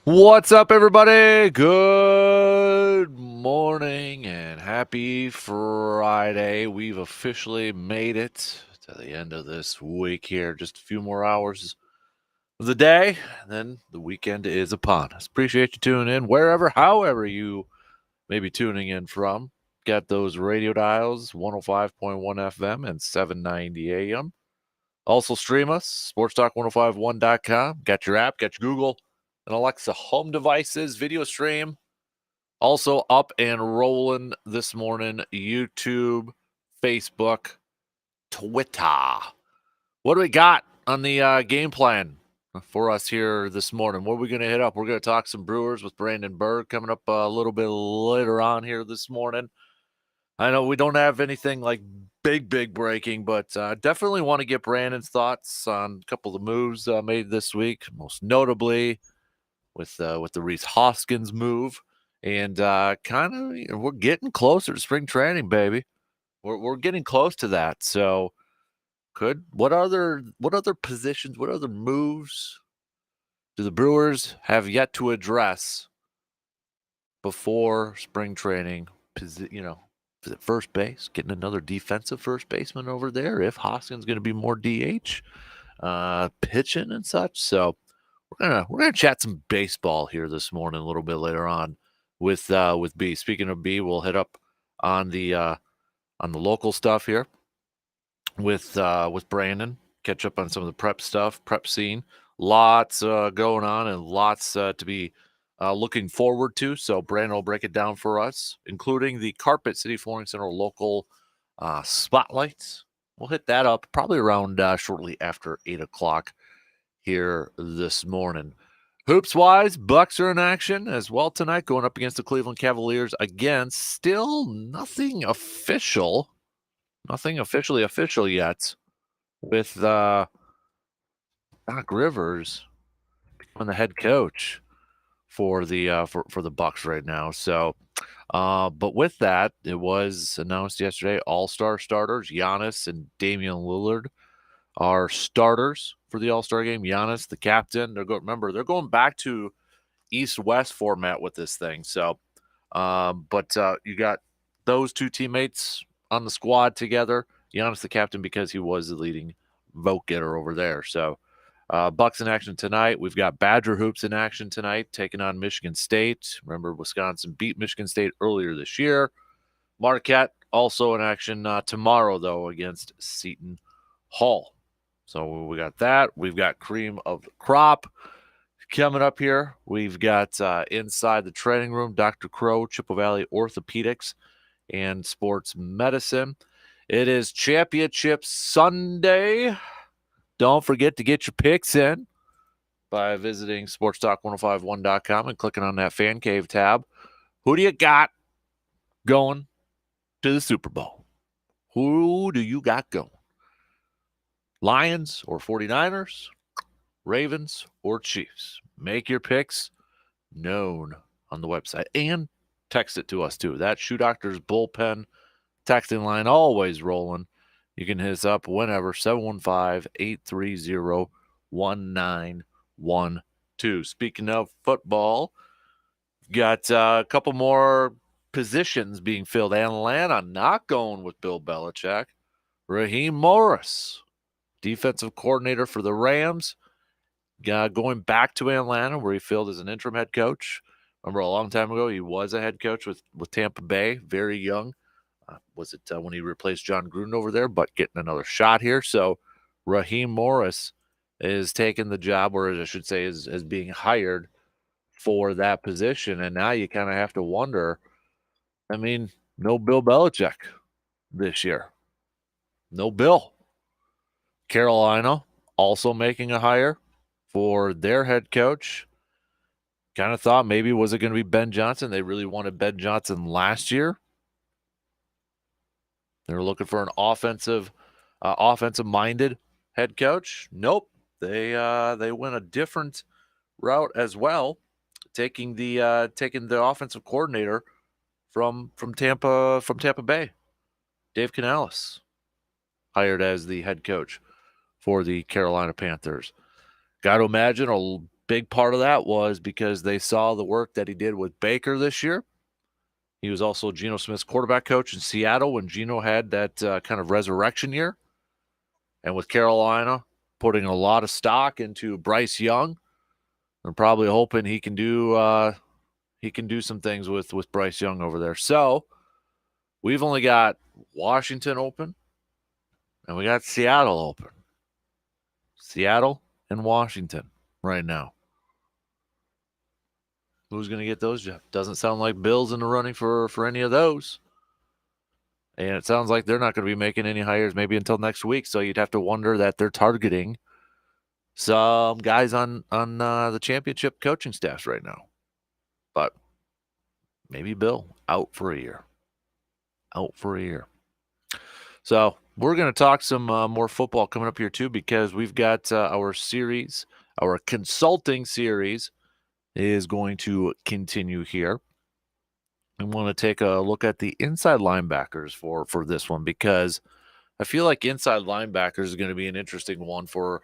What's up, everybody? Good morning and happy Friday. We've officially made it to the end of this week here. Just a few more hours of the day, and then the weekend is upon us. Appreciate you tuning in wherever, however you may be tuning in from. Got those radio dials 105.1 FM and 790 AM. Also stream us, sportstalk1051.com. Got your app, got your Google and Alexa home devices, video stream. Also up and rolling this morning, YouTube, Facebook, Twitter. What do we got on the game plan for us here this morning? What are we going to hit up? We're going to talk some Brewers with Brandon Berg coming up a little bit later on here this morning. I know we don't have anything like big breaking, but definitely want to get Brandon's thoughts on a couple of the moves made this week, most notably with the Reese Hoskins move, and kind of we're getting closer to spring training, baby. We're getting close to that. So, what other positions, what other moves do the Brewers have yet to address before spring training? Is it first base? Getting another defensive first baseman over there if Hoskins going to be more DH, pitching and such. So we're gonna chat some baseball here this morning a little bit later on with B. Speaking of B, we'll hit up on the local stuff here with Brandon. Catch up on some of the prep stuff, prep scene. Lots going on and lots to be looking forward to. So Brandon will break it down for us, including the Carpet City Flooring Center local spotlights. We'll hit that up probably around shortly after 8 o'clock here this morning. Hoops wise, Bucks are in action as well tonight, going up against the Cleveland Cavaliers again. Still nothing official, nothing officially official yet with Doc Rivers becoming the head coach for the Bucks right now. So, but with that, it was announced yesterday All-Star starters Giannis and Damian Lillard are starters for the All-Star game. Giannis, the captain. They're going back to East-West format with this thing. So, but you got those two teammates on the squad together. Giannis, the captain, because he was the leading vote getter over there. So, Bucks in action tonight. We've got Badger hoops in action tonight, taking on Michigan State. Remember, Wisconsin beat Michigan State earlier this year. Marquette also in action tomorrow, though, against Seton Hall. So we got that. We've got cream of the crop coming up here. We've got inside the training room, Dr. Crow, Chippewa Valley Orthopedics and Sports Medicine. It is Championship Sunday. Don't forget to get your picks in by visiting sportstalk1051.com and clicking on that Fan Cave tab. Who do you got going to the Super Bowl? Who do you got going? Lions or 49ers? Ravens or Chiefs? Make your picks known on the website and text it to us too. That Shoe Doctor's bullpen texting line always rolling. You can hit us up whenever, 715-830-1912. Speaking of football, got a couple more positions being filled. Atlanta not going with Bill Belichick. Raheem Morris, defensive coordinator for the Rams, going back to Atlanta where he filled as an interim head coach. Remember a long time ago, he was a head coach with Tampa Bay, very young. Was it when he replaced John Gruden over there, but getting another shot here. So Raheem Morris is taking the job, or I should say is being hired for that position. And now you kind of have to wonder, I mean, no Bill Belichick this year. No Bill. Carolina also making a hire for their head coach. Kind of thought maybe was it going to be Ben Johnson? They really wanted Ben Johnson last year. They were looking for an offensive-minded head coach. Nope, they went a different route as well, taking the offensive coordinator from Tampa Bay, Dave Canales, hired as the head coach for the Carolina Panthers. Got to imagine a big part of that was because they saw the work that he did with Baker this year. He was also Geno Smith's quarterback coach in Seattle when Geno had that kind of resurrection year. And with Carolina putting a lot of stock into Bryce Young, they're probably hoping he can do some things with Bryce Young over there. So we've only got Washington open, and we got Seattle open. Seattle and Washington right now. Who's going to get those jobs? Doesn't sound like Bill's in the running for any of those. And it sounds like they're not going to be making any hires maybe until next week. So you'd have to wonder that they're targeting some guys on the championship coaching staffs right now. But maybe Bill out for a year. So we're going to talk some more football coming up here too, because we've got our consulting series is going to continue here. I want to take a look at the inside linebackers for this one, because I feel like inside linebackers is going to be an interesting one for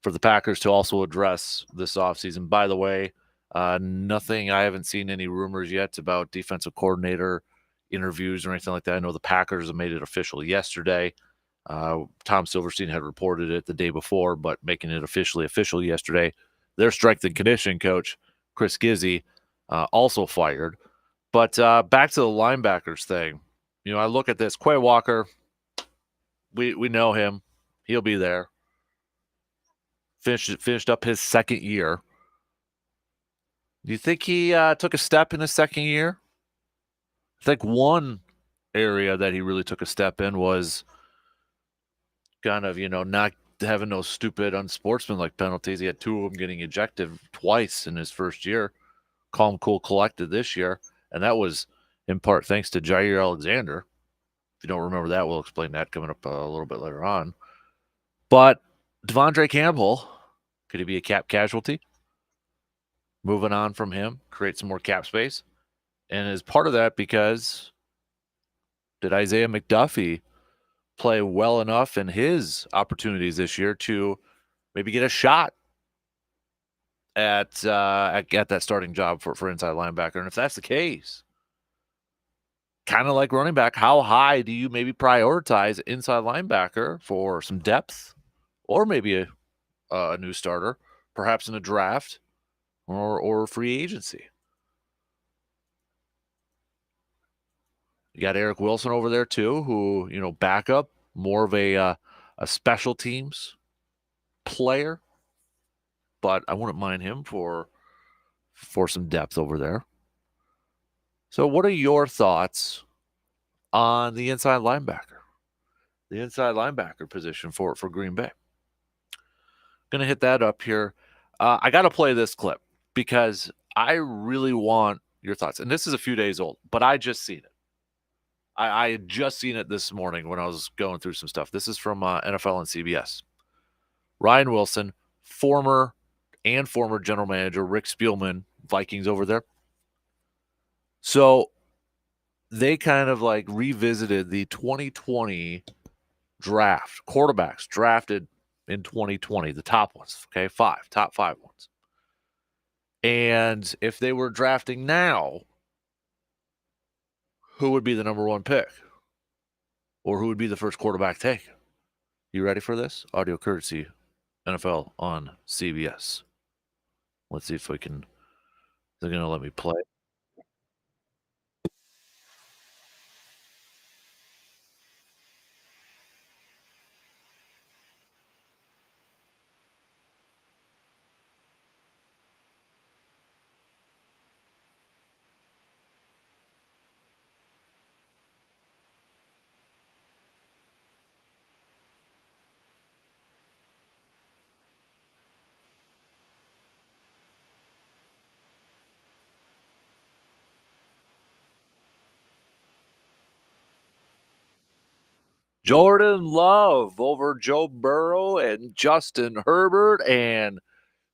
the Packers to also address this offseason. By the way, I haven't seen any rumors yet about defensive coordinator interviews or anything like that. I know the Packers have made it official yesterday. Tom Silverstein had reported it the day before, but making it officially official yesterday. Their strength and conditioning coach, Chris Gizzi, also fired. But back to the linebackers thing. I look at this. Quay Walker, we know him. He'll be there. Finished up his second year. Do you think he took a step in his second year? I think one area that he really took a step in was kind of, not having those stupid unsportsmanlike penalties. He had 2 of them getting ejected twice in his first year. Calm, cool, collected this year. And that was in part thanks to Jair Alexander. If you don't remember that, we'll explain that coming up a little bit later on. But Devondre Campbell, could he be a cap casualty? Moving on from him, create some more cap space. And as part of that, because did Isaiah McDuffie play well enough in his opportunities this year to maybe get a shot at that starting job for inside linebacker? And if that's the case, kind of like running back, how high do you maybe prioritize inside linebacker for some depth, or maybe a new starter, perhaps in a draft or free agency? You got Eric Wilson over there too, who, backup, more of a special teams player, but I wouldn't mind him for some depth over there. So what are your thoughts on the inside linebacker position for Green Bay? Going to hit that up here. I got to play this clip because I really want your thoughts. And this is a few days old, but I just seen it. I had just seen it this morning when I was going through some stuff. This is from NFL and CBS. Ryan Wilson, former general manager, Rick Spielman, Vikings over there. So they kind of like revisited the 2020 draft, quarterbacks drafted in 2020, the top ones, okay, top five ones. And if they were drafting now, who would be the number 1 pick? Or who would be the first quarterback taken? You ready for this? Audio courtesy NFL on CBS. Let's see if they're going to let me play. Jordan Love over Joe Burrow and Justin Herbert and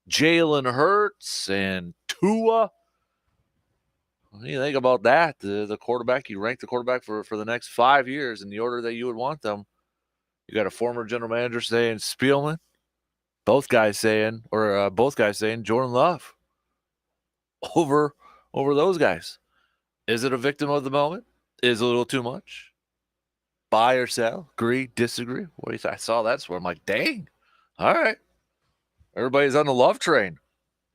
Jalen Hurts and Tua. What do you think about that? The quarterback, you rank the quarterback for the next 5 years in the order that you would want them. You got a former general manager saying Spielman. Both guys saying Jordan Love over those guys. Is it a victim of the moment? Is it a little too much? Buy or sell? Agree? Disagree? What do you think? I saw that where I'm like, dang. All right. Everybody's on the love train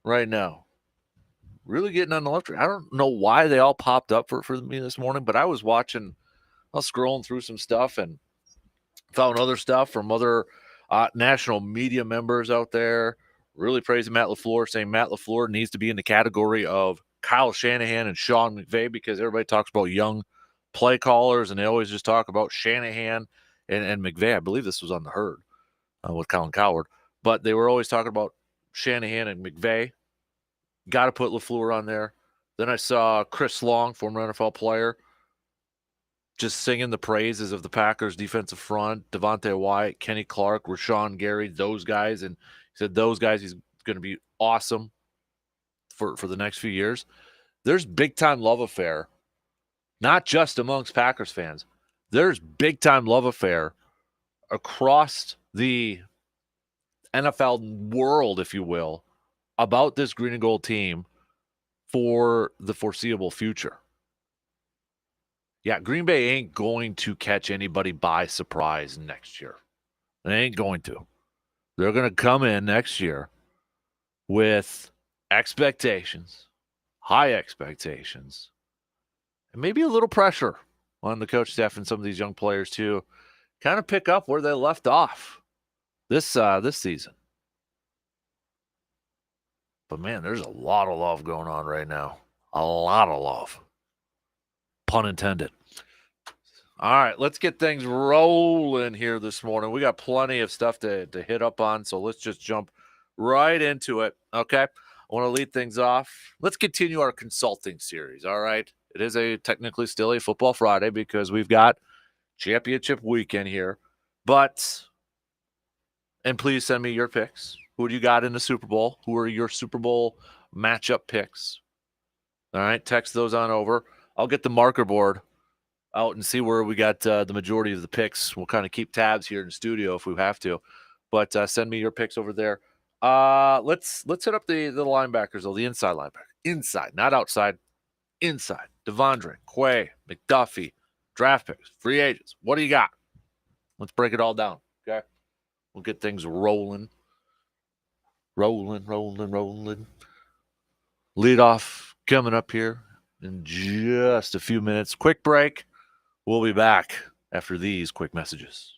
right now. Really getting on the love train. I don't know why they all popped up for me this morning, but I was scrolling through some stuff and found other stuff from other national media members out there. Really praising Matt LaFleur, saying Matt LaFleur needs to be in the category of Kyle Shanahan and Sean McVay because everybody talks about young play callers and they always just talk about Shanahan and McVay. I believe this was on the Herd with Colin Coward, but they were always talking about Shanahan and McVay. Got to put LaFleur on there. Then I saw Chris Long, former NFL player, just singing the praises of the Packers defensive front, Devontae Wyatt, Kenny Clark, Rashawn Gary, those guys. And he said those guys, he's going to be awesome for the next few years. There's big time love affair, not just amongst Packers fans. There's big time love affair across the NFL world, if you will, about this green and gold team for the foreseeable future. Yeah, Green Bay ain't going to catch anybody by surprise next year. They ain't going to. They're going to come in next year with expectations, high expectations, and maybe a little pressure on the coach staff and some of these young players to kind of pick up where they left off this season. But man, there's a lot of love going on right now. A lot of love. Pun intended. All right, let's get things rolling here this morning. We got plenty of stuff to hit up on, so let's just jump right into it. Okay. I want to lead things off. Let's continue our consulting series. All right. It is technically still a Football Friday because we've got championship weekend here. And please send me your picks. Who do you got in the Super Bowl? Who are your Super Bowl matchup picks? All right. Text those on over. I'll get the marker board out and see where we got the majority of the picks. We'll kind of keep tabs here in the studio if we have to, but send me your picks over there. Let's hit up the linebackers, though, the inside linebacker. Inside, not outside. Inside. Devondre, Quay, McDuffie, draft picks, free agents. What do you got? Let's break it all down, okay? We'll get things rolling. Rolling. Lead off coming up here in just a few minutes. Quick break. We'll be back after these quick messages.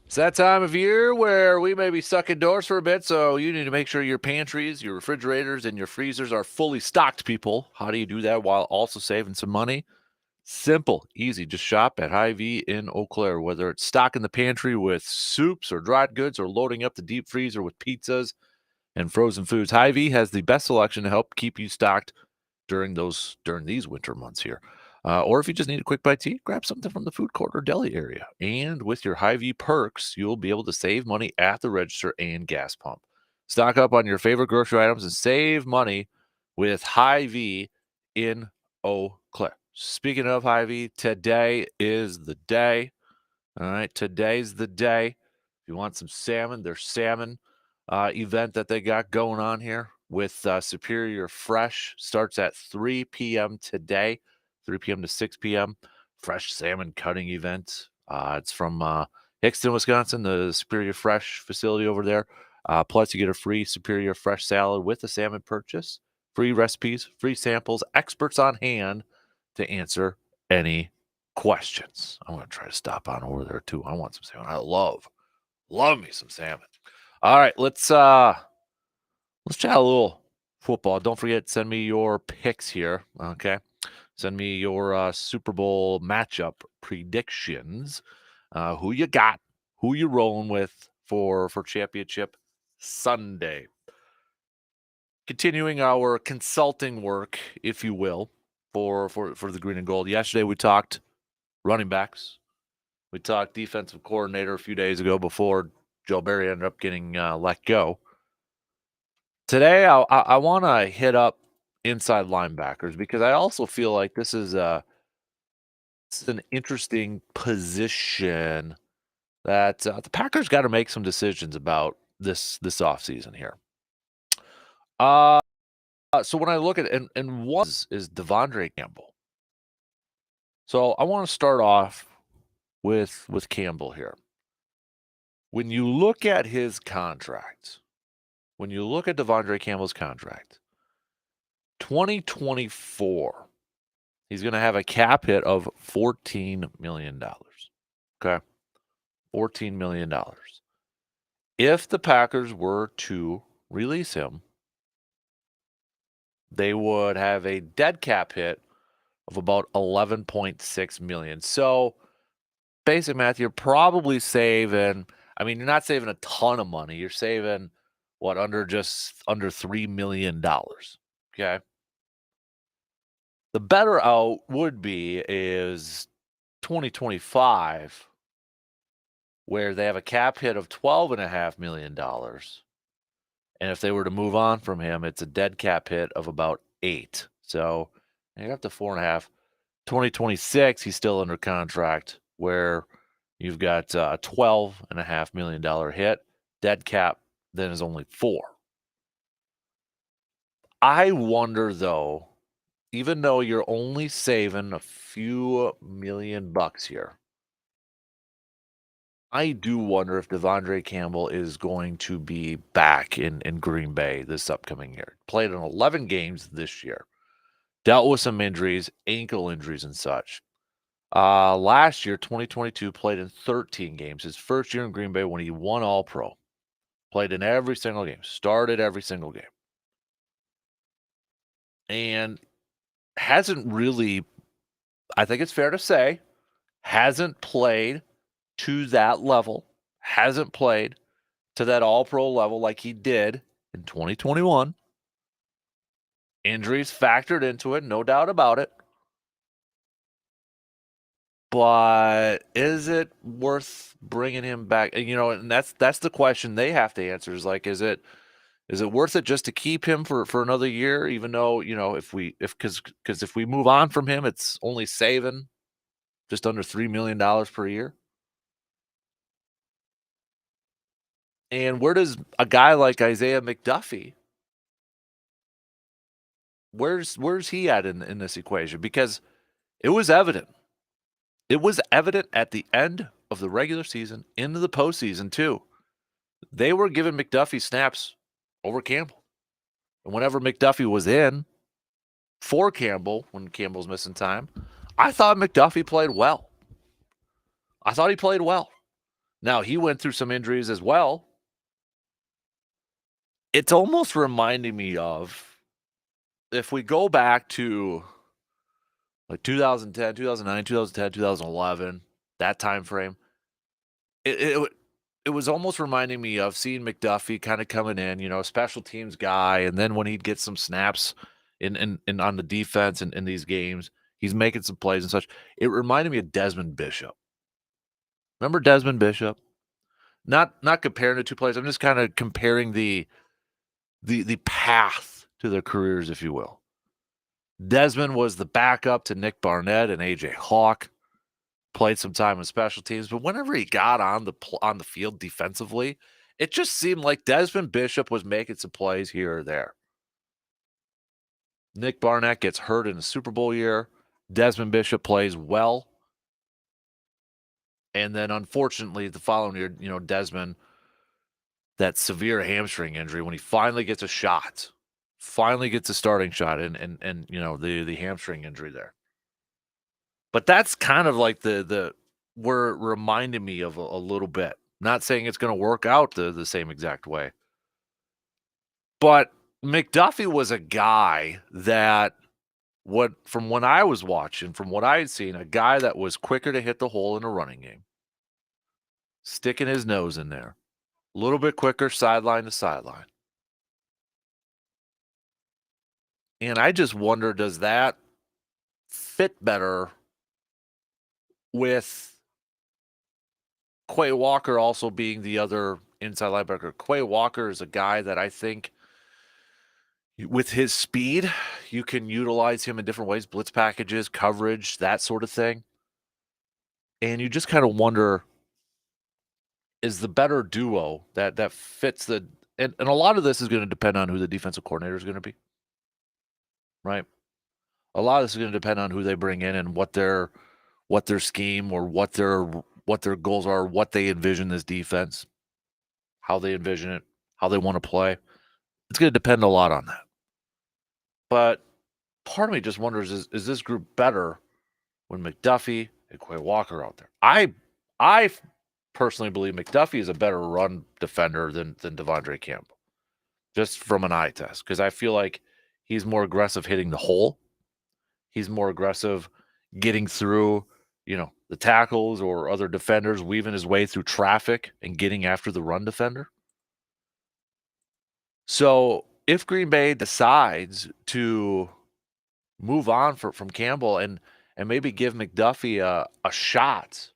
It's that time of year where we may be stuck indoors for a bit, so you need to make sure your pantries, your refrigerators, and your freezers are fully stocked, people. How do you do that while also saving some money? Simple, easy. Just shop at Hy-Vee in Eau Claire. Whether it's stocking the pantry with soups or dried goods or loading up the deep freezer with pizzas and frozen foods, Hy-Vee has the best selection to help keep you stocked during these winter months here. Or if you just need a quick bite to eat, grab something from the food court or deli area. And with your Hy-Vee perks, you'll be able to save money at the register and gas pump. Stock up on your favorite grocery items and save money with Hy-Vee in Eau Claire. Speaking of Hy-Vee, today is the day. All right, today's the day. If you want some salmon, there's salmon event that they got going on here with Superior Fresh. Starts at 3 p.m. today, 3 p.m. to 6 p.m. Fresh salmon cutting event. It's from Hickston, Wisconsin, the Superior Fresh facility over there. Plus, you get a free Superior Fresh salad with a salmon purchase, free recipes, free samples, experts on hand to answer any questions. I'm going to try to stop on over there too. I want some salmon. I love me some salmon. All right, let's chat a little football. Don't forget, send me your picks here. Okay, send me your Super Bowl matchup predictions. Who you got? Who you rolling with for championship Sunday? Continuing our consulting work, if you will, for the green and gold. Yesterday we talked running backs. We talked defensive coordinator a few days ago before Joe Barry ended up getting let go. Today, I want to hit up inside linebackers because I also feel like this is an interesting position that the Packers got to make some decisions about this offseason here. So when I look at it, and one is Devondre Campbell. So I want to start off with Campbell here. When you look at his contract, when you look at Devondre Campbell's contract, 2024, he's going to have a cap hit of $14 million. Okay. $14 million. If the Packers were to release him, they would have a dead cap hit of about $11.6 million. So, basic math, you're probably saving, I mean, you're not saving a ton of money. You're saving, under $3 million. Okay. The better out would be is 2025, where they have a cap hit of $12.5 million. And if they were to move on from him, it's a dead cap hit of about 8. So you're up to 4.5. 2026, he's still under contract, where you've got a $12.5 million hit. Dead cap then is only 4. I wonder, though, even though you're only saving a few $1,000,000 here, I do wonder if Devondre Campbell is going to be back in Green Bay this upcoming year. Played in 11 games this year. Dealt with some injuries, ankle injuries and such. Last year, 2022, played in 13 games. His first year in Green Bay when he won All-Pro. Played in every single game. Started every single game. And hasn't really, I think it's fair to say, hasn't played to that level. Hasn't played to that All-Pro level like he did in 2021. Injuries factored into it, no doubt about it. But is it worth bringing him back? And that's the question they have to answer is like, is it worth it just to keep him for another year, even though, if we move on from him, it's only saving just under $3 million per year? And where does a guy like Isaiah McDuffie, where's he at in this equation? Because it was evident. It was evident at the end of the regular season, into the postseason too. They were giving McDuffie snaps over Campbell. And whenever McDuffie was in for Campbell, when Campbell's missing time, I thought McDuffie played well. I thought he played well. Now, he went through some injuries as well. It's almost reminding me of if we go back to like 2010, 2009, 2010, 2011, that time frame, it it, wa- it was almost reminding me of seeing McDuffie kind of coming in, special teams guy, and then when he'd get some snaps in on the defense in these games, he's making some plays and such. It reminded me of Desmond Bishop. Remember Desmond Bishop? Not comparing the two players. I'm just kind of comparing the path to their careers, if you will. Desmond was the backup to Nick Barnett and AJ Hawk. Played some time in special teams, but whenever he got on the field defensively, it just seemed like Desmond Bishop was making some plays here or there. Nick Barnett gets hurt in the Super Bowl year. Desmond Bishop plays well. And then unfortunately, the following year, Desmond, that severe hamstring injury, when he finally gets a shot, finally gets a starting shot and the hamstring injury there. But that's kind of like the where it reminded me of a little bit. Not saying it's gonna work out the same exact way. But McDuffie was a guy that what from when I was watching, from what I had seen, a guy that was quicker to hit the hole in a running game, sticking his nose in there, a little bit quicker sideline to sideline. And I just wonder, does that fit better with Quay Walker also being the other inside linebacker? Quay Walker is a guy that I think with his speed, you can utilize him in different ways, blitz packages, coverage, that sort of thing. And you just kind of wonder, is the better duo that fits and a lot of this is going to depend on who the defensive coordinator is going to be, right? A lot of this is going to depend on who they bring in and what their scheme or what their goals are, what they envision this defense, how they envision it, how they want to play. It's going to depend a lot on that. But part of me just wonders, is this group better when McDuffie and Quay Walker are out there? I personally believe McDuffie is a better run defender than Devondre Campbell, just from an eye test, because I feel like he's more aggressive hitting the hole. He's more aggressive getting through, the tackles or other defenders, weaving his way through traffic and getting after the run defender. So if Green Bay decides to move on from Campbell and maybe give McDuffie a shot,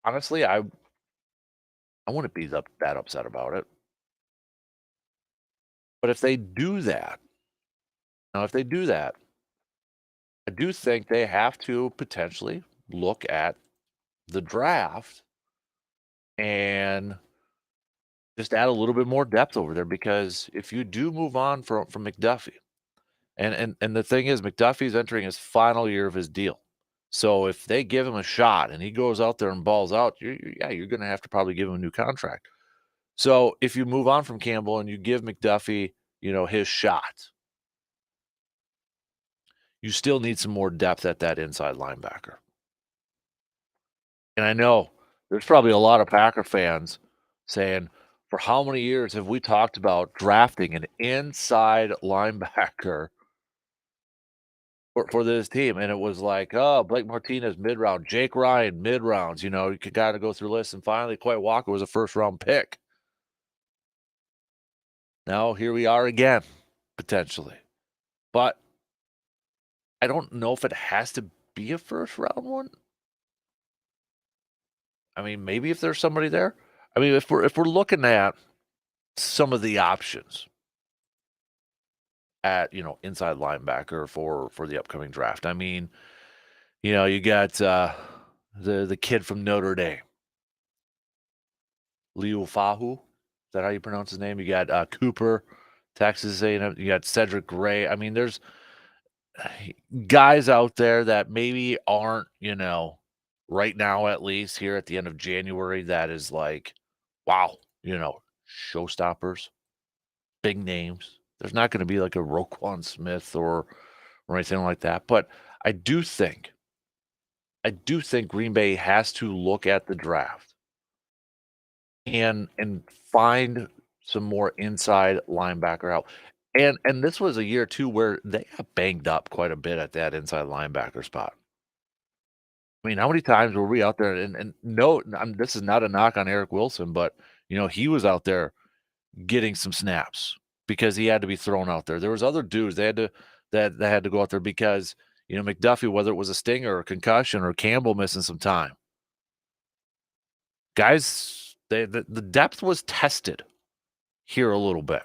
honestly, I wouldn't be that upset about it. But if they do that, now if they do that, I do think they have to potentially look at the draft and just add a little bit more depth over there, because if you do move on from McDuffie, and the thing is, McDuffie's entering his final year of his deal. So if they give him a shot and he goes out there and balls out, you're going to have to probably give him a new contract. So if you move on from Campbell and you give McDuffie, his shot, you still need some more depth at that inside linebacker. And I know there's probably a lot of Packer fans saying, for how many years have we talked about drafting an inside linebacker for this team? And it was like, oh, Blake Martinez mid-round, Jake Ryan mid-rounds, you got to go through lists. And finally, Quay Walker was a first-round pick. Now here we are again, potentially. But I don't know if it has to be a first-round one. I mean, maybe if there's somebody there. I mean, if we're looking at some of the options at inside linebacker for the upcoming draft. I mean, you got the kid from Notre Dame, Leo Fahu. Is that how you pronounce his name? You got Cooper, Texas A&M. You got Cedric Gray. I mean, there's guys out there that maybe aren't right now, at least here at the end of January, that is like, wow, showstoppers, big names. There's not going to be like a Roquan Smith or anything like that. But I do think Green Bay has to look at the draft and find some more inside linebacker help. And this was a year too where they got banged up quite a bit at that inside linebacker spot. I mean, how many times were we out there and no, this is not a knock on Eric Wilson, but he was out there getting some snaps because he had to be thrown out there. There was other dudes that had to go out there because McDuffie, whether it was a stinger or concussion or Campbell missing some time, guys, the depth was tested here a little bit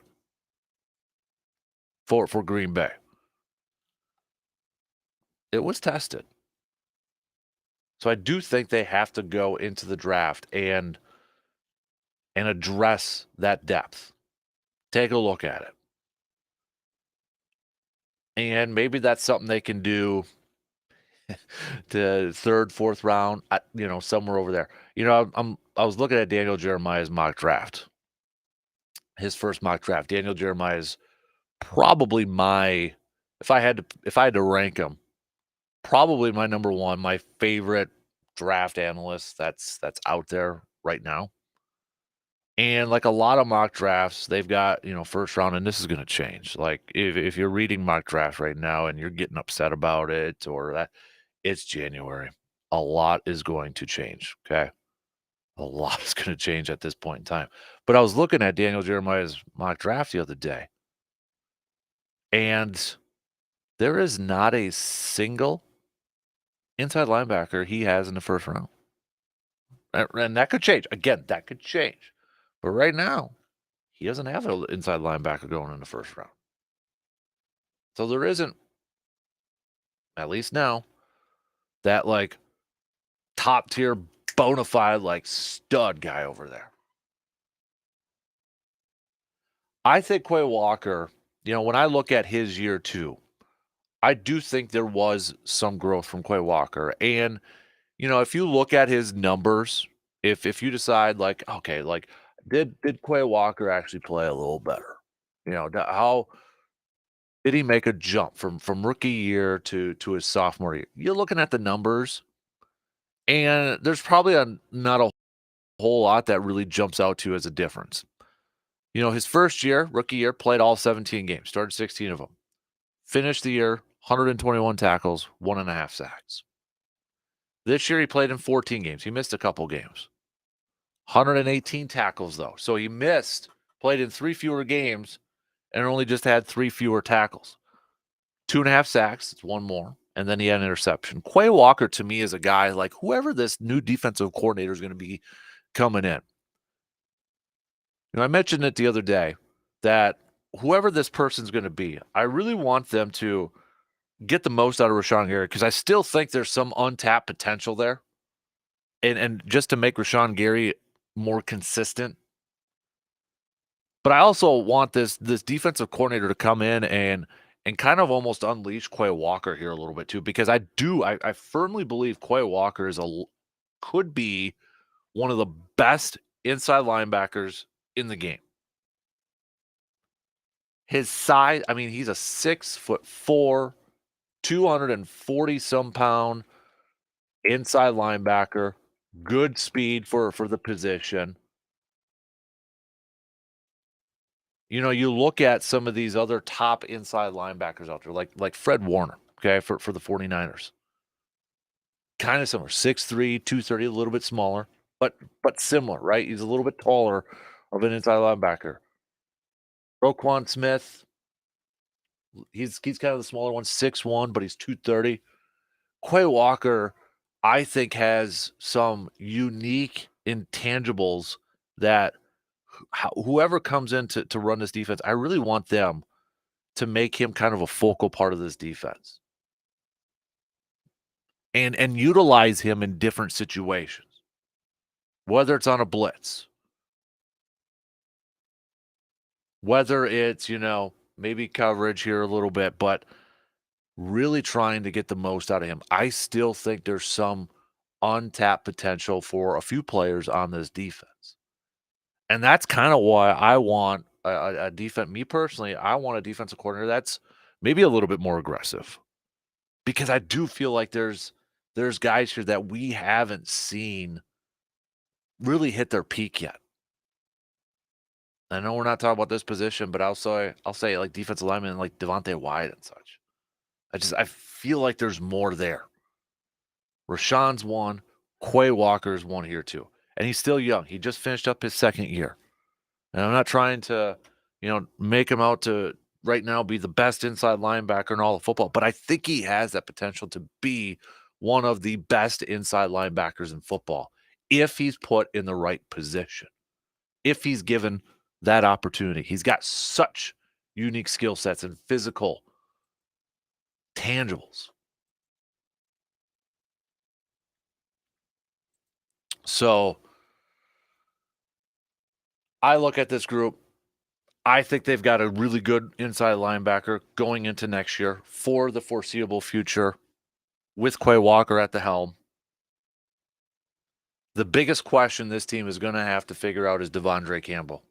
for Green Bay. It was tested. So I do think they have to go into the draft and address that depth. Take a look at it. And maybe that's something they can do to third, fourth round, somewhere over there. I was looking at Daniel Jeremiah's mock draft, his first mock draft. Daniel Jeremiah's probably if I had to rank him, probably my number one, my favorite draft analyst that's out there right now. And like a lot of mock drafts, they've got, first round, and this is going to change. Like if you're reading mock drafts right now and you're getting upset about it or that, it's January. A lot is going to change. Okay. A lot is going to change at this point in time. But I was looking at Daniel Jeremiah's mock draft the other day, and there is not a single inside linebacker he has in the first round. And that could change. Again, that could change. But right now, he doesn't have an inside linebacker going in the first round. So there isn't, at least now, that like top tier bona fide like stud guy over there. I think Quay Walker, when I look at his year two, I do think there was some growth from Quay Walker. And, if you look at his numbers, if you decide like, okay, like did Quay Walker actually play a little better? How did he make a jump from rookie year to his sophomore year? You're looking at the numbers, and there's probably not a whole lot that really jumps out to you as a difference. His first year, rookie year, played all 17 games, started 16 of them. Finished the year, 121 tackles, 1.5 sacks. This year, he played in 14 games. He missed a couple games. 118 tackles, though. So he played in 3 fewer games, and only just had 3 fewer tackles. 2.5 sacks, it's one more, and then he had an interception. Quay Walker, to me, is a guy like whoever this new defensive coordinator is going to be coming in. I mentioned it the other day that whoever this person's going to be, I really want them to get the most out of Rashawn Gary because I still think there's some untapped potential there. And just to make Rashawn Gary more consistent. But I also want this defensive coordinator to come in and kind of almost unleash Quay Walker here a little bit too, because I firmly believe Quay Walker could be one of the best inside linebackers in the game. His size, I mean, he's a 6'4", 240 some pound inside linebacker, good speed for the position. You look at some of these other top inside linebackers out there, like Fred Warner, okay, for the 49ers. Kind of similar, 6'3", 230, a little bit smaller, but similar, right? He's a little bit taller of an inside linebacker. Roquan Smith, he's kind of the smaller one, 6'1", but he's 230. Quay Walker, I think, has some unique intangibles that whoever comes in to run this defense, I really want them to make him kind of a focal part of this defense and utilize him in different situations, whether it's on a blitz, whether it's, maybe coverage here a little bit, but really trying to get the most out of him. I still think there's some untapped potential for a few players on this defense. And that's kind of why I want a defense. Me personally, I want a defensive coordinator that's maybe a little bit more aggressive, because I do feel like there's guys here that we haven't seen really hit their peak yet. I know we're not talking about this position, but I'll say like defensive lineman like Devontae Wyatt and such. I feel like there's more there. Rashawn's one, Quay Walker's one here too. And he's still young. He just finished up his second year. And I'm not trying to, make him out to right now be the best inside linebacker in all of football, but I think he has that potential to be one of the best inside linebackers in football if he's put in the right position, if he's given that opportunity. He's got such unique skill sets and physical tangibles. So I look at this group. I think they've got a really good inside linebacker going into next year for the foreseeable future with Quay Walker at the helm. The biggest question this team is going to have to figure out is Devondre Campbell.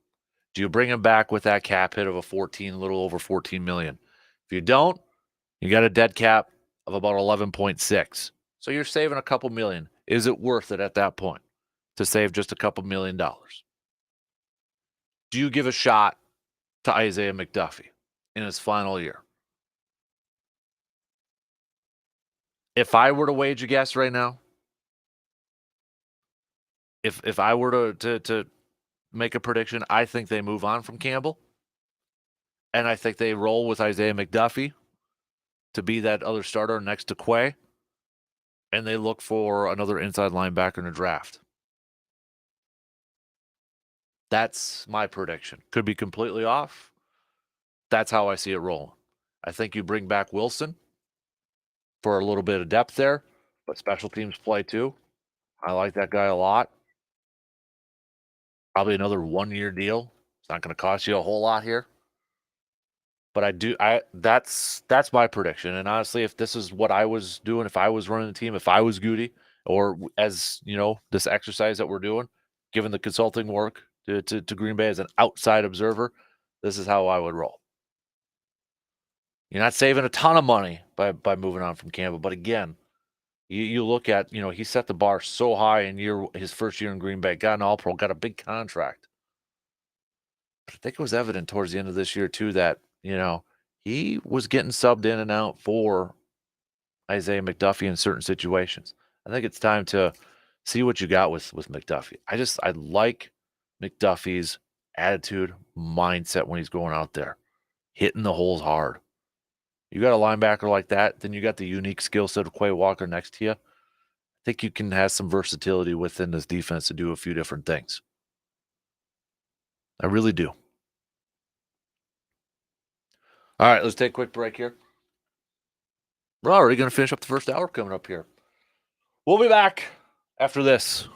Do you bring him back with that cap hit of a little over 14 million? If you don't, you got a dead cap of about 11.6. So you're saving a couple million. Is it worth it at that point to save just a couple $1,000,000? Do you give a shot to Isaiah McDuffie in his final year? If I were to wage a guess right now, if I were to make a prediction, I think they move on from Campbell, and I think they roll with Isaiah McDuffie to be that other starter next to Quay, and they look for another inside linebacker in the draft. That's my prediction. Could be completely off. That's how I see it rolling. I think you bring back Wilson for a little bit of depth there, but special teams play too. I like that guy a lot. Probably another 1-year deal. It's not going to cost you a whole lot here. But that's my prediction. And honestly, if this is what I was doing, if I was running the team, if I was Goody, or as this exercise that we're doing, given the consulting work to Green Bay as an outside observer, this is how I would roll. You're not saving a ton of money by moving on from Campbell, but again, you look at he set the bar so high in his first year in Green Bay, got an All-Pro, got a big contract. But I think it was evident towards the end of this year too that he was getting subbed in and out for Isaiah McDuffie in certain situations. I think it's time to see what you got with McDuffie. I like McDuffie's attitude, mindset when he's going out there, hitting the holes hard. You got a linebacker like that, then you got the unique skill set of Quay Walker next to you. I think you can have some versatility within this defense to do a few different things. I really do. All right, let's take a quick break here. We're already going to finish up the first hour coming up here. We'll be back after this.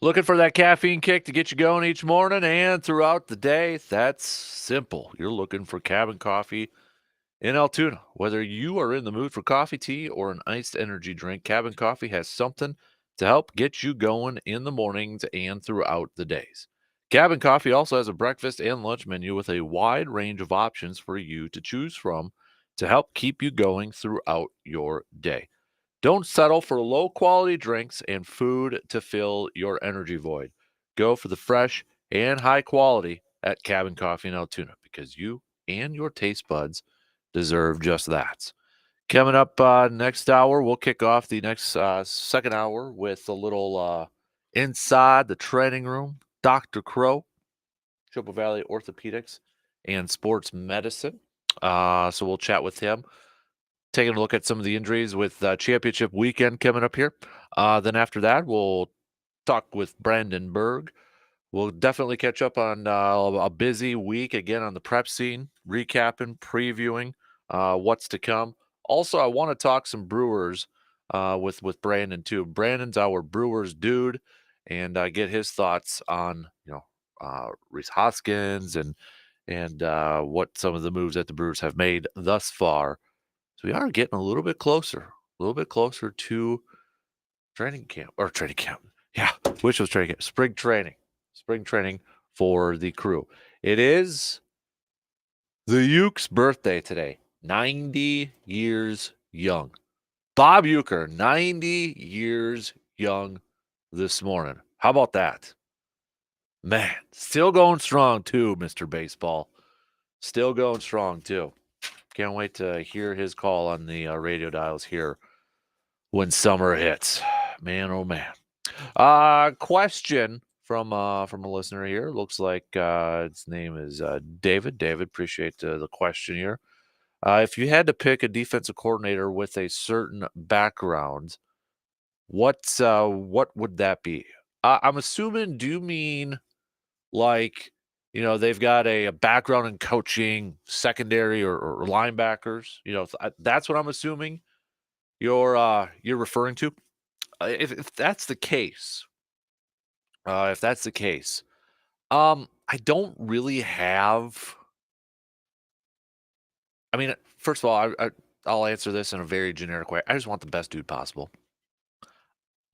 Looking for that caffeine kick to get you going each morning and throughout the day? That's simple. You're looking for Cabin Coffee in Altoona. Whether you are in the mood for coffee, tea, or an iced energy drink, Cabin Coffee has something to help get you going in the mornings and throughout the days. Cabin Coffee also has a breakfast and lunch menu with a wide range of options for you to choose from to help keep you going throughout your day. Don't settle for low quality drinks and food to fill your energy void. Go for the fresh and high quality at Cabin Coffee in Altoona because you and your taste buds deserve just that. Coming up next hour, we'll kick off the next second hour with a little inside the training room. Dr. Crow, Triple Valley Orthopedics and Sports Medicine. So we'll chat with him, taking a look at some of the injuries with championship weekend coming up here. Then after that, we'll talk with Brandon Berg. We'll definitely catch up on a busy week again on the prep scene, recapping, previewing what's to come. Also, I want to talk some Brewers with Brandon too. Brandon's our Brewers dude, and get his thoughts on Reese Hoskins and what some of the moves that the Brewers have made thus far. So we are getting a little bit closer to training camp or training camp. Yeah, which was training camp, spring training for the crew. It is the Uke's birthday today, 90 years young. Bob Uecker, 90 years young this morning. How about that? Man, still going strong too, Mr. Baseball. Still going strong too. Can't wait to hear his call on the radio dials here when summer hits. Man, oh man. Question from a listener here. Looks like its name is David. David, appreciate the question here. If you had to pick a defensive coordinator with a certain background, what would that be? I'm assuming. Do you mean like they've got a background in coaching, secondary or linebackers? That's what I'm assuming you're referring to. If that's the case, I don't really have. I mean, first of all, I'll answer this in a very generic way. I just want the best dude possible.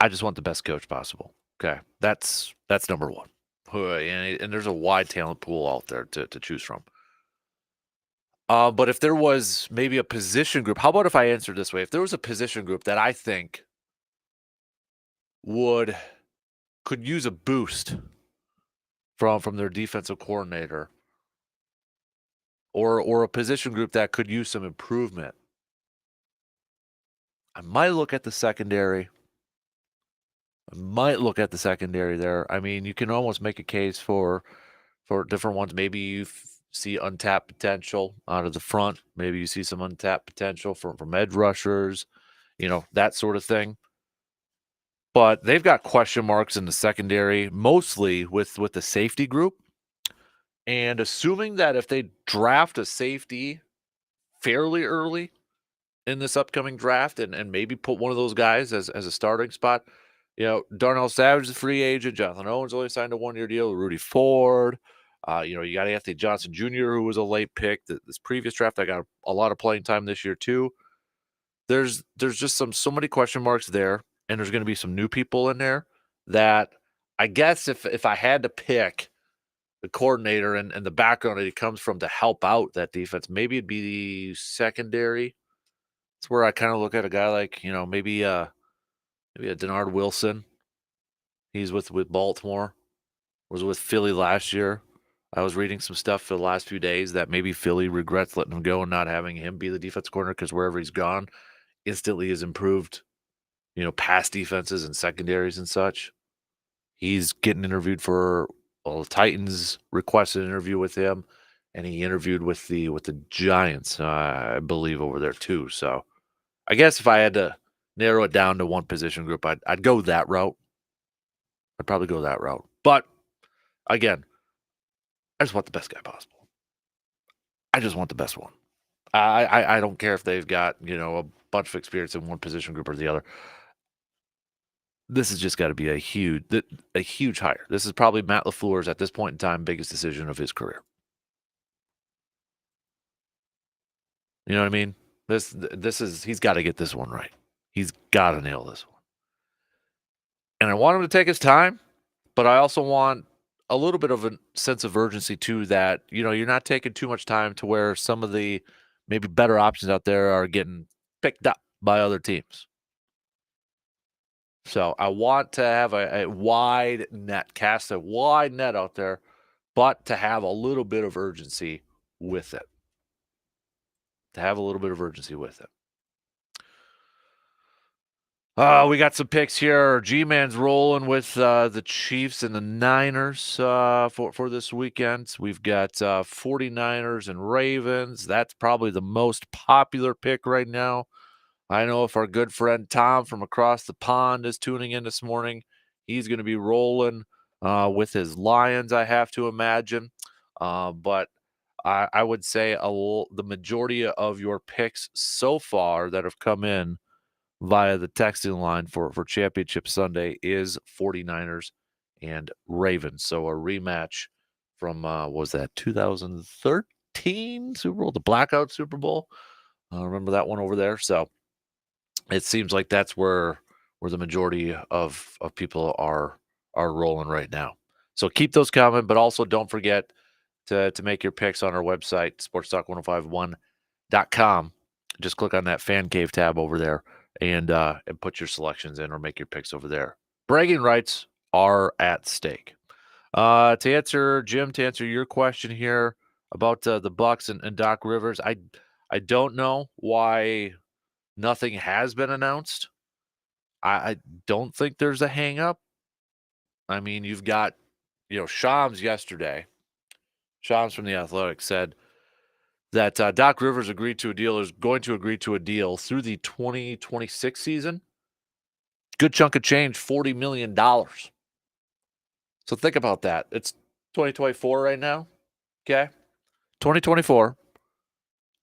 I just want the best coach possible. Okay, that's number one. And there's a wide talent pool out there to choose from. But if there was maybe a position group, how about if I answered this way? If there was a position group that I think would could use a boost from their defensive coordinator, or a position group that could use some improvement, I might look at the secondary. There. I mean, you can almost make a case for different ones. Maybe you see untapped potential out of the front. Maybe you see some untapped potential from edge rushers, that sort of thing. But they've got question marks in the secondary, mostly with the safety group. And assuming that if they draft a safety fairly early in this upcoming draft and maybe put one of those guys as a starting spot, Darnell Savage is a free agent. Jonathan Owens only signed a one-year deal. Rudy Ford. You got Anthony Johnson Jr., who was a late pick. This previous draft, I got a lot of playing time this year too. There's just so many question marks there, and there's going to be some new people in there that I guess if I had to pick the coordinator and the background that he comes from to help out that defense, maybe it'd be the secondary. It's where I kind of look at a guy like maybe a Denard Wilson. He's with Baltimore. Was with Philly last year. I was reading some stuff for the last few days that maybe Philly regrets letting him go and not having him be the defense coordinator because wherever he's gone, instantly has improved, pass defenses and secondaries and such. He's getting interviewed for the Titans requested an interview with him, and he interviewed with the Giants, I believe, over there too. So I guess if I had to narrow it down to one position group, I'd go that route. I'd probably go that route. But again, I just want the best guy possible. I just want the best one. I don't care if they've got a bunch of experience in one position group or the other. this has just got to be a huge hire. This is probably Matt LaFleur's, at this point in time, biggest decision of his career. You know what I mean? This is he's got to get this one right. He's got to nail this one. And I want him to take his time, but I also want a little bit of a sense of urgency too, that, you're not taking too much time to where some of the maybe better options out there are getting picked up by other teams. So I want to have a wide net, cast a wide net out there, but to have a little bit of urgency with it. To have a little bit of urgency with it. We got some picks here. G-Man's rolling with the Chiefs and the Niners for this weekend. We've got 49ers and Ravens. That's probably the most popular pick right now. I know if our good friend Tom from across the pond is tuning in this morning, he's going to be rolling with his Lions, I have to imagine. But I would say the majority of your picks so far that have come in via the texting line for Championship Sunday is 49ers and Ravens. So a rematch from, was that 2013 Super Bowl, the blackout Super Bowl? Remember that one over there? So it seems like that's where the majority of people are rolling right now. So keep those coming, but also don't forget to make your picks on our website, sportstalk1051.com. Just click on that fan cave tab over there and put your selections in or make your picks over there. Bragging rights are at stake. To answer your question here about the Bucks and Doc Rivers, I don't know why nothing has been announced. I don't think there's a hang up. I mean, you've got, Shams yesterday. Shams from The Athletic said that Doc Rivers agreed to a deal, is going to agree to a deal through the 2026 season. Good chunk of change, $40 million. So think about that. It's 2024 right now. Okay. 2024.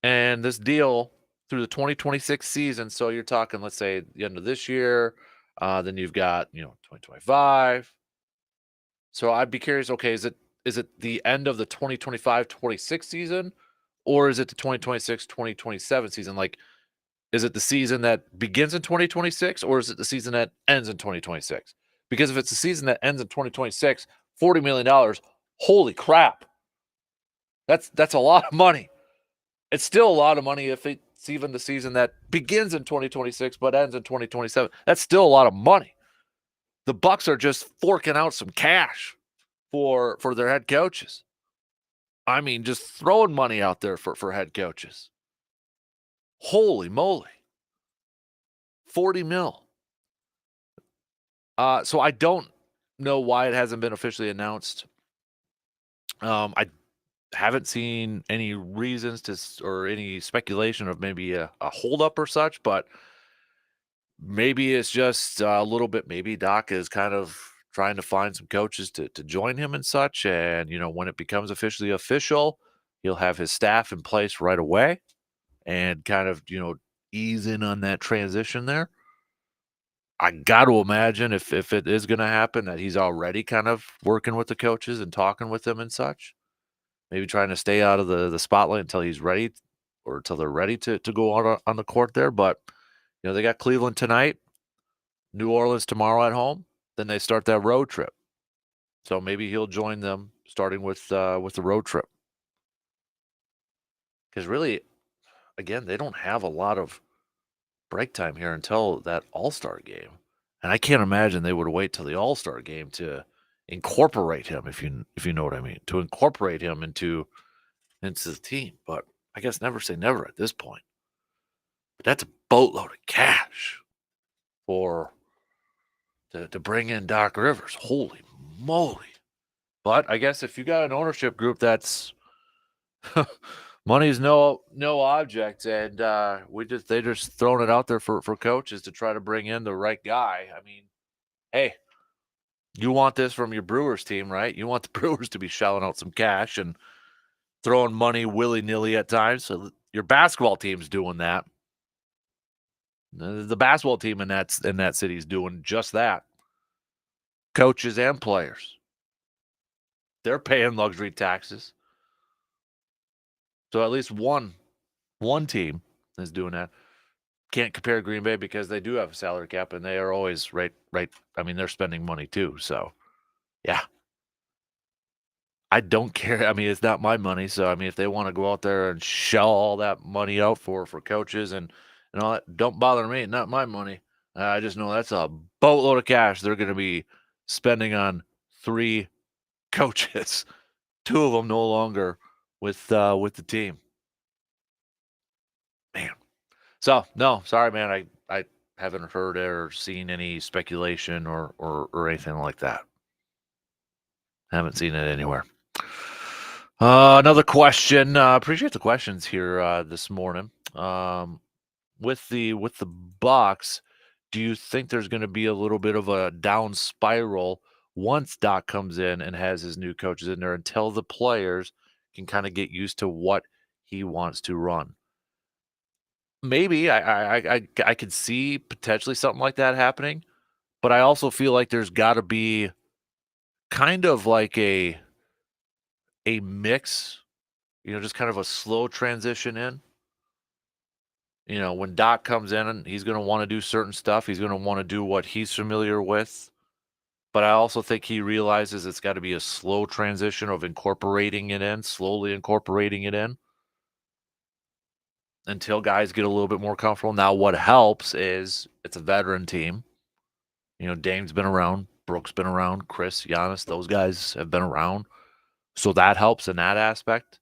And this deal through the 2026 season. So you're talking, let's say, the end of this year. Then you've got, 2025. So I'd be curious, okay, is it the end of the 2025-26 season, or is it the 2026-2027 season? Like, is it the season that begins in 2026, or is it the season that ends in 2026? Because if it's the season that ends in 2026, $40 million, holy crap. That's a lot of money. It's still a lot of money if it's even the season that begins in 2026 but ends in 2027. That's still a lot of money. The Bucks are just forking out some cash for their head coaches. I mean, just throwing money out there for head coaches. Holy moly. 40 mil. So I don't know why it hasn't been officially announced. I haven't seen any reasons or any speculation of maybe a holdup or such, but maybe it's just a little bit. Maybe Doc is kind of trying to find some coaches to join him and such. And, when it becomes officially official, he'll have his staff in place right away and kind of, ease in on that transition there. I got to imagine if it is going to happen that he's already kind of working with the coaches and talking with them and such. Maybe trying to stay out of the spotlight until he's ready or until they're ready to go out on the court there. But, they got Cleveland tonight, New Orleans tomorrow at home. Then they start that road trip. So maybe he'll join them starting with the road trip. Because really, again, they don't have a lot of break time here until that All-Star game. And I can't imagine they would wait till the All-Star game to incorporate him, if you know what I mean, to incorporate him into the team. But I guess never say never at this point. But that's a boatload of cash to bring in Doc Rivers. Holy moly. But I guess if you got an ownership group that's money's no object, and they just throwing it out there for coaches to try to bring in the right guy. I mean, hey, you want this from your Brewers team, right? You want the Brewers to be shelling out some cash and throwing money willy-nilly at times. So your basketball team's doing that. The basketball team in that city is doing just that. coaches and players. They're paying luxury taxes. So at least one team is doing that. Can't compare Green Bay because they do have a salary cap and they are always right. I mean, they're spending money too. So yeah, I don't care. I mean, it's not my money. So I mean, if they want to go out there and shell all that money out for coaches and all that, don't bother me. Not my money. I just know that's a boatload of cash they're going to be spending on 3 coaches. 2 of them no longer with the team. Man. So, no, sorry, man. I haven't heard or seen any speculation or anything like that. Haven't seen it anywhere. Another question. Appreciate the questions here this morning. With the Bucks, do you think there's going to be a little bit of a down spiral once Doc comes in and has his new coaches in there until the players can kind of get used to what he wants to run? Maybe I could see potentially something like that happening, but I also feel like there's got to be kind of like a mix, just kind of a slow transition in. When Doc comes in and he's going to want to do certain stuff, he's going to want to do what he's familiar with. But I also think he realizes it's got to be a slow transition of incorporating it in, slowly incorporating it in until guys get a little bit more comfortable. Now, what helps is it's a veteran team. Dame's been around, Brooks been around, Chris, Giannis, those guys have been around. So that helps in that aspect.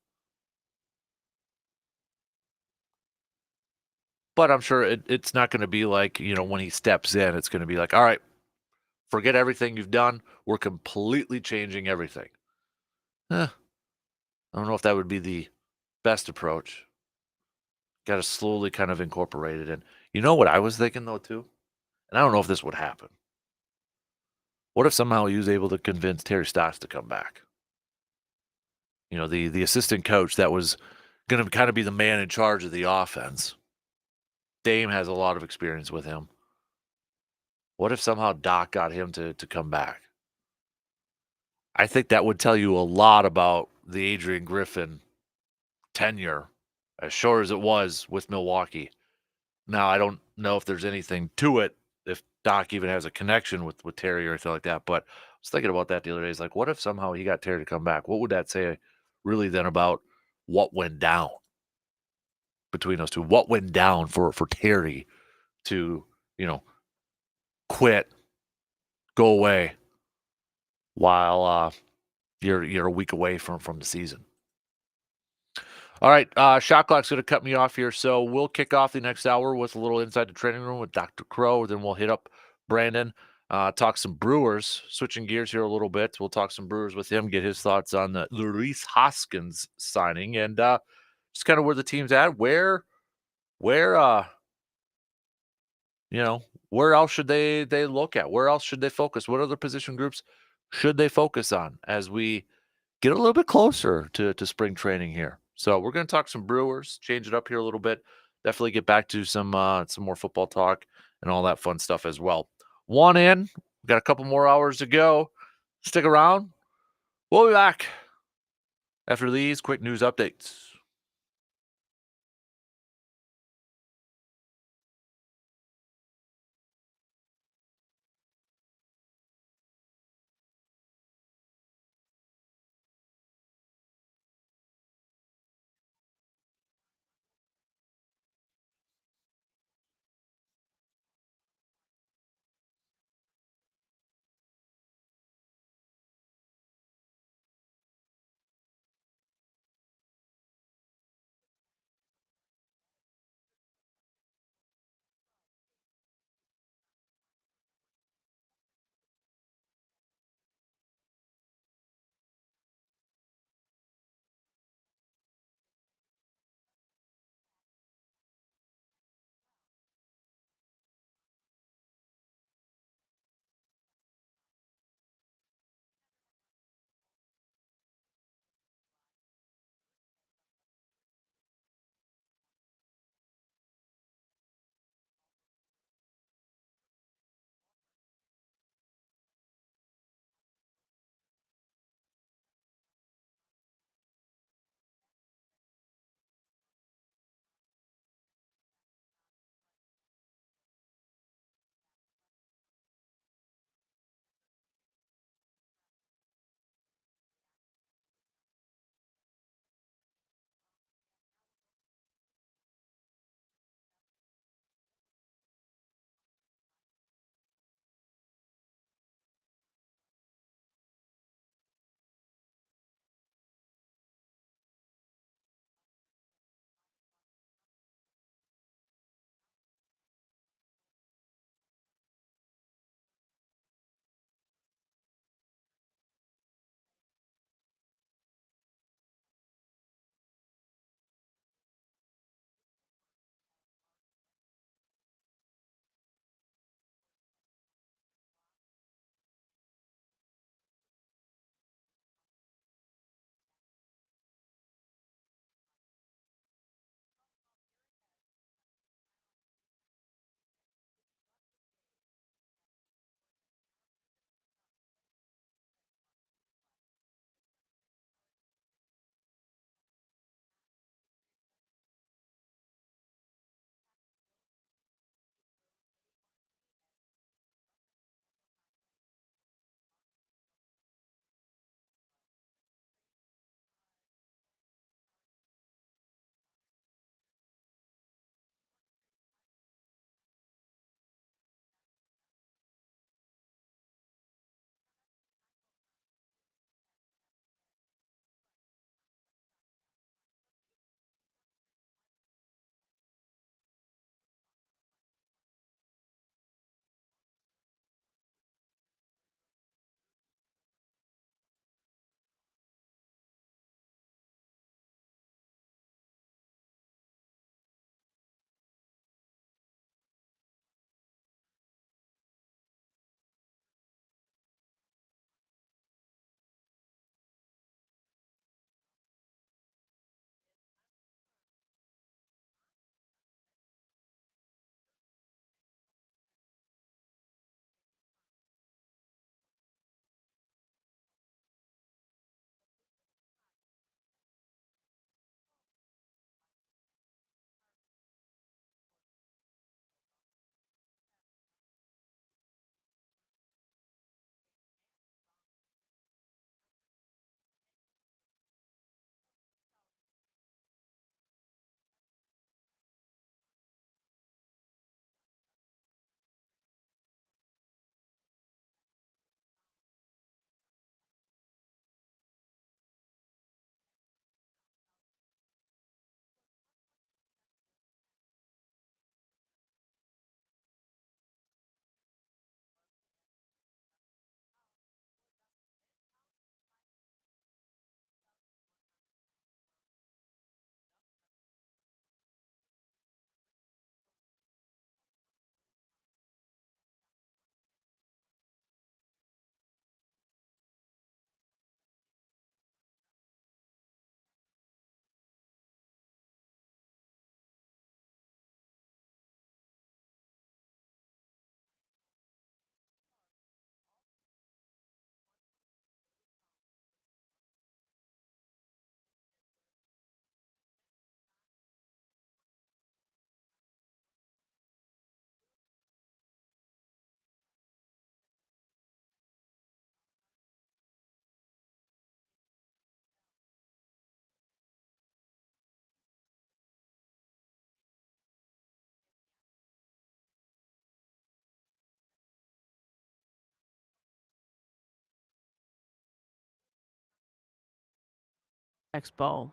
But I'm sure it's not going to be like, when he steps in, it's going to be like, all right, forget everything you've done. We're completely changing everything. I don't know if that would be the best approach. Got to slowly kind of incorporate it in. You know what I was thinking, though, too? And I don't know if this would happen. What if somehow he was able to convince Terry Stotts to come back? The assistant coach that was going to kind of be the man in charge of the offense. Dame has a lot of experience with him. What if somehow Doc got him to come back? I think that would tell you a lot about the Adrian Griffin tenure, as short as it was with Milwaukee. Now, I don't know if there's anything to it, if Doc even has a connection with Terry or anything like that, but I was thinking about that the other day. It's like, what if somehow he got Terry to come back? What would that say really then about what went down between those two? What went down for Terry to, quit, go away while you're a week away from the season? All right, shot clock's going to cut me off here, so we'll kick off the next hour with a little inside the training room with Dr. Crow. Then we'll hit up Brandon, talk some Brewers. Switching gears here a little bit, we'll talk some Brewers with him, get his thoughts on the Rhys Hoskins signing, and just kind of where the team's at, where where else should they look at? Where else should they focus? What other position groups should they focus on as we get a little bit closer to spring training here? So we're going to talk some Brewers, change it up here a little bit. Definitely get back to some more football talk and all that fun stuff as well. One in, we've got a couple more hours to go. Stick around. We'll be back after these quick news updates. Expo.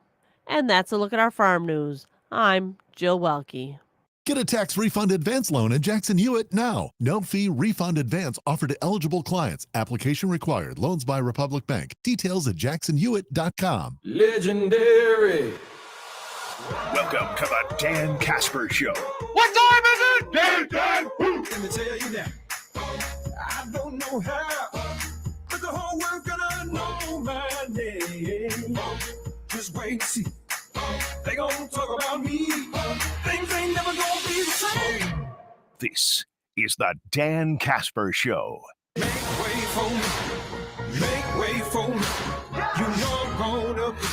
And that's a look at our farm news. I'm Jill Welke. Get a tax refund advance loan at Jackson Hewitt now. No fee refund advance offered to eligible clients. Application required. Loans by Republic Bank. Details at jacksonhewitt.com. Legendary. Welcome to the Dan Kasper Show. What time is it? Dan, let me tell you now. I don't know how, but the whole world gonna know my name. Just wait and see. They gonna talk about me. Things ain't never gonna be the same. This is the Dan Kasper Show. Make way for me. Make way for me. You know I'm gonna be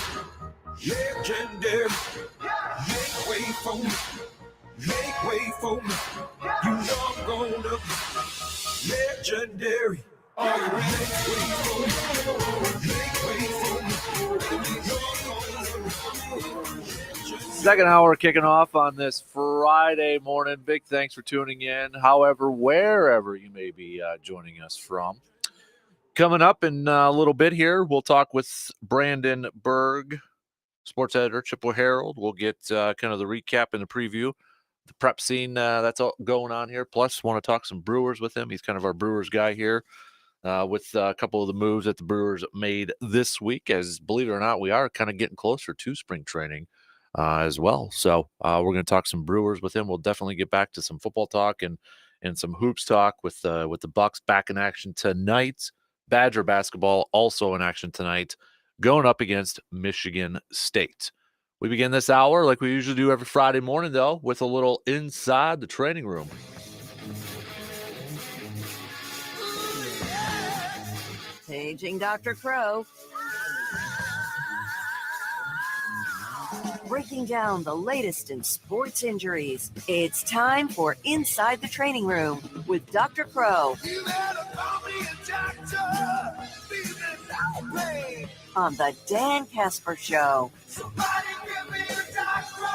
legendary. Make way for me. Make way for me. You know I'm gonna be legendary. Are you ready? Make way for me. Make way for me. You know I'm gonna be legendary. Second hour kicking off on this Friday morning. Big thanks for tuning in, however, wherever you may be joining us from. Coming up in a little bit here, we'll talk with Brandon Berg, sports editor, Chippewa Herald. We'll get kind of the recap and the preview, the prep scene that's all going on here. Plus, want to talk some Brewers with him. He's kind of our Brewers guy here with a couple of the moves that the Brewers made this week, as believe it or not, we are kind of getting closer to spring training as well. So we're going to talk some Brewers with him. We'll definitely get back to some football talk and some hoops talk with the Bucks back in action tonight. Badger basketball also in action tonight, going up against Michigan State. We begin this hour like we usually do every Friday morning, though, with a little Inside the Training Room. Paging Dr. Crow. Breaking down the latest in sports injuries. It's time for Inside the Training Room with Dr. Crow. You better call me a doctor. On the Dan Kasper Show. Somebody give me a doctor.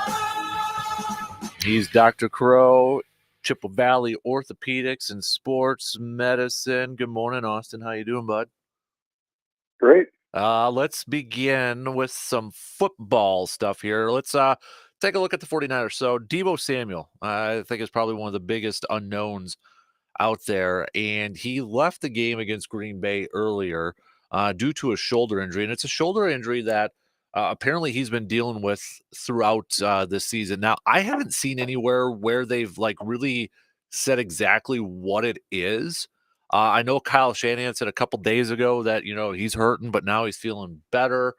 He's Dr. Crow, Chippewa Valley Orthopedics and Sports Medicine. Good morning, Austin. How you doing, bud? Great. Let's begin with some football stuff here. Let's take a look at the 49ers. So Deebo Samuel, I think, is probably one of the biggest unknowns out there, and he left the game against Green Bay earlier due to a shoulder injury, and it's a shoulder injury that apparently he's been dealing with throughout this season. Now, I haven't seen anywhere where they've really said exactly what it is. I know Kyle Shanahan said a couple days ago that, he's hurting, but now he's feeling better.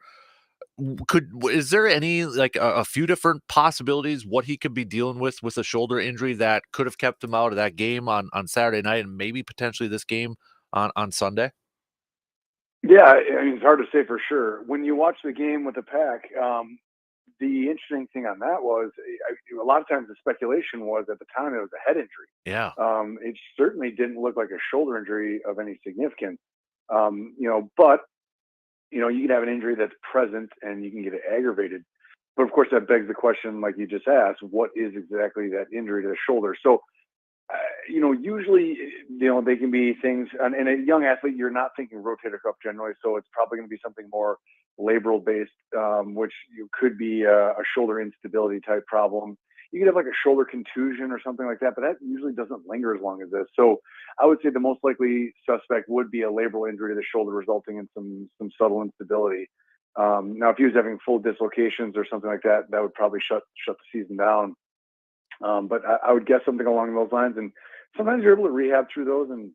Is there any a few different possibilities what he could be dealing with a shoulder injury that could have kept him out of that game on Saturday night and maybe potentially this game on Sunday? Yeah, I mean, it's hard to say for sure. When you watch the game with the Pack, the interesting thing on that was a lot of times the speculation was at the time it was a head injury. Yeah. It certainly didn't look like a shoulder injury of any significance. But you can have an injury that's present and you can get it aggravated. But of course, that begs the question, like you just asked, what is exactly that injury to the shoulder? So, usually, they can be things, and in a young athlete, you're not thinking rotator cuff generally, so it's probably going to be something more labral based, which could be a shoulder instability type problem. You could have like a shoulder contusion or something like that, but that usually doesn't linger as long as this. So I would say the most likely suspect would be a labral injury to the shoulder resulting in some subtle instability. Now, if he was having full dislocations or something like that, that would probably shut the season down. But I would guess something along those lines. And sometimes you're able to rehab through those and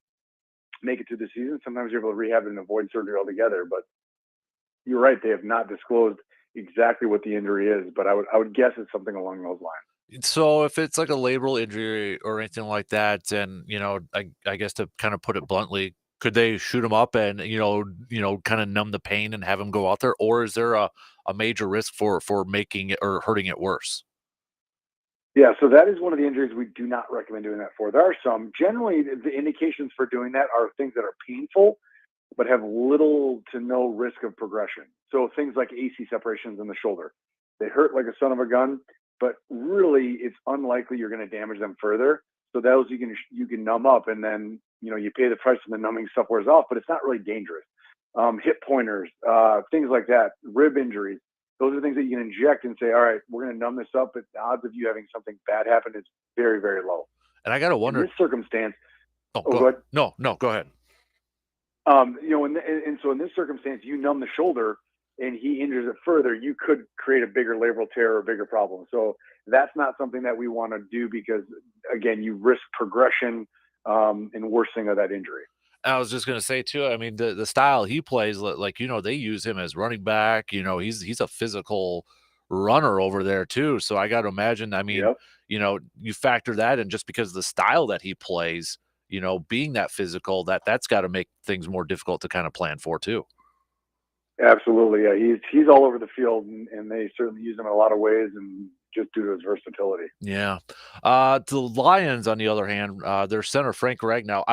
make it through the season. Sometimes you're able to rehab and avoid surgery altogether. But you're right; they have not disclosed exactly what the injury is. But I would guess it's something along those lines. So if it's like a labral injury or anything like that, and I guess to kind of put it bluntly, could they shoot him up and kind of numb the pain and have him go out there, or is there a major risk for making it or hurting it worse? Yeah, so that is one of the injuries we do not recommend doing that for. There are some. Generally, the indications for doing that are things that are painful, but have little to no risk of progression. So things like AC separations in the shoulder. They hurt like a son of a gun, but really it's unlikely you're going to damage them further. So those you can numb up, and then you pay the price when the numbing stuff wears off, but it's not really dangerous. Hip pointers, things like that, rib injuries. those are things that you can inject and say, all right, we're going to numb this up, but the odds of you having something bad happen is very, very low. And I got to wonder. In this circumstance, go ahead. No, go ahead. So in this circumstance, you numb the shoulder and he injures it further, you could create a bigger labral tear or a bigger problem. So that's not something that we want to do because, again, you risk progression and worsening of that injury. I was just going to say too, I mean, the style he plays, like, they use him as running back, he's a physical runner over there too. So I got to imagine, I mean, Yep. You factor that in just because of the style that he plays, being that physical, that's got to make things more difficult to kind of plan for too. Absolutely. Yeah. He's all over the field and they certainly use him in a lot of ways and just due to his versatility. Yeah. The Lions, on the other hand, their center Frank Ragnow,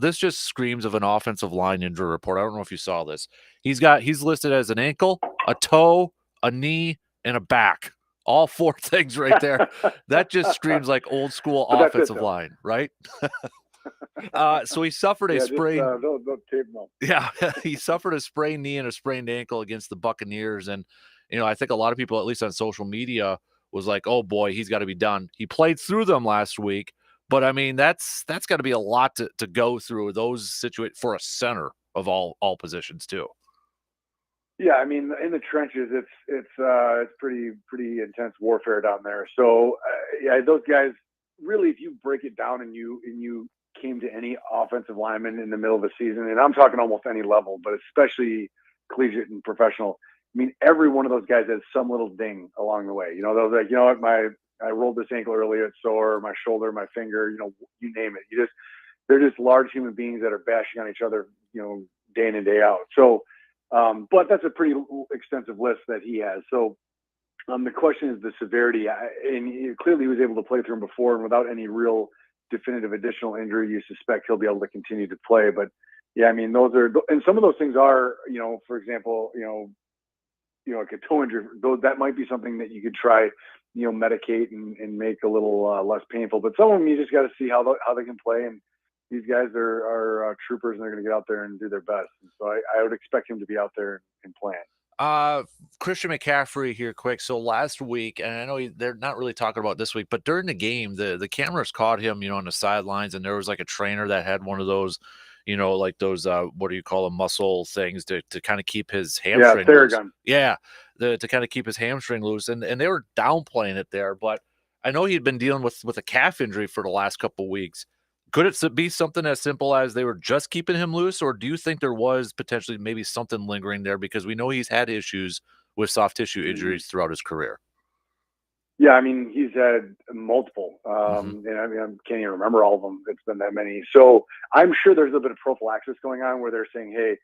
this just screams of an offensive line injury report. I don't know if you saw this. He's listed as an ankle, a toe, a knee, and a back. All 4 things right there. That just screams like old school offensive line, right? So he suffered a sprain. They'll tape him up. Yeah, he suffered a sprained knee and a sprained ankle against the Buccaneers, and I think a lot of people, at least on social media, was like, "Oh boy, he's got to be done." He played through them last week, but I mean, that's got to be a lot to go through those situations for a center of all positions too. Yeah, I mean, in the trenches, it's pretty intense warfare down there. So yeah, those guys really, if you break it down and you came to any offensive lineman in the middle of the season, and I'm talking almost any level, but especially collegiate and professional. I mean, every one of those guys has some little ding along the way. They're like, what, I rolled this ankle earlier, it's sore, my shoulder, my finger, you name it. They're just large human beings that are bashing on each other, day in and day out. So, but that's a pretty extensive list that he has. So, the question is the severity, and clearly he was able to play through him before, and without any real definitive additional injury, you suspect he'll be able to continue to play. But yeah, I mean, and some of those things are, for example, like a toe injury, though that might be something that you could try, medicate and make a little less painful. But some of them you just got to see how they can play. And these guys are troopers and they're going to get out there and do their best. And so I would expect him to be out there and playing. Christian McCaffrey here quick. So last week, and I know they're not really talking about this week, but during the game, the cameras caught him, on the sidelines, and there was like a trainer that had one of those, like those, what do you call them, muscle things to kind of keep his hamstring loose. Theragun. Yeah, to kind of keep his hamstring loose, and they were downplaying it there, but I know he'd been dealing with a calf injury for the last couple of weeks. Could it be something as simple as they were just keeping him loose, or do you think there was potentially maybe something lingering there? Because we know he's had issues with soft tissue injuries throughout his career. Yeah, I mean, he's had multiple, and I mean, I can't even remember all of them. It's been that many. So I'm sure there's a bit of prophylaxis going on where they're saying, hey,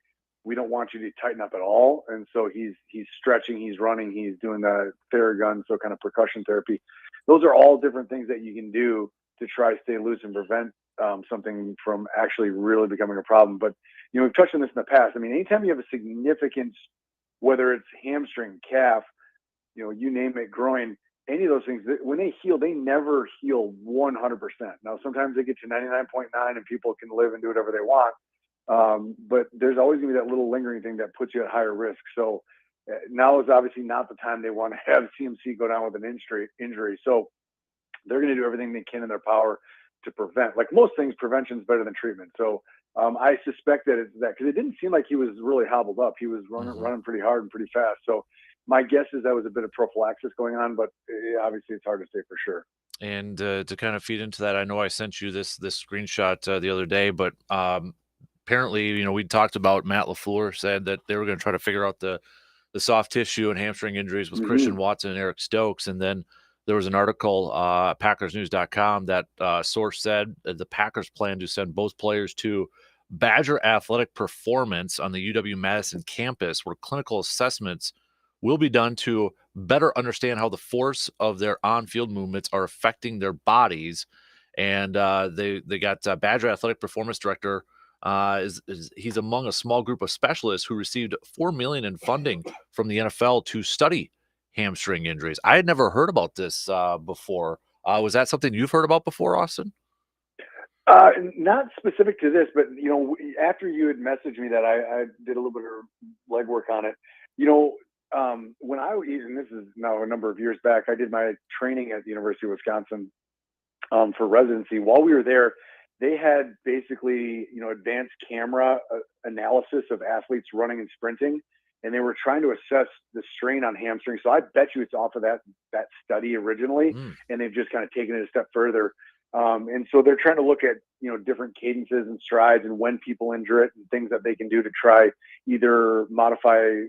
we don't want you to tighten up at all. And so he's stretching, he's running, he's doing the Theragun, so kind of percussion therapy. Those are all different things that you can do to try to stay loose and prevent something from actually really becoming a problem. But, we've touched on this in the past. I mean, anytime you have a significant, whether it's hamstring, calf, you name it, groin, any of those things, when they heal, they never heal 100%. Now, sometimes they get to 99.9 and people can live and do whatever they want. But there's always going to be that little lingering thing that puts you at higher risk. So now is obviously not the time they want to have CMC go down with an injury. So they're going to do everything they can in their power to prevent. Like most things, prevention is better than treatment. So I suspect that it's that, because it didn't seem like he was really hobbled up. He was running pretty hard and pretty fast. So my guess is that was a bit of prophylaxis going on, but obviously it's hard to say for sure. And to kind of feed into that, I know I sent you this screenshot the other day, but apparently, we talked about Matt LaFleur said that they were going to try to figure out the soft tissue and hamstring injuries with Christian Watson and Eric Stokes. And then there was an article, PackersNews.com, that source said that the Packers plan to send both players to Badger Athletic Performance on the UW-Madison campus, where clinical assessments will be done to better understand how the force of their on-field movements are affecting their bodies. And they got Badger Athletic Performance Director. He's among a small group of specialists who received $4 million in funding from the NFL to study hamstring injuries. I had never heard about this before. Was that something you've heard about before, Austin? Not specific to this, but after you had messaged me that, I did a little bit of legwork on it. when and this is now a number of years back, I did my training at the University of Wisconsin for residency. While we were there, they had basically, advanced camera analysis of athletes running and sprinting, and they were trying to assess the strain on hamstrings. So I bet you it's off of that study originally, and they've just kind of taken it a step further. And so they're trying to look at, different cadences and strides and when people injure it and things that they can do to try either modify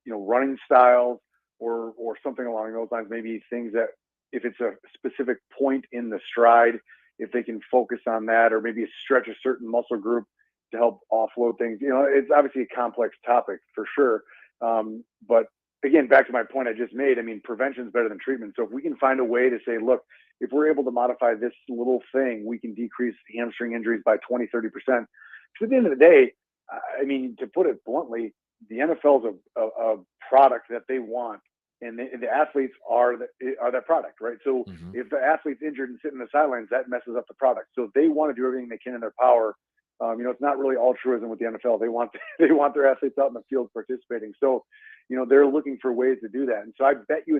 running styles or something along those lines. Maybe things that if it's a specific point in the stride, if they can focus on that, or maybe stretch a certain muscle group to help offload things. It's obviously a complex topic for sure. But again, back to my point I just made, I mean, prevention is better than treatment. So if we can find a way to say, look, if we're able to modify this little thing, we can decrease hamstring injuries by 20, 30%. Because at the end of the day, I mean, to put it bluntly, the NFL is a product that they want, and the athletes are that product, right? So if the athlete's injured and sitting in the sidelines, that messes up the product. So they want to do everything they can in their power. It's not really altruism with the NFL. They want their athletes out in the field participating. So, they're looking for ways to do that. And so I bet you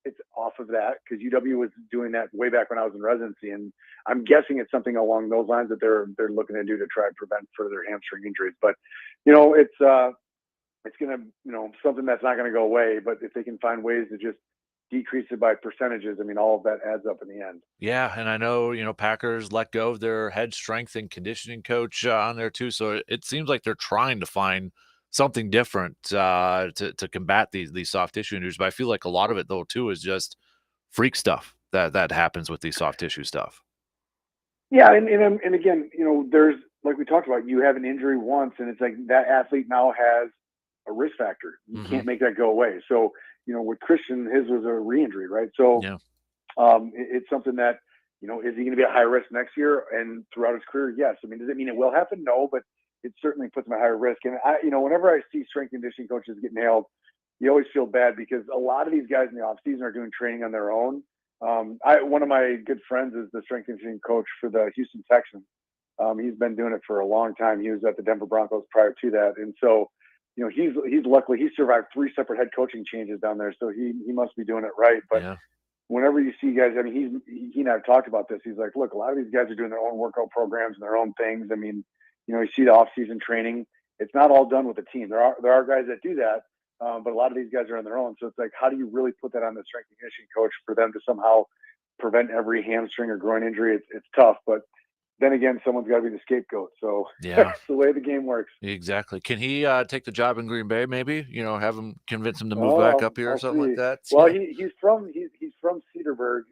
it's off of that, because UW was doing that way back when I was in residency, and I'm guessing it's something along those lines that they're looking to do to try and prevent further hamstring injuries. But it's going to, something that's not going to go away. But if they can find ways to just decrease it by percentages, I mean, all of that adds up in the end. Yeah, and I know, Packers let go of their head strength and conditioning coach on there too. So it seems like they're trying to find something different to combat these soft tissue injuries. But I feel like a lot of it though too is just freak stuff that happens with these soft tissue stuff. Yeah, and again, there's, like we talked about, you have an injury once, and it's like that athlete now has a risk factor. You can't make that go away. So, with Christian, his was a re-injury, right? So it's something that, is he going to be at high risk next year and throughout his career? Yes. I mean, does it mean it will happen? No, but it certainly puts him at higher risk. And whenever I see strength and conditioning coaches get nailed, you always feel bad, because a lot of these guys in the off season are doing training on their own. One of my good friends is the strength and conditioning coach for the Houston Texans. He's been doing it for a long time. He was at the Denver Broncos prior to that. And so, he's luckily, he survived 3 separate head coaching changes down there. So he must be doing it right. But whenever you see guys, I mean, he and I have talked about this. He's like, look, a lot of these guys are doing their own workout programs and their own things. I mean, you see the off-season training. It's not all done with the team. There are guys that do that, but a lot of these guys are on their own. So it's like, how do you really put that on the strength and conditioning coach for them to somehow prevent every hamstring or groin injury? It's tough, but then again, someone's got to be the scapegoat. So that's the way the game works. Exactly. Can he take the job in Green Bay? Maybe have him, convince him to move back up here or something like that. Well, he's from Cedarburg.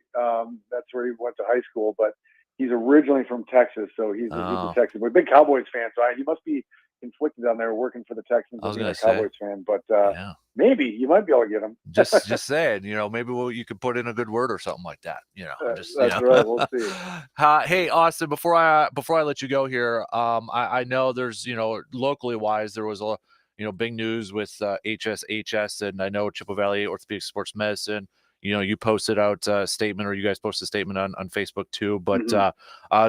That's where he went to high school, but he's originally from Texas, so he's a Texan. We're a big Cowboys fan, so he must be conflicted down there working for the Texans and being a Cowboys fan. But maybe you might be able to get him. just saying, maybe you could put in a good word or something like that. That's right. We'll see. Hey, Austin, before I let you go here, I know there's locally wise there was a big news with HSHS, and I know Chippewa Valley Orthopedic Sports Medicine. You posted out a statement, or you guys posted a statement on Facebook too. But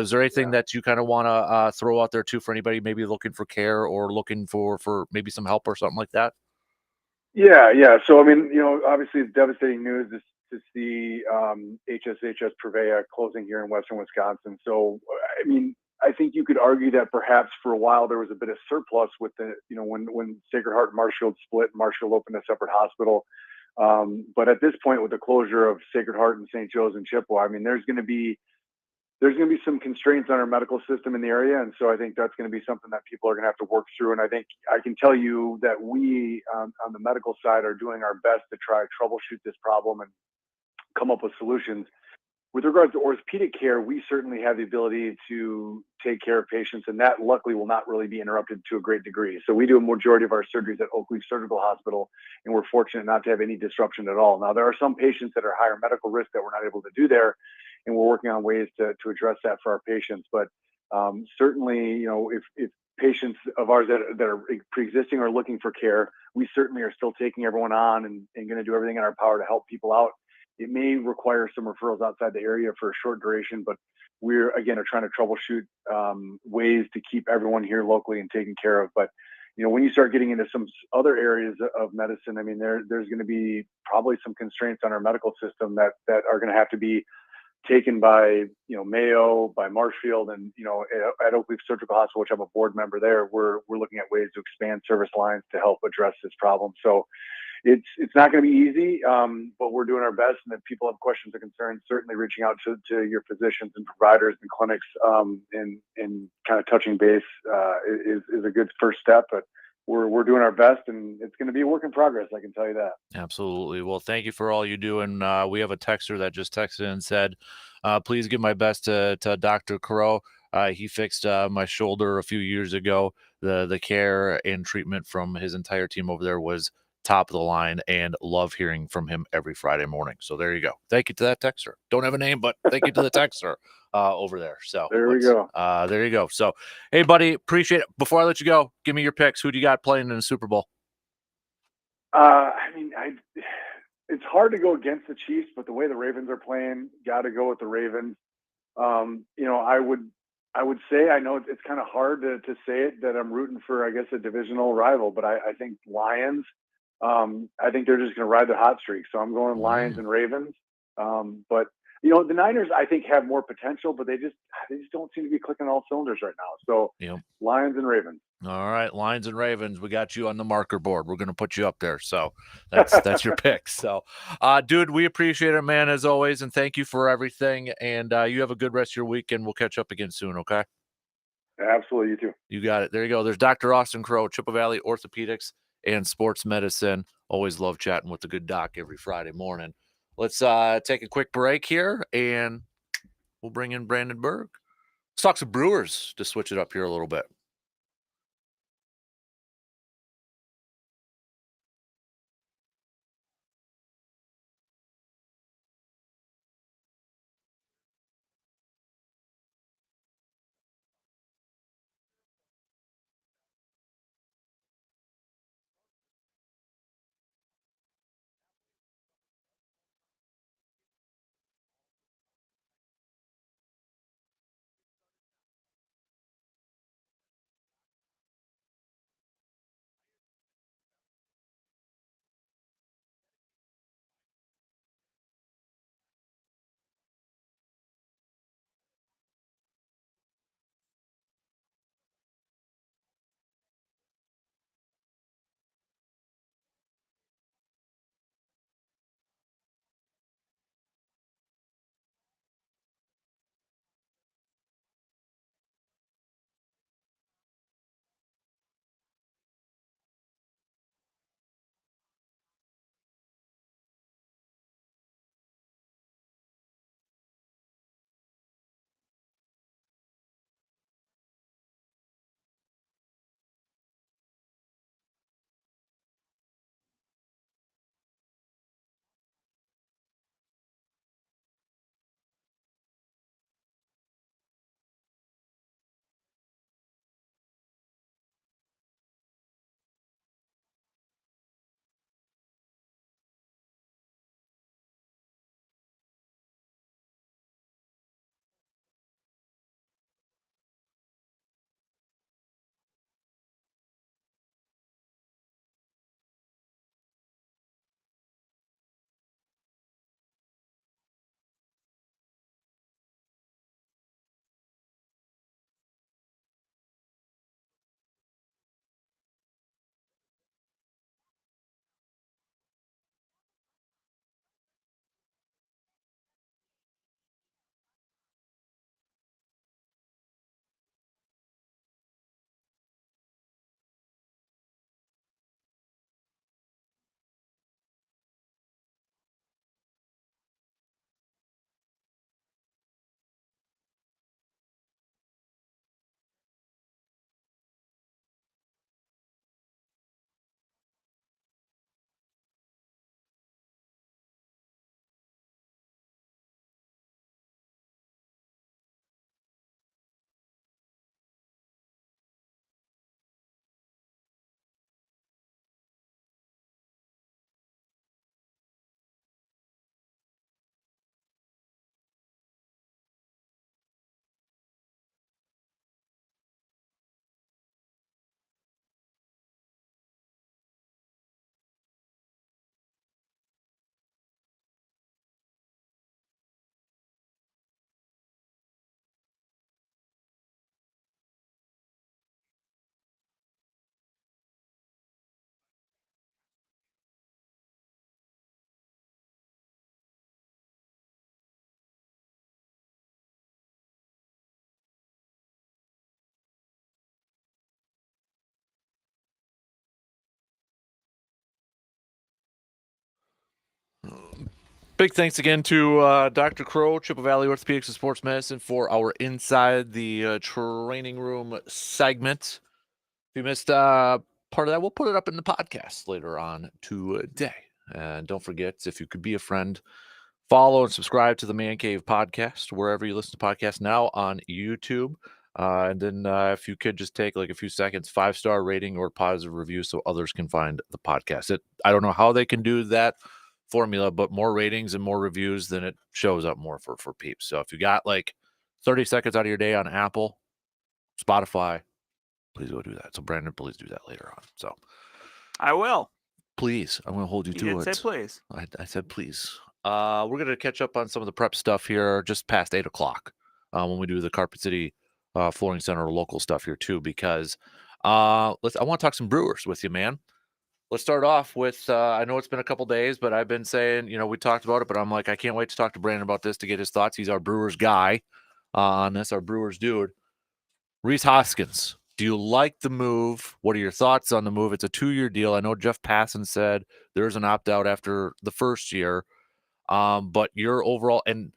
is there anything that you kind of want to throw out there too for anybody maybe looking for care or looking for maybe some help or something like that? Yeah. So I mean, obviously it's devastating news to see HSHS Prevea closing here in Western Wisconsin. So I mean, I think you could argue that perhaps for a while there was a bit of surplus with the when Sacred Heart and Marshfield split, Marshfield opened a separate hospital. But at this point, with the closure of Sacred Heart and St. Joe's and Chippewa, I mean, there's going to be some constraints on our medical system in the area. And so I think that's going to be something that people are going to have to work through. And I think I can tell you that we on the medical side are doing our best to try troubleshoot this problem and come up with solutions. With regards to orthopedic care, we certainly have the ability to take care of patients, and that luckily will not really be interrupted to a great degree. So we do a majority of our surgeries at Oakleaf Surgical Hospital, and we're fortunate not to have any disruption at all. Now, there are some patients that are higher medical risk that we're not able to do there, and we're working on ways to address that for our patients. But certainly, if patients of ours that are pre-existing are looking for care, we certainly are still taking everyone on and going to do everything in our power to help people out. It may require some referrals outside the area for a short duration, but we're, again, are trying to troubleshoot ways to keep everyone here locally and taken care of. But, when you start getting into some other areas of medicine, I mean, there's going to be probably some constraints on our medical system that are going to have to be taken by Mayo, by Marshfield, and at Oak Leaf Surgical Hospital, which I'm a board member there. We're looking at ways to expand service lines to help address this problem. So it's not going to be easy, but we're doing our best. And if people have questions or concerns, certainly reaching out to your physicians and providers and clinics and kind of touching base is a good first step. But we're doing our best, and it's going to be a work in progress. I can tell you that. Absolutely. Well, thank you for all you do. And we have a texter that just texted and said, please give my best to Dr. Crow. He fixed my shoulder a few years ago. The care and treatment from his entire team over there was top of the line, and love hearing from him every Friday morning. So there you go. Thank you to that texter. Don't have a name, but thank you to the texter over there. So we go. There you go. So, hey, buddy, appreciate it. Before I let you go, give me your picks. Who do you got playing in the Super Bowl? I mean, it's hard to go against the Chiefs, but the way the Ravens are playing, got to go with the Ravens. I would say, I know it's kind of hard to say it, that I'm rooting for, I guess, a divisional rival, but I think Lions. I think they're just going to ride the hot streak. So I'm going Lions and Ravens. But the Niners, I think, have more potential, but they just don't seem to be clicking all cylinders right now. So Lions and Ravens. All right, Lions and Ravens. We got you on the marker board. We're going to put you up there. So that's your pick. So, dude, we appreciate it, man, as always, and thank you for everything. And you have a good rest of your week, and we'll catch up again soon. Okay? Absolutely, you too. You got it. There you go. There's Dr. Austin Crow, Chippewa Valley Orthopedics and Sports Medicine. Always love chatting with the good doc every Friday morning. Let's take a quick break here, and we'll bring in Brandon Berg. Let's talk some Brewers to switch it up here a little bit. Big thanks again to Dr. Crow, Chippewa Valley Orthopedics and Sports Medicine, for our Inside the Training Room segment. If you missed part of that, we'll put it up in the podcast later on today. And don't forget, if you could be a friend, follow and subscribe to the Man Cave podcast, wherever you listen to podcasts now on YouTube. And then if you could just take like a few seconds, 5-star rating or positive review so others can find the podcast. I don't know how they can do that formula, but more ratings and more reviews, then it shows up more for peeps. So if you got like 30 seconds out of your day on Apple, Spotify, please go do that. So Brandon, please do that later on. So I will. Please, I'm going to hold you to You it. did say please. I said please. We're going to catch up on some of the prep stuff here just past 8 o'clock when we do the Carpet City Flooring Center local stuff here too, because I want to talk some Brewers with you, man. Let's start off with, I know it's been a couple days, but I've been saying, we talked about it, but I'm like, I can't wait to talk to Brandon about this to get his thoughts. He's our Brewers guy on this, our Brewers dude. Rhys Hoskins, do you like the move? What are your thoughts on the move? It's a 2-year deal. I know Jeff Passan said there's an opt-out after the first year, but your overall, and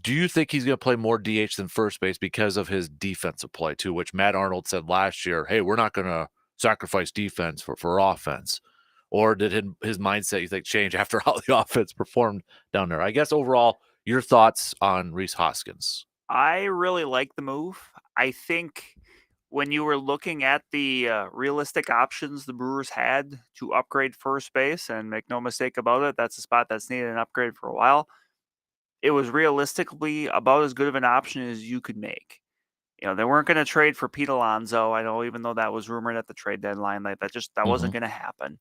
do you think he's going to play more DH than first base because of his defensive play too, which Matt Arnold said last year, hey, we're not going to sacrifice defense for offense? Or did his mindset, you think, change after how the offense performed down there? I guess overall, your thoughts on Rhys Hoskins. I really like the move. I think when you were looking at the realistic options the Brewers had to upgrade first base, and make no mistake about it, that's a spot that's needed an upgrade for a while. It was realistically about as good of an option as you could make. They weren't going to trade for Pete Alonso. I know, even though that was rumored at the trade deadline, like that wasn't going to happen.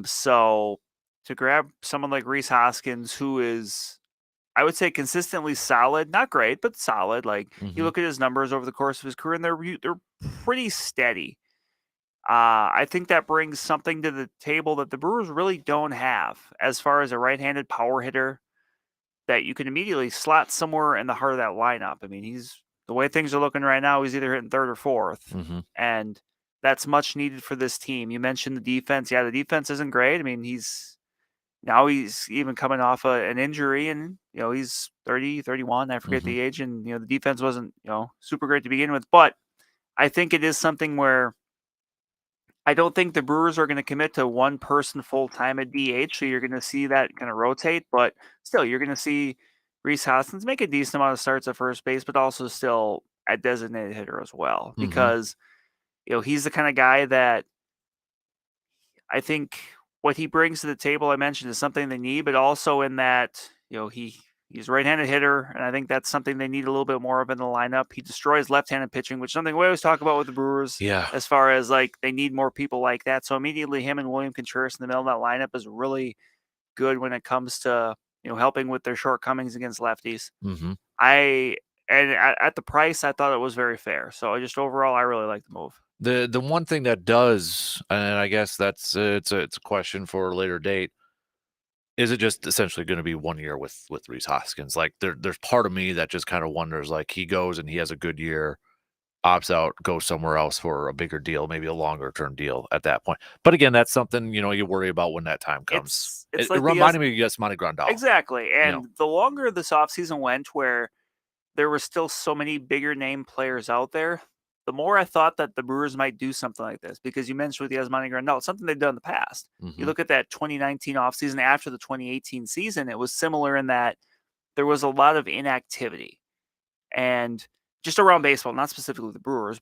So to grab someone like Rhys Hoskins, who is, I would say, consistently solid, not great, but solid. Like you look at his numbers over the course of his career, and they're pretty steady. I think that brings something to the table that the Brewers really don't have, as far as a right-handed power hitter that you can immediately slot somewhere in the heart of that lineup. I mean, the way things are looking right now, he's either hitting third or fourth, and that's much needed for this team. You mentioned the defense. Yeah, the defense isn't great. I mean, he's even coming off an injury, and he's 30, 31. I forget the age, and the defense wasn't super great to begin with. But I think it is something where I don't think the Brewers are going to commit to one person full time at DH, so you're going to see that kind of rotate. But still, you're going to see Rhys Hoskins make a decent amount of starts at first base, but also still a designated hitter as well, because he's the kind of guy that I think what he brings to the table, I mentioned, is something they need, but also in that, he's a right-handed hitter, and I think that's something they need a little bit more of in the lineup. He destroys left-handed pitching, which is something we always talk about with the Brewers. Yeah. As far as like they need more people like that. So immediately him and William Contreras in the middle of that lineup is really good when it comes to helping with their shortcomings against lefties. And at the price, I thought it was very fair. So overall, I really like the move. The one thing that does, and I guess that's it's a question for a later date, is it just essentially going to be 1 year with Rhys Hoskins? Like there's part of me that just kind of wonders, like he goes and he has a good year, opts out, goes somewhere else for a bigger deal, maybe a longer term deal at that point. But again, that's something you worry about when that time comes. It's it like reminded me of Yasmani Grandal. Exactly, and the longer this offseason went, where there were still so many bigger name players out there, the more I thought that the Brewers might do something like this, because you mentioned with Yasmani Grandal, something they've done in the past. You look at that 2019 offseason after the 2018 season, it was similar in that there was a lot of inactivity, and just around baseball, not specifically the Brewers,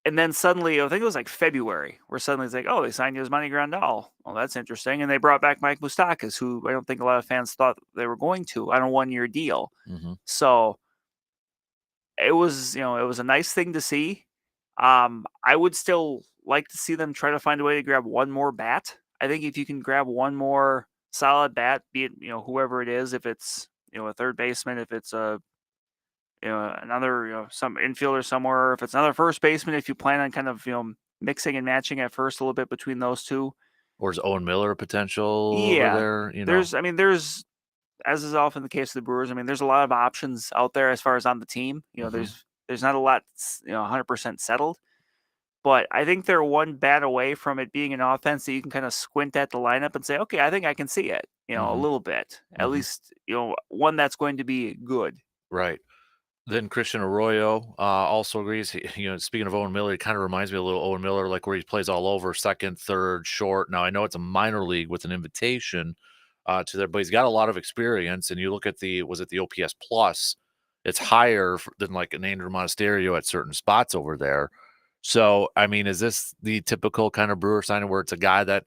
and then suddenly, I think it was like February, where suddenly it's like, oh, they signed Yasmani Grandal. Well, that's interesting. And they brought back Mike Moustakas, who I don't think a lot of fans thought they were going to, on a 1-year deal. So it was, it was a nice thing to see. I would still like to see them try to find a way to grab one more bat. I think if you can grab one more solid bat, be it, whoever it is, if it's, a third baseman, if it's another, some infielder somewhere, if it's another first baseman, if you plan on kind of, mixing and matching at first a little bit between those two. Or is Owen Miller a potential over there? There's, as is often the case with the Brewers, there's a lot of options out there as far as on the team. There's not a lot, 100% settled. But I think they're one bat away from it being an offense that you can kind of squint at the lineup and say, okay, I think I can see it. a little bit. At least, one that's going to be good. Right. Then Christian Arroyo also agrees. Speaking of Owen Miller, it kind of reminds me a little Owen Miller, like where he plays all over, second, third, short. Now I know it's a minor league with an invitation to there, but he's got a lot of experience. And you look at the OPS plus, it's higher than like an Andrew Monasterio at certain spots over there. So I mean, is this the typical kind of Brewer signing where it's a guy that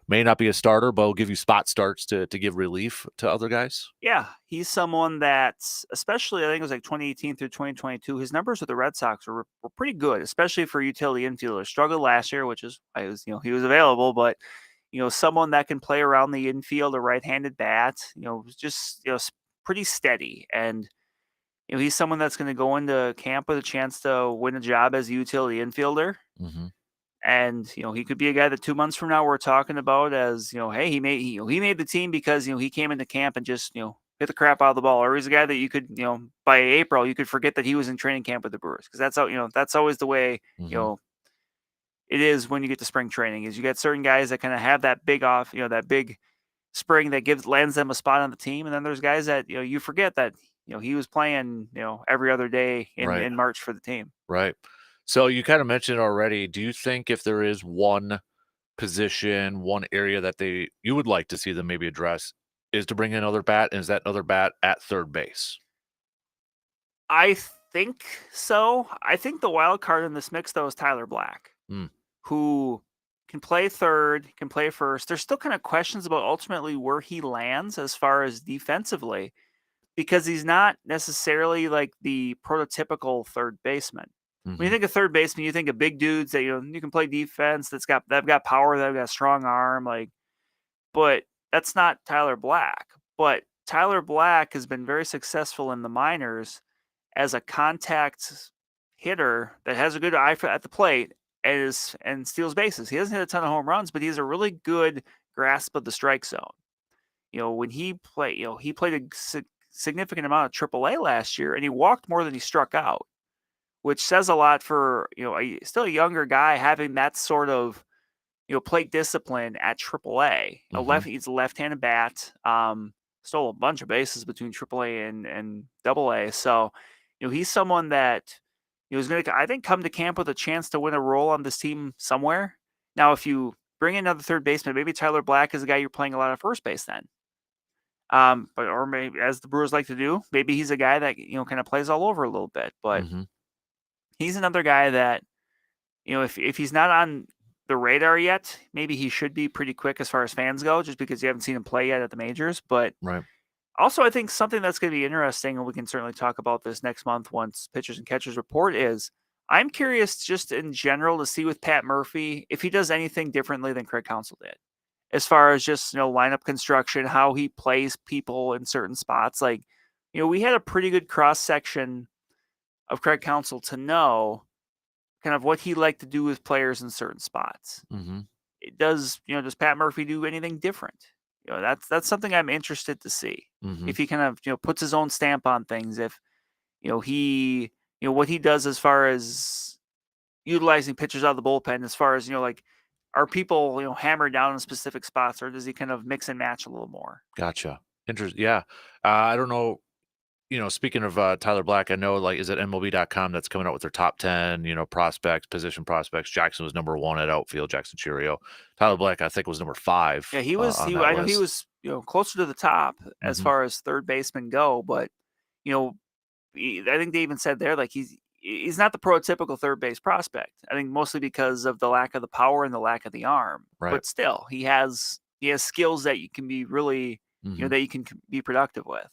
may not be a starter, but will give you spot starts to give relief to other guys? Yeah, he's someone that's, especially I think it was like 2018 through 2022, his numbers with the Red Sox were pretty good, especially for utility infielder. Struggled last year, which is he was available, but someone that can play around the infield, a right-handed bat, just pretty steady. And he's someone that's going to go into camp with a chance to win a job as a utility infielder. And he could be a guy that 2 months from now we're talking about as hey, he made the team because he came into camp and just hit the crap out of the ball. Or he's a guy that you could by April you could forget that he was in training camp with the Brewers, because that's how that's always the way it is when you get to spring training. Is you get certain guys that kind of have that big that big spring that lands them a spot on the team, and then there's guys that you forget that he was playing every other day in March for the team. Right. So you kind of mentioned it already. Do you think if there is one position, one area that you would like to see them maybe address, is to bring in another bat? And is that another bat at third base? I think so. I think the wild card in this mix, though, is Tyler Black, who can play third, can play first. There's still kind of questions about ultimately where he lands as far as defensively, because he's not necessarily like the prototypical third baseman. When you think of third baseman, you think of big dudes that you can play defense. They've got power, they've got a strong arm, but that's not Tyler Black. But Tyler Black has been very successful in the minors as a contact hitter that has a good eye at the plate and steals bases. He doesn't hit a ton of home runs, but he has a really good grasp of the strike zone. When he played, he played a significant amount of AAA last year, and he walked more than he struck out, which says a lot for still a younger guy having that sort of plate discipline at AAA. He's a left-handed bat. Stole a bunch of bases between AAA and AA. So he's someone that is going to, I think, come to camp with a chance to win a role on this team somewhere. Now, if you bring in another third baseman, maybe Tyler Black is a guy you're playing a lot of first base then. Or maybe, as the Brewers like to do, maybe he's a guy that kind of plays all over a little bit, but. He's another guy that, if he's not on the radar yet, maybe he should be pretty quick as far as fans go, just because you haven't seen him play yet at the majors. But also, I think something that's going to be interesting, and we can certainly talk about this next month once pitchers and catchers report, is I'm curious just in general to see with Pat Murphy if he does anything differently than Craig Counsell did, as far as just lineup construction, how he plays people in certain spots. We had a pretty good cross section of Craig Counsell to know kind of what he liked to do with players in certain spots. Does Pat Murphy do anything different? That's something I'm interested to see. If he kind of puts his own stamp on things, if he what he does as far as utilizing pitchers out of the bullpen, as far as are people hammered down in specific spots, or does he kind of mix and match a little more? Gotcha. Interesting. Yeah. I don't know. Speaking of Tyler Black, I know, is it MLB.com that's coming out with their top 10, prospects, position prospects. Jackson was number 1 at outfield, Jackson Cheerio. Tyler Black, I think, was number 5. Yeah, he was. I know he was, closer to the top as far as third baseman go. But, I think they even said there, he's not the prototypical third base prospect. I think mostly because of the lack of the power and the lack of the arm. Right. But still, he has skills that you can be really, that you can be productive with.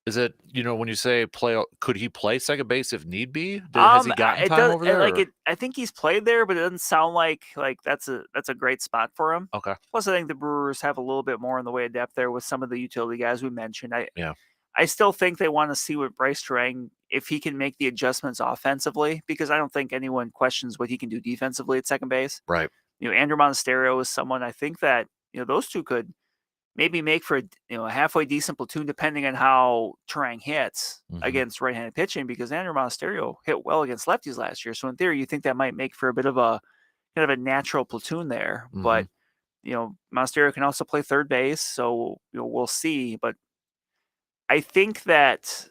Is it, when you say play, could he play second base if need be? Has he gotten time over there? I think he's played there, but it doesn't sound like that's a great spot for him. Okay. Plus, I think the Brewers have a little bit more in the way of depth there with some of the utility guys we mentioned. I still think they want to see what Bryce Terang, if he can make the adjustments offensively, because I don't think anyone questions what he can do defensively at second base. Right. Andrew Monasterio is someone I think that those two could maybe make for a halfway decent platoon, depending on how Terang hits against right-handed pitching, because Andrew Monasterio hit well against lefties last year. So in theory, you think that might make for a bit of a kind of a natural platoon there. But Monasterio can also play third base, so we'll see. But I think that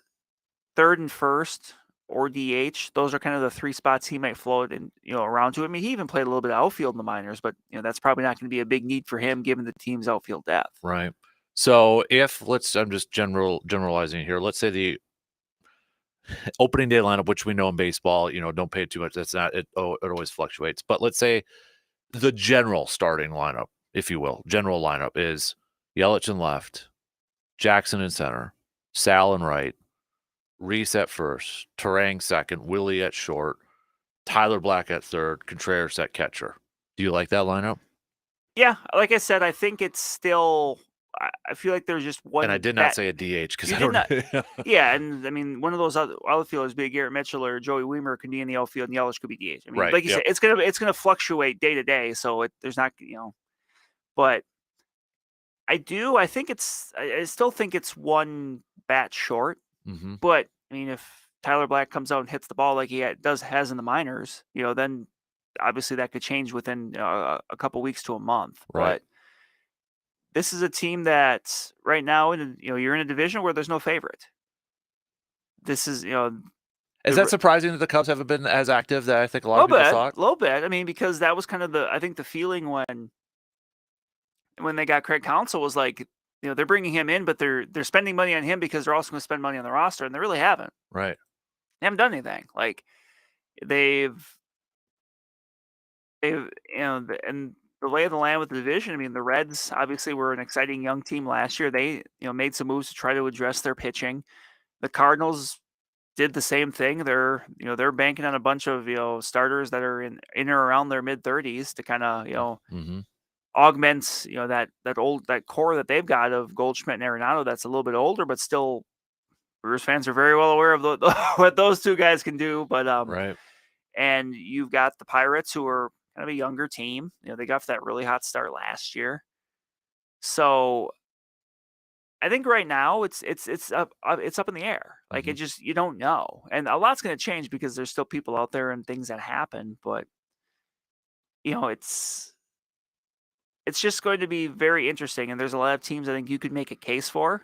third and first or DH, those are kind of the three spots he might float in, around to. I mean, he even played a little bit of outfield in the minors, but that's probably not going to be a big need for him given the team's outfield depth. Right. So I'm just generalizing here. Let's say the opening day lineup, which we know in baseball, don't pay too much. That's not it. Oh, it always fluctuates. But let's say the general starting lineup, if you will, general lineup is Yelich in left, Jackson in center, Sal in right, Reese at first, Terang second, Willie at short, Tyler Black at third, Contreras at catcher. Do you like that lineup? Yeah, like I said, I think it's still. I feel like there's just one. And I did not say a DH because I did don't not. know. Yeah, and I mean, one of those outfielders, be Garrett Mitchell or Joey Weimer, can be in the outfield, and Yelich could be DH. I mean, Right, like you yep. said, it's gonna fluctuate day to day, so there's not, but I still think it's one bat short. Mhm. But I mean, if Tyler Black comes out and hits the ball like he has in the minors, then obviously that could change within a couple weeks to a month. Right. But this is a team that right now, you're in a division where there's no favorite. This is, Is that surprising that the Cubs haven't been as active that I think a lot of people thought? A little bit. I mean, because that was kind of I think the feeling when they got Craig Counsell was like, they're bringing him in, but they're spending money on him because they're also going to spend money on the roster, and they really haven't. Right. They haven't done anything. Like they've and the lay of the land with the division. I mean, the Reds obviously were an exciting young team last year. They made some moves to try to address their pitching. The Cardinals did the same thing. They're banking on a bunch of starters that are in or around their mid-30s to kind of Mm-hmm. augment that core that they've got of Goldschmidt and Arenado that's a little bit older, but still Brewers fans are very well aware of what those two guys can do. But Right. And you've got the Pirates, who are kind of a younger team. They got off that really hot start last year. So I think right now it's up in the air. Like it just, you don't know. And a lot's going to change because there's still people out there and things that happen, but it's just going to be very interesting, and there's a lot of teams I think you could make a case for.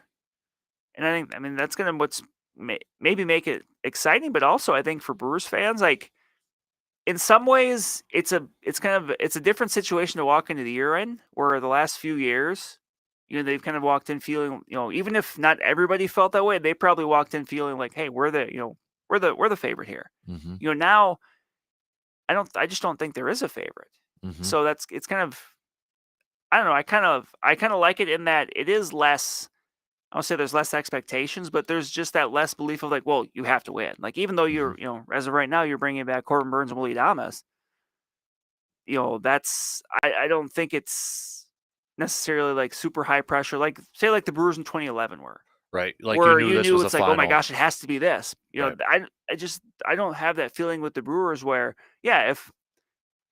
And I mean that's going to maybe make it exciting, but also I think for Brewers fans, like in some ways it's a different situation to walk into the year in, where the last few years, they've kind of walked in feeling, even if not everybody felt that way, they probably walked in feeling like, hey, we're the favorite here. Mm-hmm. Now I just don't think there is a favorite. Mm-hmm. So it's kind of, I don't know. I kind of like it in that it is less. I don't say there's less expectations, but there's just that less belief of like, well, you have to win. Like even though you're, as of right now, you're bringing back Corbin Burns and Willie Adames. That's I don't think it's necessarily like super high pressure. Like say like the Brewers in 2011 were. Right. Like where you knew this was it's a like, final. oh my gosh, it has to be this. Right. I don't have that feeling with the Brewers where, yeah,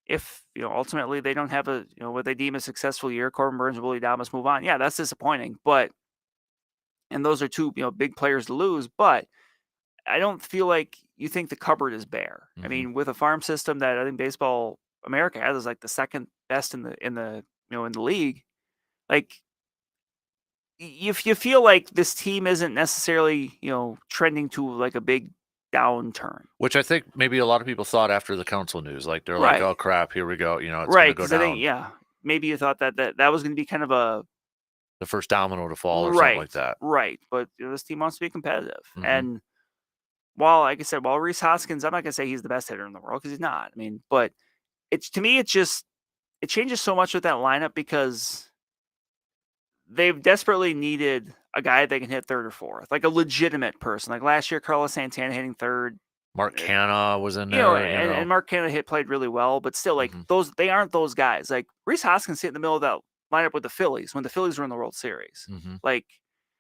if ultimately they don't have a what they deem a successful year, Corbin Burns and Willie Adames move on. Yeah, that's disappointing. And those are two big players to lose. But I don't feel like you think the cupboard is bare. Mm-hmm. I mean, with a farm system that I think Baseball America has is like the second best in the in the league, like if you feel like this team isn't necessarily trending to like a big downturn, which I think maybe a lot of people thought after the Council news, like they're like, oh crap, here we go, it's right? going to go down. I think, maybe you thought that was going to be kind of the first domino to fall or something like that, right? But this team wants to be competitive, mm-hmm. and like I said, while Rhys Hoskins, I'm not going to say he's the best hitter in the world because he's not. I mean, but to me, it changes so much with that lineup because they've desperately needed a guy that can hit third or fourth, like a legitimate person. Like last year, Carlos Santana hitting third. Mark Canha was in there. And Mark Canha played really well, but still, like they aren't those guys. Like Rhys Hoskins hit in the middle of that lineup with the Phillies when the Phillies were in the World Series. Mm-hmm. Like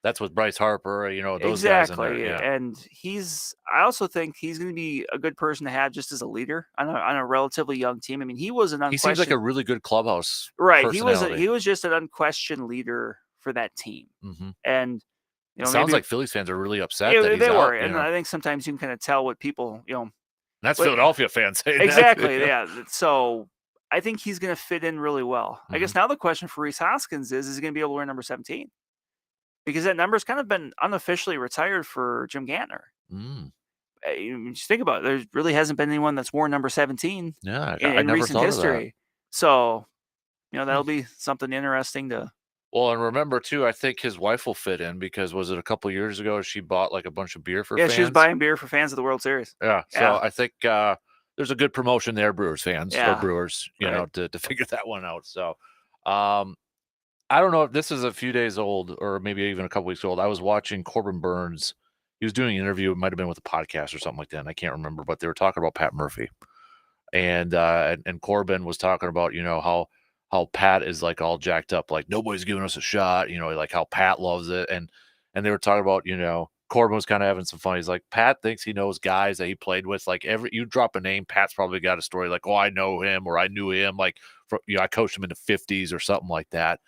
that's with Bryce Harper, those guys in there. Yeah. And I also think he's going to be a good person to have just as a leader on a relatively young team. I mean, he seems like a really good clubhouse. Right. He was just an unquestioned leader for that team. Mm-hmm. And it sounds like Phillies fans are really upset that he's they were. out, and I think sometimes you can kind of tell what people, That's Philadelphia fans saying exactly. that. Yeah. So I think he's going to fit in really well. I guess Mm-hmm. now the question for Reese Hoskins is he going to be able to wear number 17? Because that number's kind of been unofficially retired for Jim Gantner. Mm. Just think about it. There really hasn't been anyone that's worn number 17 Yeah, I in never recent thought of that. history. So, that'll be something interesting to. Well, and remember too, I think his wife will fit in because was it a couple years ago she bought like a bunch of beer for Yeah, fans? she was buying beer for fans of the World Series. Yeah, so Yeah. I think there's a good promotion there, Brewers fans or Yeah, Brewers, right. to figure that one out. So, I don't know if this is a few days old or maybe even a couple weeks old. I was watching Corbin Burns. He was doing an interview. It might have been with a podcast or something like that. And I can't remember, but they were talking about Pat Murphy, and Corbin was talking about how Pat is like all jacked up, like nobody's giving us a shot, like how Pat loves it, and they were talking about Corbin was kind of having some fun. He's like Pat thinks he knows guys that he played with. Like you drop a name, Pat's probably got a story like, oh, I know him or I knew him, like I coached him in the '50s or something like that.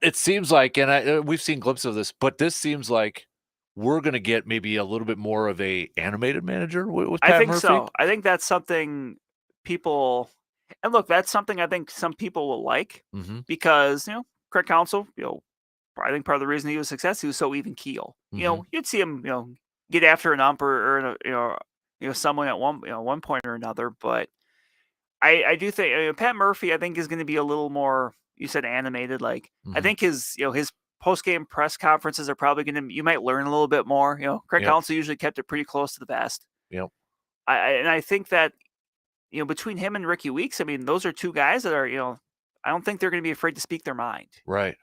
It seems like, and we've seen glimpses of this, but this seems like we're going to get maybe a little bit more of a animated manager with Pat I think Murphy. so. I think that's something people, and look, that's something I think some people will like Mm-hmm. because Craig Counsell, I think part of the reason he was successful, he was so even keel. Mm-hmm. You'd see him, get after an ump or someone at one point or another. But I do think Pat Murphy, I think, is going to be a little more. You said animated, like I Mm-hmm. think his post game press conferences are probably going to. You might learn a little bit more. Craig Yep. Counsell usually kept it pretty close to the vest. Yep. I think that between him and Ricky Weeks, I mean, those are two guys that are I don't think they're going to be afraid to speak their mind. Right.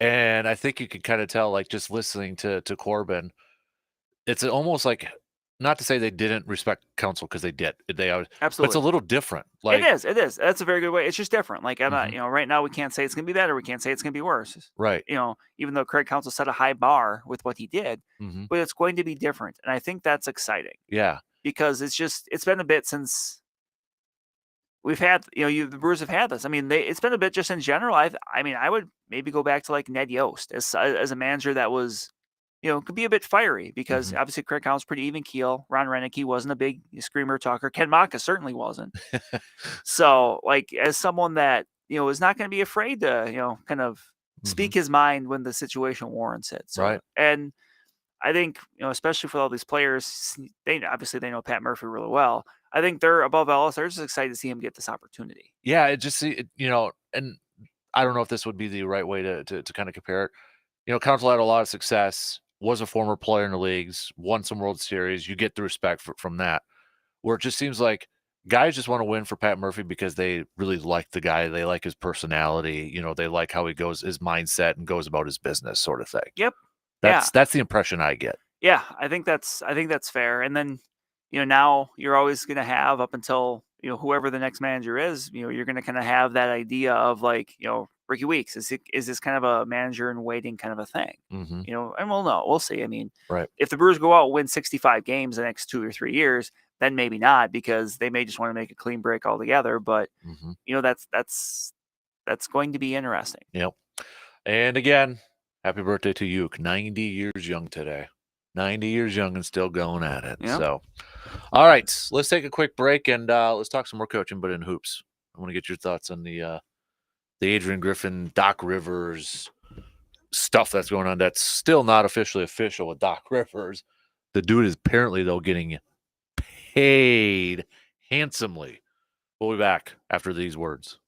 And I think you can kind of tell, like just listening to Corbin, it's almost like not to say they didn't respect Counsell because they did. They always, but it's Absolutely. a little different. It Like is. That's a very good way. It's just different. Like I'm not, Mhm. right now we can't say it's going to be better. We can't say it's going to be worse. Right. Even though Craig Counsell set a high bar with what he did, Mm-hmm. but it's going to be different. And I think that's exciting Yeah. because it's been a bit since we've had, the Brewers have had this. I mean, it's been a bit just in general. I mean, I would maybe go back to like Ned Yost as a manager that was, could be a bit fiery because Mhm. obviously Craig Counsell's pretty even keel. Ron Renicky wasn't a big screamer talker. Ken Maka certainly wasn't. So, like, as someone that is not going to be afraid to kind of speak his mind when the situation warrants it. So, Right. and I think especially for all these players, they know Pat Murphy really well. I think they're above all else. They're just excited to see him get this opportunity. Yeah. It just and I don't know if this would be the right way to kind of compare it. Counsell had a lot of success. Was a former player in the leagues. Won some World Series. You get the respect from that. Where it just seems like guys just want to win for Pat Murphy because they really like the guy. They like his personality. They like how he goes, his mindset, and goes about his business, sort of thing. Yep. That's the impression I get. Yeah, I think that's fair. And then, now you're always going to have up until whoever the next manager is. You're going to kind of have that idea of like Ricky Weeks is this kind of a manager in waiting kind of a thing. Mm-hmm. And we'll know. We'll see. I mean, Right. if the Brewers go out and win 65 games the next 2 or 3 years, then maybe not because they may just want to make a clean break altogether. But Mm-hmm. that's going to be interesting. Yep. And again, happy birthday to you. 90 years young today. 90 years young and still going at it. Yep. So, all right, let's take a quick break and let's talk some more coaching, but in hoops. I want to get your thoughts on the Adrian Griffin, Doc Rivers stuff that's going on. That's still not officially official with Doc Rivers. The dude is apparently, though, getting paid handsomely. We'll be back after these words.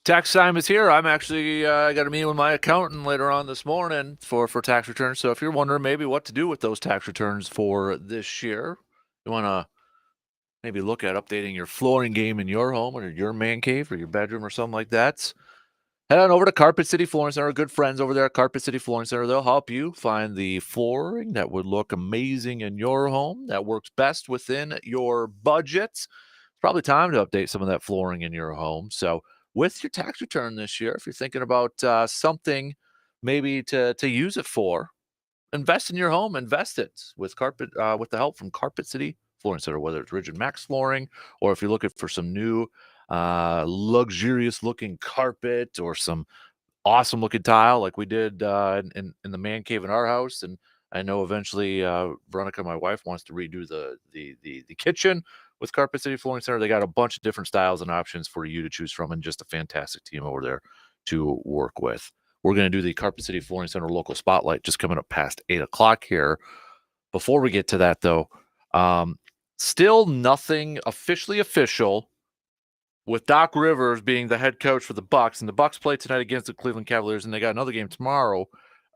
Tax time is here. I'm actually I got a meeting with my accountant later on this morning for tax returns. So if you're wondering maybe what to do with those tax returns for this year, you want to maybe look at updating your flooring game in your home or your man cave or your bedroom or something like that, head on over to Carpet City Flooring Center. Our good friends over there at Carpet City Flooring Center. They'll help you find the flooring that would look amazing in your home, that works best within your budget. It's probably time to update some of that flooring in your home. So with your tax return this year, if you're thinking about something maybe to use it for, invest in your home, invest it with with the help from Carpet City Flooring Center, whether it's Rigid Max flooring or if you're looking for some new luxurious looking carpet or some awesome looking tile like we did in the man cave in our house. And I know eventually Veronica, my wife, wants to redo the kitchen with Carpet City Flooring Center. They got a bunch of different styles and options for you to choose from, and just a fantastic team over there to work with. We're going to do the Carpet City Flooring Center local spotlight just coming up past 8 o'clock here. Before we get to that, though, still nothing officially official with Doc Rivers being the head coach for the Bucs, and the Bucs play tonight against the Cleveland Cavaliers, and they got another game tomorrow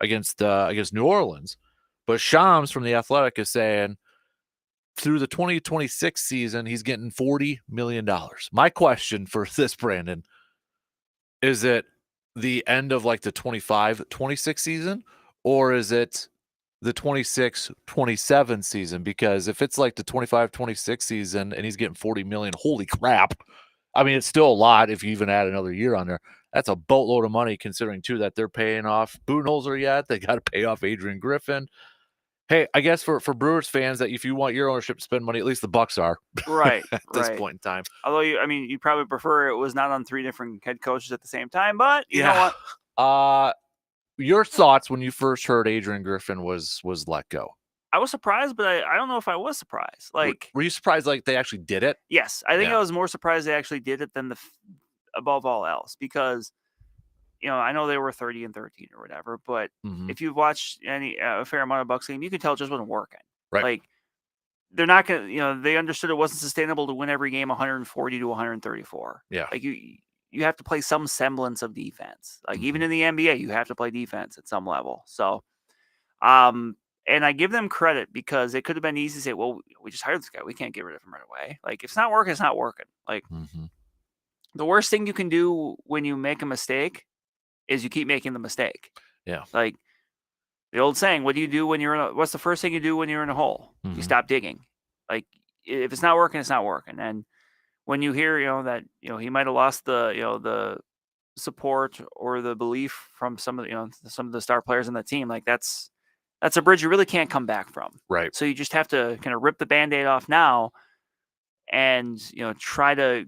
against New Orleans. But Shams from The Athletic is saying through the 2026 season, he's getting $40 million. My question for this, Brandon, is it the end of like the 25-26 season, or is it the 26-27 season? Because if it's like the 25-26 season and he's getting 40 million, holy crap. I mean, it's still a lot if you even add another year on there. That's a boatload of money, considering too that they're paying off Budenholzer yet. They got to pay off Adrian Griffin. Hey, I guess for Brewers fans, that if you want your ownership to spend money, at least the Bucs are Right. at this point in time. Although you probably prefer it was not on 3 different head coaches at the same time, but you know what? Your thoughts when you first heard Adrian Griffin was let go? I was surprised, but I don't know if I was surprised. Like, were you surprised like they actually did it? Yes, I think Yeah. I was more surprised they actually did it than above all else, because I know they were 30-13 or whatever, but if you've watched a fair amount of Bucs game, you could tell it just wasn't working. Right. Like, they're not gonna, they understood it wasn't sustainable to win every game 140-134. Yeah. Like, you have to play some semblance of defense. Like, even in the NBA, you have to play defense at some level. So, and I give them credit, because it could have been easy to say, well, we just hired this guy, we can't get rid of him right away. Like, if it's not working, it's not working. Like, the worst thing you can do when you make a mistake is you keep making the mistake. Yeah. Like the old saying, what do you do when what's the first thing you do when you're in a hole? You stop digging. Like, if it's not working, it's not working. And when you hear, that, he might have lost the support or the belief from some of the star players on the team, like that's a bridge you really can't come back from. Right. So you just have to kind of rip the Band-Aid off now and, try to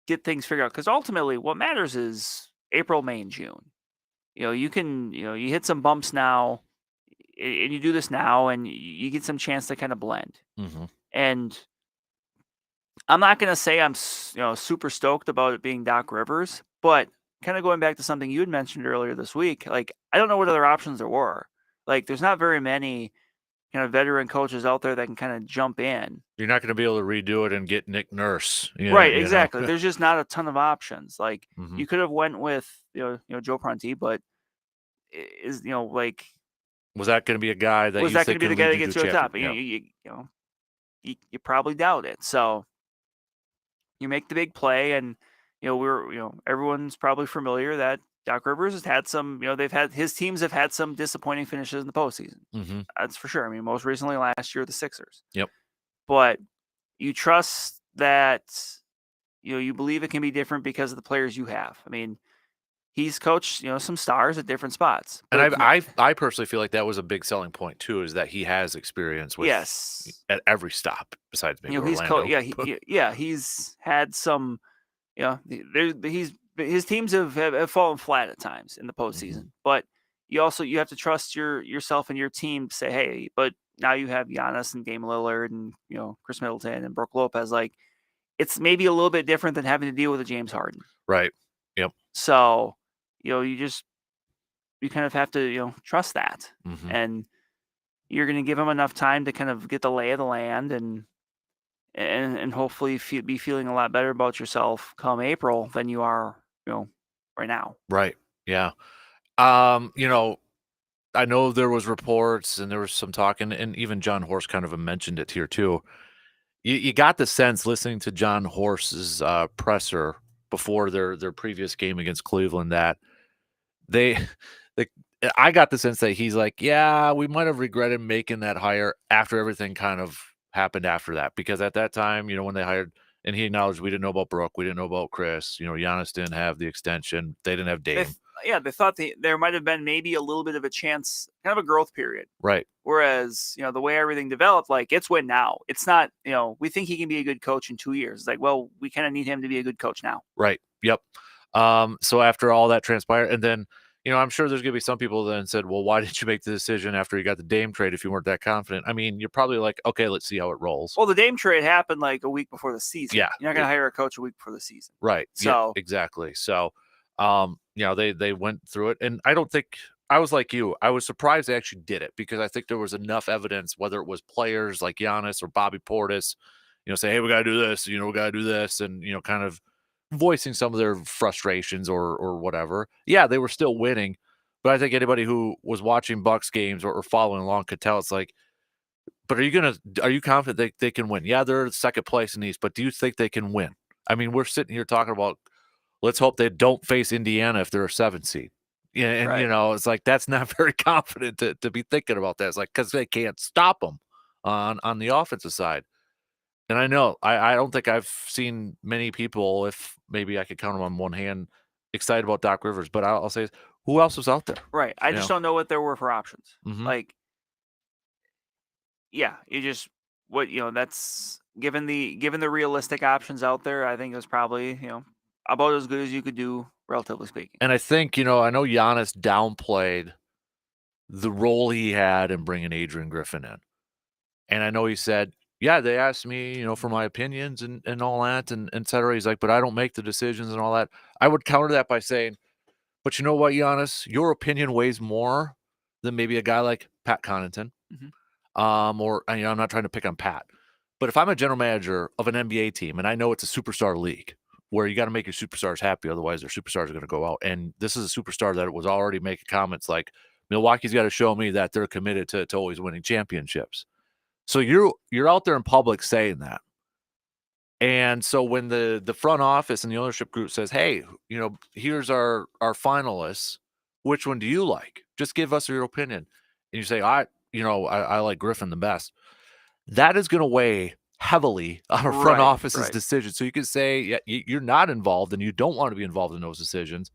get things figured out. Because ultimately what matters is April, May, and June. You can, you hit some bumps now, and you do this now, and you get some chance to kind of blend. And I'm not going to say I'm, super stoked about it being Doc Rivers, but kind of going back to something you had mentioned earlier this week, like, I don't know what other options there were. Like, there's not very many kind of veteran coaches out there that can kind of jump in. You're not going to be able to redo it and get Nick Nurse. Right, exactly. There's just not a ton of options. Like, you could have went with, Joe Prunty, but is, like, was that going to be a guy that was you that think going to be the guy that gets to the top? Yeah. You probably doubt it. So you make the big play, and everyone's probably familiar that Doc Rivers has had some, his teams have had some disappointing finishes in the postseason. That's for sure. I mean, most recently last year, the Sixers. Yep. But you trust that, you believe it can be different because of the players you have. I mean, he's coached, some stars at different spots. And I personally feel like that was a big selling point too, is that he has experience with at every stop besides maybe Orlando. He's had some, his teams have fallen flat at times in the postseason. But you have to trust yourself and your team to say, hey, but now you have Giannis and Dame Lillard and Chris Middleton and Brook Lopez. Like, it's maybe a little bit different than having to deal with a James Harden. Right. Yep. So, you kind of have to, trust that. And you're going to give him enough time to kind of get the lay of the land and and hopefully be feeling a lot better about yourself come April than you are, right now. Right. Yeah. You know, I know there was reports and there was some talk, and even John Horst kind of mentioned it here too. You got the sense listening to John Horst's presser before their previous game against Cleveland that they, they I got the sense that he's like, yeah, we might have regretted making that hire after everything kind of happened after that, because at that time, when they hired, and he acknowledged we didn't know about Brooke, we didn't know about Chris, Giannis didn't have the extension, they didn't have Dame. They thought there might have been maybe a little bit of a chance, kind of a growth period. Right. Whereas, the way everything developed, like it's win now. It's not, we think he can be a good coach in 2 years. It's like, well, we kind of need him to be a good coach now. Right. Yep. So after all that transpired, and then, I'm sure there's going to be some people that said, well, why didn't you make the decision after you got the Dame trade if you weren't that confident? I mean, you're probably like, okay, let's see how it rolls. Well, the Dame trade happened like a week before the season. Yeah. You're not going to hire a coach a week before the season. Right. So yeah, exactly. So, they went through it, and I don't think I was like you. I was surprised they actually did it, because I think there was enough evidence, whether it was players like Giannis or Bobby Portis, say, hey, we got to do this, we got to do this, and kind of voicing some of their frustrations or whatever. Yeah, they were still winning, but I think anybody who was watching Bucks games or following along could tell it's like, but are you confident they can win? Yeah, they're second place in the East, but do you think they can win? I mean, we're sitting here talking about, let's hope they don't face Indiana if they're a 7th seed. Yeah, and right. It's like that's not very confident to be thinking about that. It's like, because they can't stop them on the offensive side. And I know I don't think I've seen many people, if maybe I could count them on one hand, excited about Doc Rivers. But I'll say, who else is out there? Right. I just don't know what there were for options. Mhm. Like, yeah, you just that's given the realistic options out there. I think it was probably about as good as you could do, relatively speaking. And I think I know Giannis downplayed the role he had in bringing Adrian Griffin in, and I know he said, yeah, they asked me, for my opinions and all that, and et cetera. He's like, but I don't make the decisions and all that. I would counter that by saying, but you know what, Giannis, your opinion weighs more than maybe a guy like Pat Connaughton. Mhm. Or I'm not trying to pick on Pat, but if I'm a general manager of an NBA team and I know it's a superstar league where you got to make your superstars happy, otherwise their superstars are going to go out. And this is a superstar that was already making comments like, Milwaukee's got to show me that they're committed to always winning championships. So you're out there in public saying that. And so when the front office and the ownership group says, hey, here's our finalists, which one do you like? Just give us your opinion. And you say, I like Griffin the best. That is going to weigh heavily on a front office's decision. So you can say, yeah, you're not involved and you don't want to be involved in those decisions.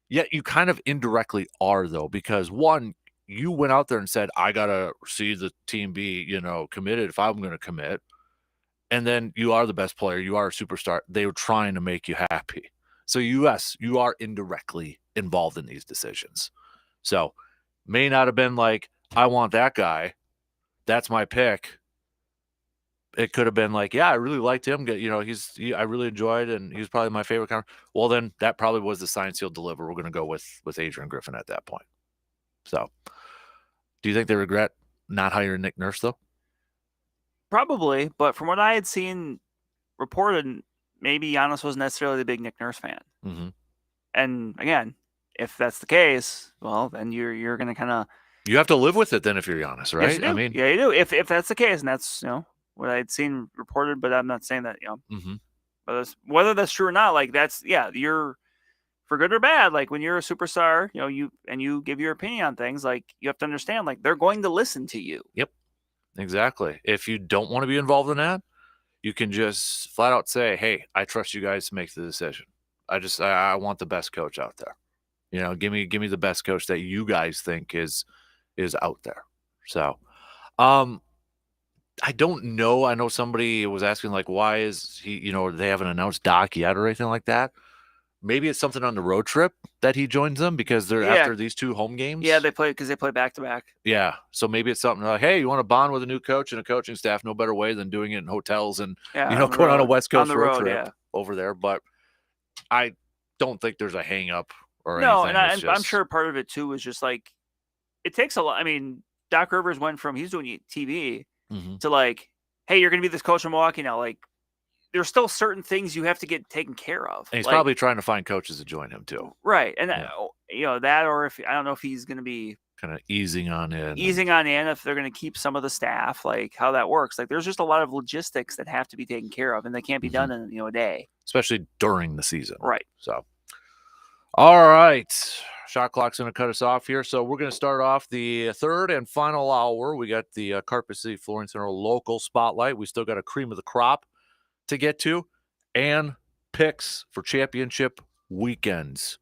Yet you kind of indirectly are, though, because one, you went out there and said, I got to see the team be, committed if I'm going to commit. And then you are the best player. You are a superstar. They were trying to make you happy. So yes, you are indirectly involved in these decisions. So may not have been like, I want that guy. That's my pick. It could have been like, yeah, I really liked him. I really enjoyed, and he was probably my favorite. Well, then that probably was the sign, seal, deliver. We're going to go with Adrian Griffin at that point. So do you think they regret not hiring Nick Nurse, though? Probably, but from what I had seen reported, maybe Giannis wasn't necessarily the big Nick Nurse fan. Mm-hmm. And again, if that's the case, well, then you're going to kind of... You have to live with it then if you're Giannis, right? Yes, you do. I mean, yeah, you do. If that's the case, and that's what I'd seen reported, but I'm not saying that mm-hmm. But whether that's true or not, like you're, for good or bad, like when you're a superstar, you give your opinion on things, like you have to understand, like they're going to listen to you. Yep. Exactly. If you don't want to be involved in that, you can just flat out say, hey, I trust you guys to make the decision. I want the best coach out there. Give me the best coach that you guys think is out there. So, I don't know. I know somebody was asking, like, why is he, they haven't announced Doc yet or anything like that. Maybe it's something on the road trip that he joins them because they're after these 2 home games. Yeah, they play back to back. Yeah, so maybe it's something like, hey, you want to bond with a new coach and a coaching staff? No better way than doing it in hotels and going on a West Coast road trip over there. But I don't think there's a hang up or anything. No, and I'm sure part of it too is just like it takes a lot. I mean, Doc Rivers went from he's doing TV mm-hmm. to like hey, you're going to be this coach in Milwaukee now. Like, there's still certain things you have to get taken care of. And he's like, probably trying to find coaches to join him too. Right. And, Yeah. that, or if, I don't know if he's going to be Kind of easing on in. if they're going to keep some of the staff, like how that works. Like, there's just a lot of logistics that have to be taken care of, and they can't be done in, a day. Especially during the season. Right. So, all right. Shot clock's going to cut us off here. So we're going to start off the third and final hour. We got the Carpet City Flooring Center local spotlight. We still got a cream of the crop to get to, and picks for championship weekends.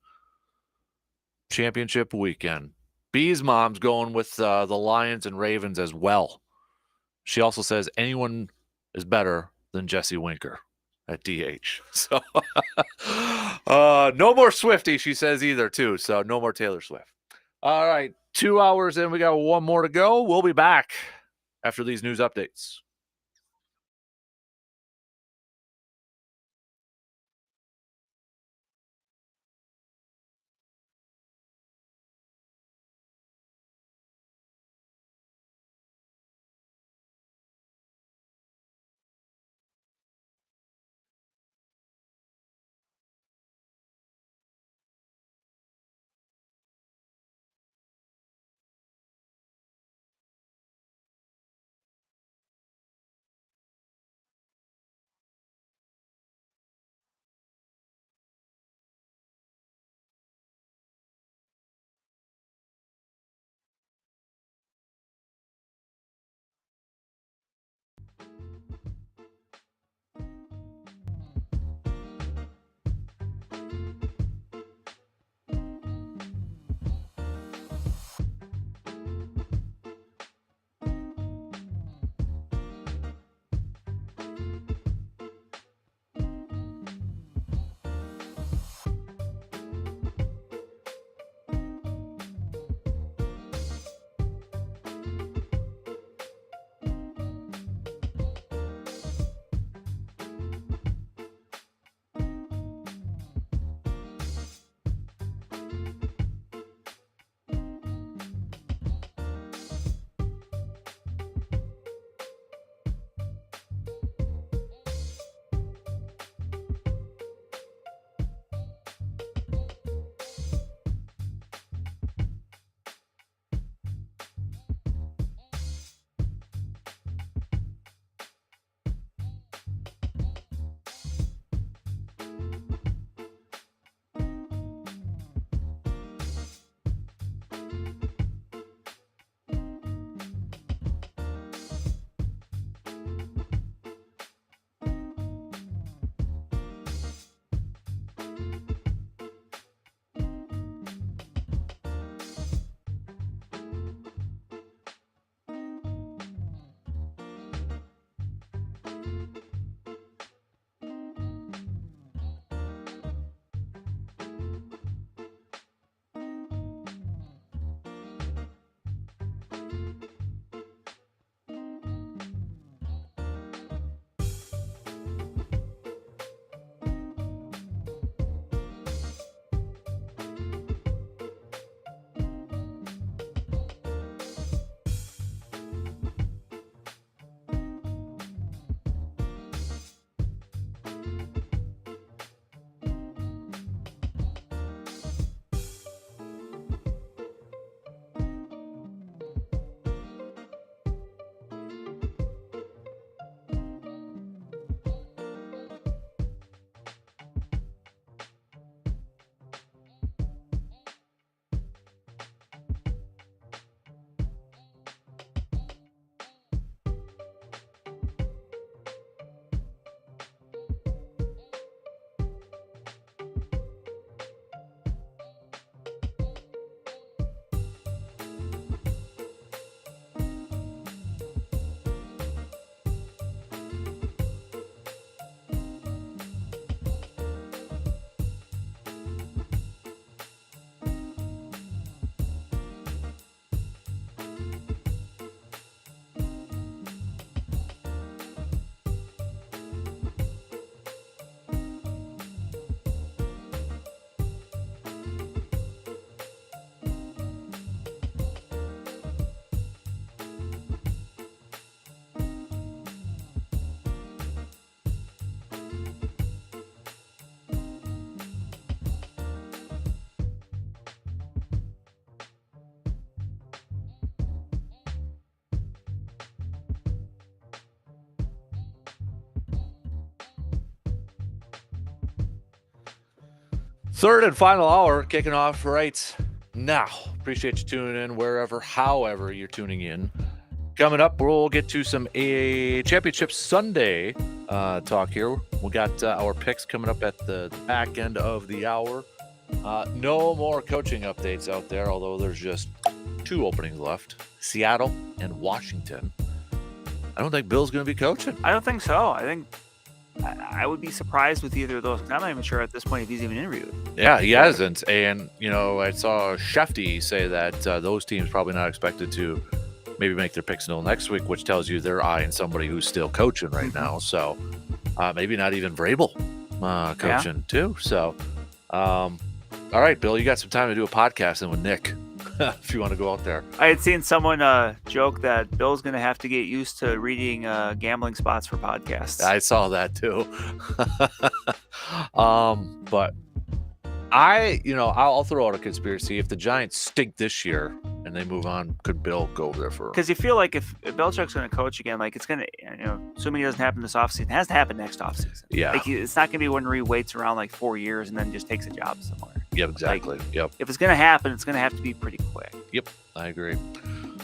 Championship weekend. B's mom's going with the Lions and Ravens as well. She also says anyone is better than Jesse Winker at DH. So no more Swifty, she says either too. So no more Taylor Swift. All right, 2 hours in. We got one more to go. We'll be back after these news updates. Third and final hour kicking off right now. Appreciate you tuning in wherever, however you're tuning in. Coming up, we'll get to some Championship Sunday talk here. We got our picks coming up at the back end of the hour. No more coaching updates out there, although there's just 2 openings left, Seattle and Washington. I don't think Bill's going to be coaching. I don't think so. I think I would be surprised with either of those. I'm not even sure at this point if he's even interviewed. Yeah, he hasn't. And, I saw Shefty say that those teams probably not expected to maybe make their picks until next week, which tells you they're eyeing somebody who's still coaching right now. So maybe not even Vrabel coaching too. So, all right, Bill, you got some time to do a podcast then with Nick if you want to go out there. I had seen someone joke that Bill's going to have to get used to reading gambling spots for podcasts. I saw that too. But I'll throw out a conspiracy. If the Giants stink this year and they move on, could Bill go over there for? Because you feel like if Belichick's going to coach again, like it's going to, assuming it doesn't happen this offseason, it has to happen next offseason. Yeah. Like it's not going to be one where he waits around like 4 years and then just takes a job somewhere. Yep, exactly. Yep. If it's going to happen, it's going to have to be pretty quick. Yep, I agree.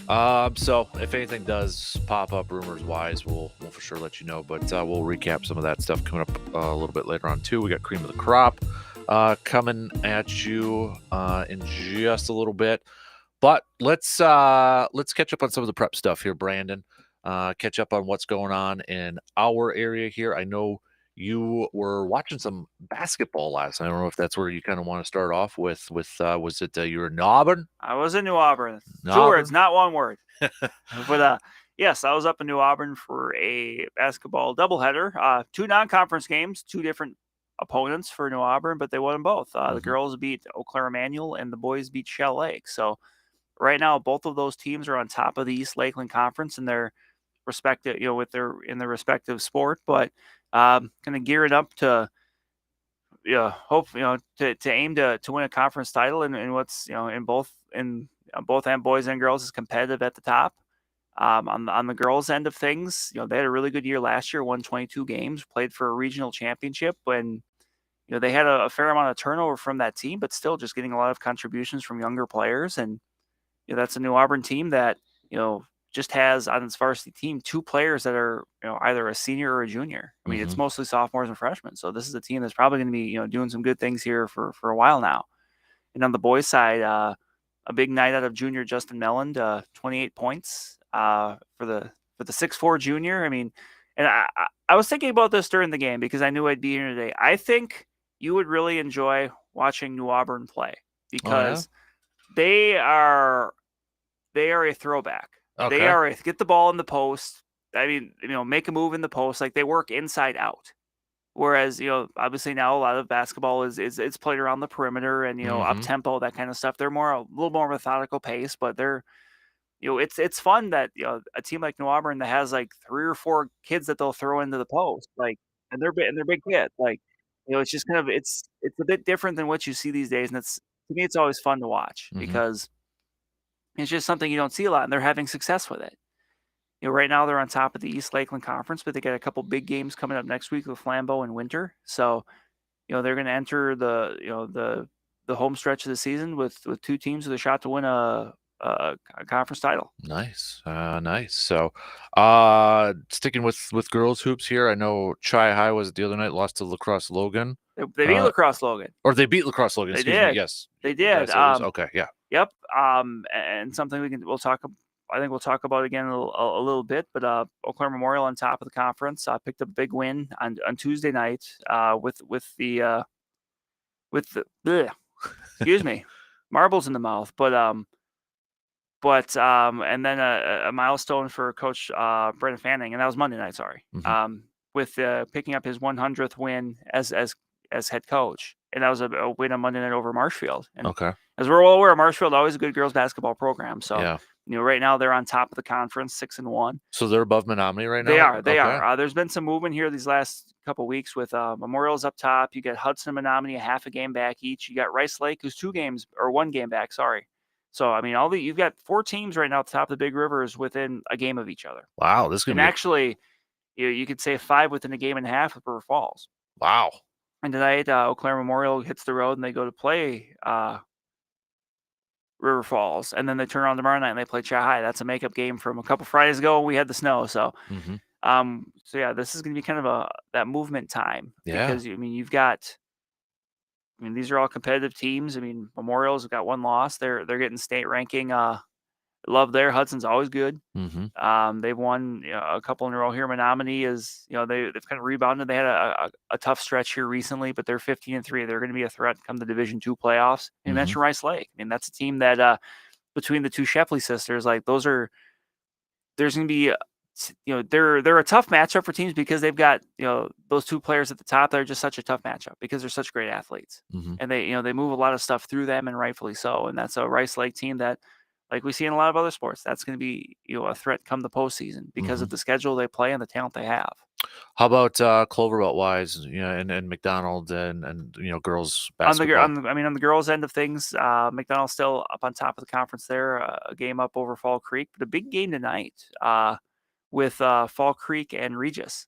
So if anything does pop up rumors-wise, we'll for sure let you know. But we'll recap some of that stuff coming up a little bit later on too. We got cream of the crop coming at you in just a little bit. But let's catch up on some of the prep stuff here, Brandon. Catch up on what's going on in our area here. I know you were watching some basketball last night. I don't know if that's where you kind of want to start off with was it you were in New Auburn? I was in New Auburn. 2 words, not 1 word. But yes, I was up in New Auburn for a basketball doubleheader. 2 non-conference games, 2 different opponents for New Auburn, but they won them both. The girls beat Eau Claire Emmanuel and the boys beat Shell Lake. So right now, both of those teams are on top of the East Lakeland Conference in their respective, in their respective sport. But kind of gearing up to, hope to aim to win a conference title, and what's in both boys and girls is competitive at the top. On the girls' end of things, they had a really good year last year, won 22 games, played for a regional championship when they had a fair amount of turnover from that team, but still just getting a lot of contributions from younger players. And that's a New Auburn team that just has on its varsity team 2 players that are either a senior or a junior. I mean, it's mostly sophomores and freshmen. So this is a team that's probably going to be doing some good things here for a while now. And on the boys' side, a big night out of junior Justin Melland, 28 points for the 6'4" junior. I mean, and I was thinking about this during the game because I knew I'd be here today. I think you would really enjoy watching New Auburn play because they are a throwback. Okay. They are get the ball in the post. I mean, make a move in the post. Like they work inside out. Whereas, obviously now a lot of basketball is it's played around the perimeter and, up tempo, that kind of stuff. They're a little more methodical pace, but they're, it's fun that, a team like New Auburn that has like 3 or 4 kids that they'll throw into the post, like, and they're big kids. Like, it's just kind of, it's a bit different than what you see these days. And to me, it's always fun to watch because it's just something you don't see a lot, and they're having success with it. Right now they're on top of the East Lakeland Conference, but they got a couple big games coming up next week with Flambeau and Winter. So, they're going to enter the home stretch of the season with 2 teams with a shot to win a conference title. Nice, nice. So, sticking with girls hoops here, I know Chi High was the other night, lost to Lacrosse Logan. They beat Lacrosse Logan, or they beat Lacrosse Logan. They did. Yes, they did. Okay, yeah. Yep. And something we'll talk. I think we'll talk about again a little bit. But Eau Claire Memorial on top of the conference picked up a big win on Tuesday night with the excuse me, marbles in the mouth. But and then a milestone for Coach Brendan Fanning, and that was Monday night. Sorry, with picking up his 100th win as head coach, and that was a win on Monday night over Marshfield. And as we're all aware, Marshfield always a good girls basketball program. So right now they're on top of the conference, 6-1. So they're above Menominee right now. They are. There's been some movement here these last couple of weeks with Memorial's up top. You got Hudson and Menominee a half a game back each. You got Rice Lake, who's 1 game back. Sorry. So I mean, you've got 4 teams right now at the top of the Big Rivers within a game of each other. Wow, this is gonna be actually, you could say 5 within a game and a half with River Falls. Wow. And tonight, Eau Claire Memorial hits the road and they go to play River Falls, and then they turn around tomorrow night and they play High. That's a makeup game from a couple Fridays ago. We had the snow, so so yeah, this is going to be kind of that movement time because you've got. I mean, these are all competitive teams. I mean, Memorial's got one loss. They're getting state ranking. Love there. Hudson's always good. They've won a couple in a row here. Menominee is, they've kind of rebounded. They had a tough stretch here recently, but they're 15-3. They're going to be a threat come the Division II playoffs. And you mentioned Rice Lake. I mean, that's a team that between the two Shepley sisters, like there's going to be, they're a tough matchup for teams because they've got, those two players at the top. They're just such a tough matchup because they're such great athletes, and they move a lot of stuff through them, and rightfully so. And that's a Rice Lake team that, like we see in a lot of other sports, that's going to be a threat come the postseason because of the schedule they play and the talent they have. How about Cloverbelt wise, and McDonald and girls basketball? On the girls' end of things, McDonald's still up on top of the conference there, a game up over Fall Creek, but a big game tonight with Fall Creek and Regis,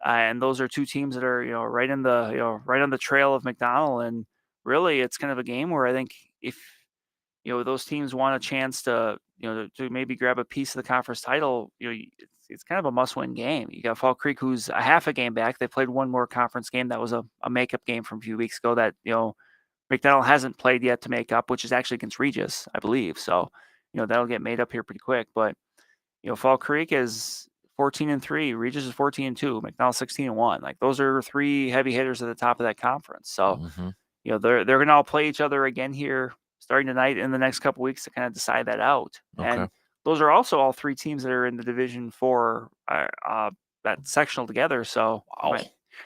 and those are two teams that are right in the right on the trail of McDonald, and really it's kind of a game where I think if those teams want a chance to to maybe grab a piece of the conference title, it's kind of a must-win game. You got Fall Creek, who's a half a game back. They played one more conference game that was a makeup game from a few weeks ago that McDonald hasn't played yet to make up, which is actually against Regis, I believe. So that'll get made up here pretty quick. But Fall Creek is 14-3, Regis is 14-2, McDonald 16-1. Like those are three heavy hitters at the top of that conference. So they're going to all play each other again here starting tonight in the next couple weeks to kind of decide that out. Okay. And those are also all three teams that are in the Division 4 that sectional together. So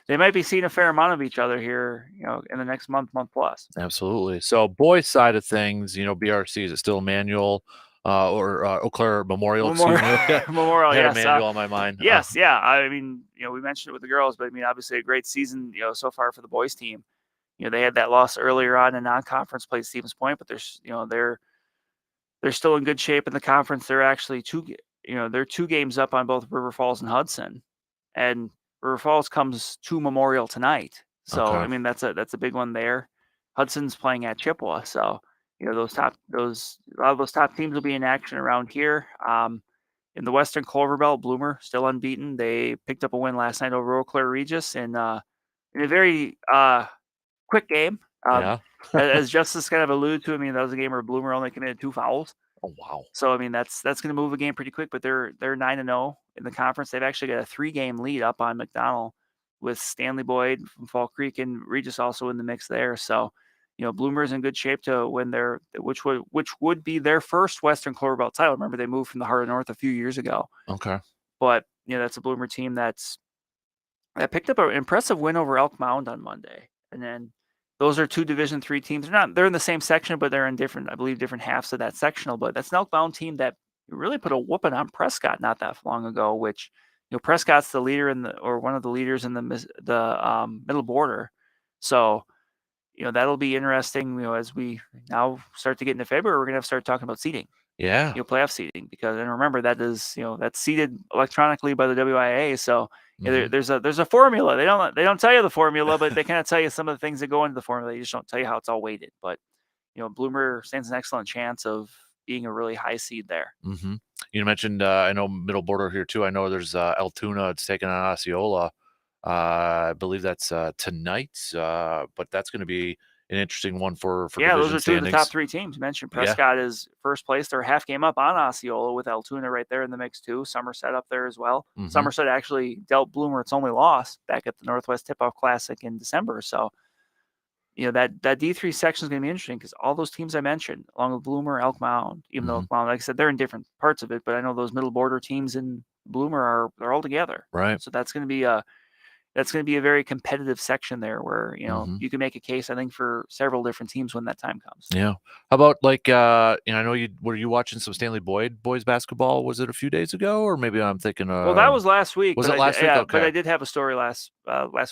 they might be seeing a fair amount of each other here, in the next month plus. Absolutely. So boys side of things, BRC, is it still Emmanuel or Eau Claire Memorial? Memorial, I had yes. Emmanuel on my mind. Yes, yeah. I mean, we mentioned it with the girls, but I mean, obviously a great season, so far for the boys team. They had that loss earlier on in non-conference play at Stevens Point, but they're still in good shape in the conference. They're actually they're 2 games up on both River Falls and Hudson, and River Falls comes to Memorial tonight. So Okay. I mean that's a big one there. Hudson's playing at Chippewa, so a lot of those top teams will be in action around here. In the Western Clover Belt, Bloomer still unbeaten. They picked up a win last night over Eau Claire Regis in a very quick game. Yeah. As Justice kind of alluded to, I mean, that was a game where Bloomer only committed 2 fouls. Oh, wow. So, I mean, that's going to move a game pretty quick, but they're 9-0 in the conference. They've actually got a 3-game lead up on McDonald with Stanley Boyd from Fall Creek and Regis also in the mix there. So, Bloomer's in good shape to win which would be their first Western Clover Belt title. Remember, they moved from the Heart of North a few years ago. Okay. But, that's a Bloomer team that picked up an impressive win over Elk Mound on Monday. And then those are 2 Division III teams. They're in the same section, but they're in different halves of that sectional. But that's an Elk Mound team that really put a whooping on Prescott not that long ago, which, Prescott's the leader or one of the leaders in the middle border. So, that'll be interesting, as we now start to get into February, we're going to have to start talking about seeding. Yeah. Playoff seeding, because, and remember that is, that's seeded electronically by the WIA. So there's a formula. They don't tell you the formula, but they kind of tell you some of the things that go into the formula. They just don't tell you how it's all weighted. But Bloomer stands an excellent chance of being a really high seed there. You mentioned I know middle border here too. I know there's Altoona. It's taking on Osceola. I believe that's tonight, but that's going to be an interesting one for those are standings. 2 of the top 3 teams. You mentioned Prescott is first place. They're a half game up on Osceola with Altoona right there in the mix too. Somerset up there as well. Somerset actually dealt Bloomer its only loss back at the Northwest Tip-Off Classic in December. So, that D3 section is going to be interesting because all those teams I mentioned, along with Bloomer, Elk Mound, even though Elk Mound, like I said, they're in different parts of it, but I know those middle border teams in Bloomer they're all together. Right. So that's going to be a very competitive section there where, you can make a case, I think, for several different teams when that time comes. Yeah. How about I know were you watching some Stanley Boyd boys basketball? Was it a few days ago, or maybe I'm thinking well, that was last week. Was it last week? Yeah, okay. But I did have a story last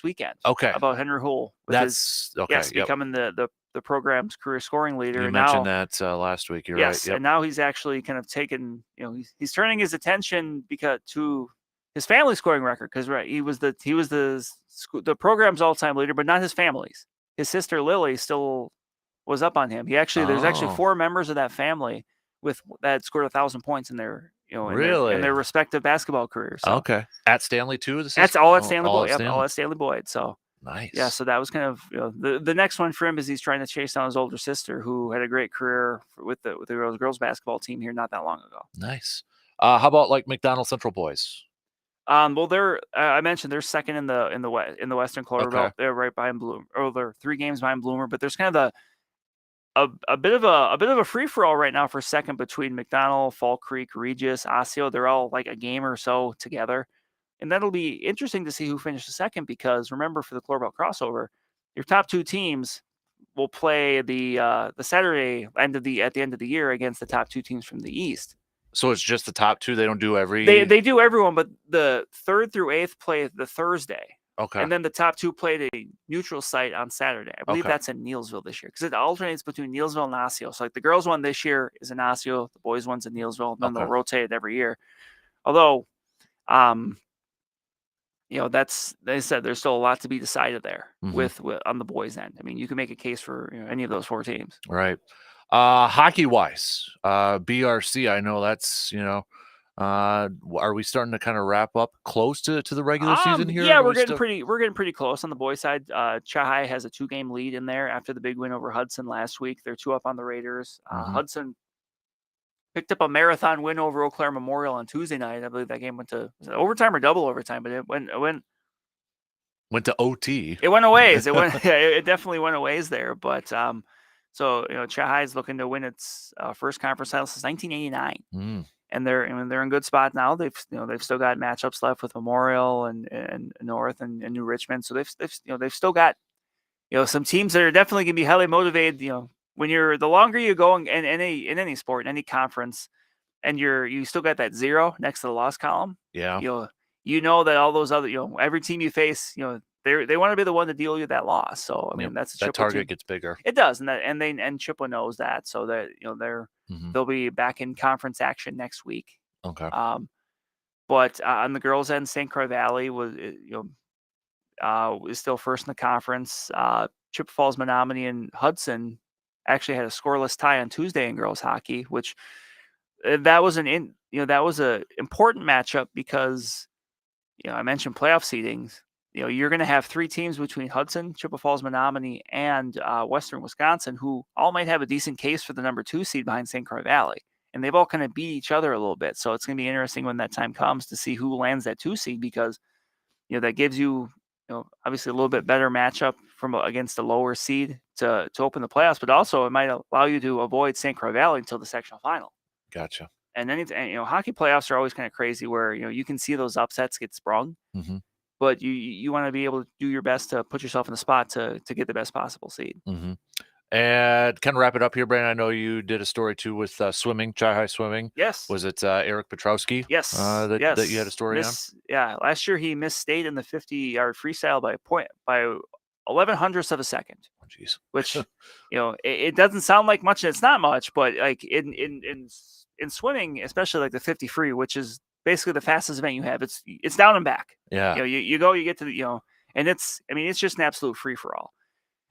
weekend. Okay. About Henry Hull. That's okay. Yes, becoming the program's career scoring leader. You and mentioned now, that last week. You're yes, right. Yep. and now he's actually kind of taken, he's turning his attention to his family scoring record, because he was the program's all-time leader, but not his family's. His sister Lily still was up on him. There's actually 4 members of that family that scored 1,000 points in their in their respective basketball careers. So. Okay, at Stanley too. That's all at Stanley Boyd. Stanley. All at Stanley Boyd. So nice. Yeah, so that was kind of the next one for him is he's trying to chase down his older sister who had a great career with the girls basketball team here not that long ago. Nice. How about like McDonald Central boys? Well, they're I mentioned they're second in the Western Clover Belt. They're right behind Bloomer, or they're 3 games behind Bloomer. But there's kind of a bit of a free for all right now for second between McDonald, Fall Creek, Regis, Osseo. They're all like a game or so together, and that'll be interesting to see who finishes second. Because remember, for the Clover Belt crossover, your top 2 teams will play the Saturday at the end of the year against the top 2 teams from the East. So it's just the top 2. They don't do every. They do everyone, but the 3rd through 8th play the Thursday. Okay. And then the top 2 play a neutral site on Saturday. I believe that's in Neilsville this year because it alternates between Neilsville and Osseo. So like the girls' one this year is in Osseo, the boys' one's in Neilsville. Then they'll rotate it every year. Although, that's they said there's still a lot to be decided there with on the boys' end. I mean, you can make a case for any of those 4 teams. Right. Hockey wise, BRC. I know that's are we starting to kind of wrap up close to the regular season here? Yeah, we're getting pretty close on the boys' side. Chahai has a 2-game lead in there after the big win over Hudson last week. They're 2 up on the Raiders. Hudson picked up a marathon win over Eau Claire Memorial on Tuesday night. I believe that game went to overtime or double overtime, but it went to OT. It went a ways. It definitely went a ways there. But so Chahai is looking to win its first conference title since 1989. And they're in good spot now. They've still got matchups left with Memorial and North and New Richmond. So they've still got some teams that are definitely going to be highly motivated. When the longer you go in any sport, in any conference, and you still got that 0 next to the loss column. Yeah. That all those other every team you face they want to be the one to deal with that loss. So I mean that's that target gets bigger. It does, and Chippewa knows that. So that they'll be back in conference action next week. Okay. But on the girls' end, St. Croix Valley was is still first in the conference. Chippewa Falls, Menominee, and Hudson actually had a scoreless tie on Tuesday in girls hockey, which that was an important matchup because I mentioned playoff seedings. You're going to have 3 teams between Hudson, Chippewa Falls, Menominee, and Western Wisconsin who all might have a decent case for the number 2 seed behind St. Croix Valley. And they've all kind of beat each other a little bit. So it's going to be interesting when that time comes to see who lands that 2 seed because, that gives you, obviously a little bit better matchup against the lower seed to open the playoffs, but also it might allow you to avoid St. Croix Valley until the sectional final. Gotcha. And hockey playoffs are always kind of crazy where, you can see those upsets get sprung. But you want to be able to do your best to put yourself in the spot to get the best possible seed. And kind of wrap it up here, Brandon. I know you did a story too with swimming, Chai swimming. Yes. Was it Eric Petrowski? Yes. That you had a story on? Yeah. Last year he missed state in the 50-yard freestyle by 11/100ths of a second. Oh, jeez. Which it doesn't sound like much, and it's not much, but like in swimming, especially like the 50 free, which is basically the fastest event you have, it's down and back. Yeah. You go, you get to and it's just an absolute free for all.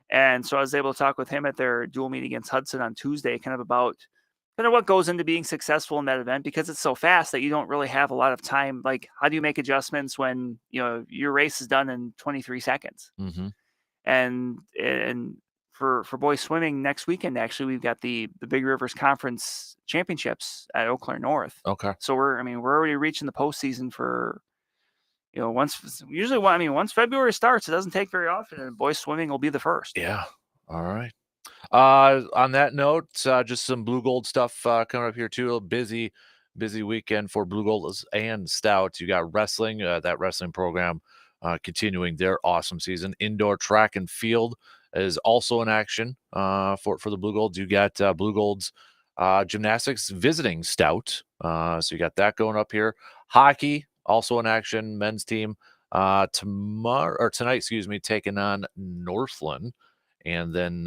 And so I was able to talk with him at their dual meet against Hudson on Tuesday, kind of about what goes into being successful in that event, because it's so fast that you don't really have a lot of time. Like, how do you make adjustments when your race is done in 23 seconds? And for boys swimming next weekend, actually, we've got the Big Rivers Conference Championships at Eau Claire North. Okay. So we're already reaching the postseason for, once February starts, it doesn't take very often, and boys swimming will be the first. Yeah. All right. On that note, just some Blue Gold stuff coming up here too. A busy weekend for Blue Gold and Stouts. You got wrestling, that wrestling program continuing their awesome season. Indoor track and field is also in action for the Blue Golds. You got Blue Golds gymnastics visiting Stout. So you got that going up here. Hockey also in action. Men's team tonight, taking on Northland. And then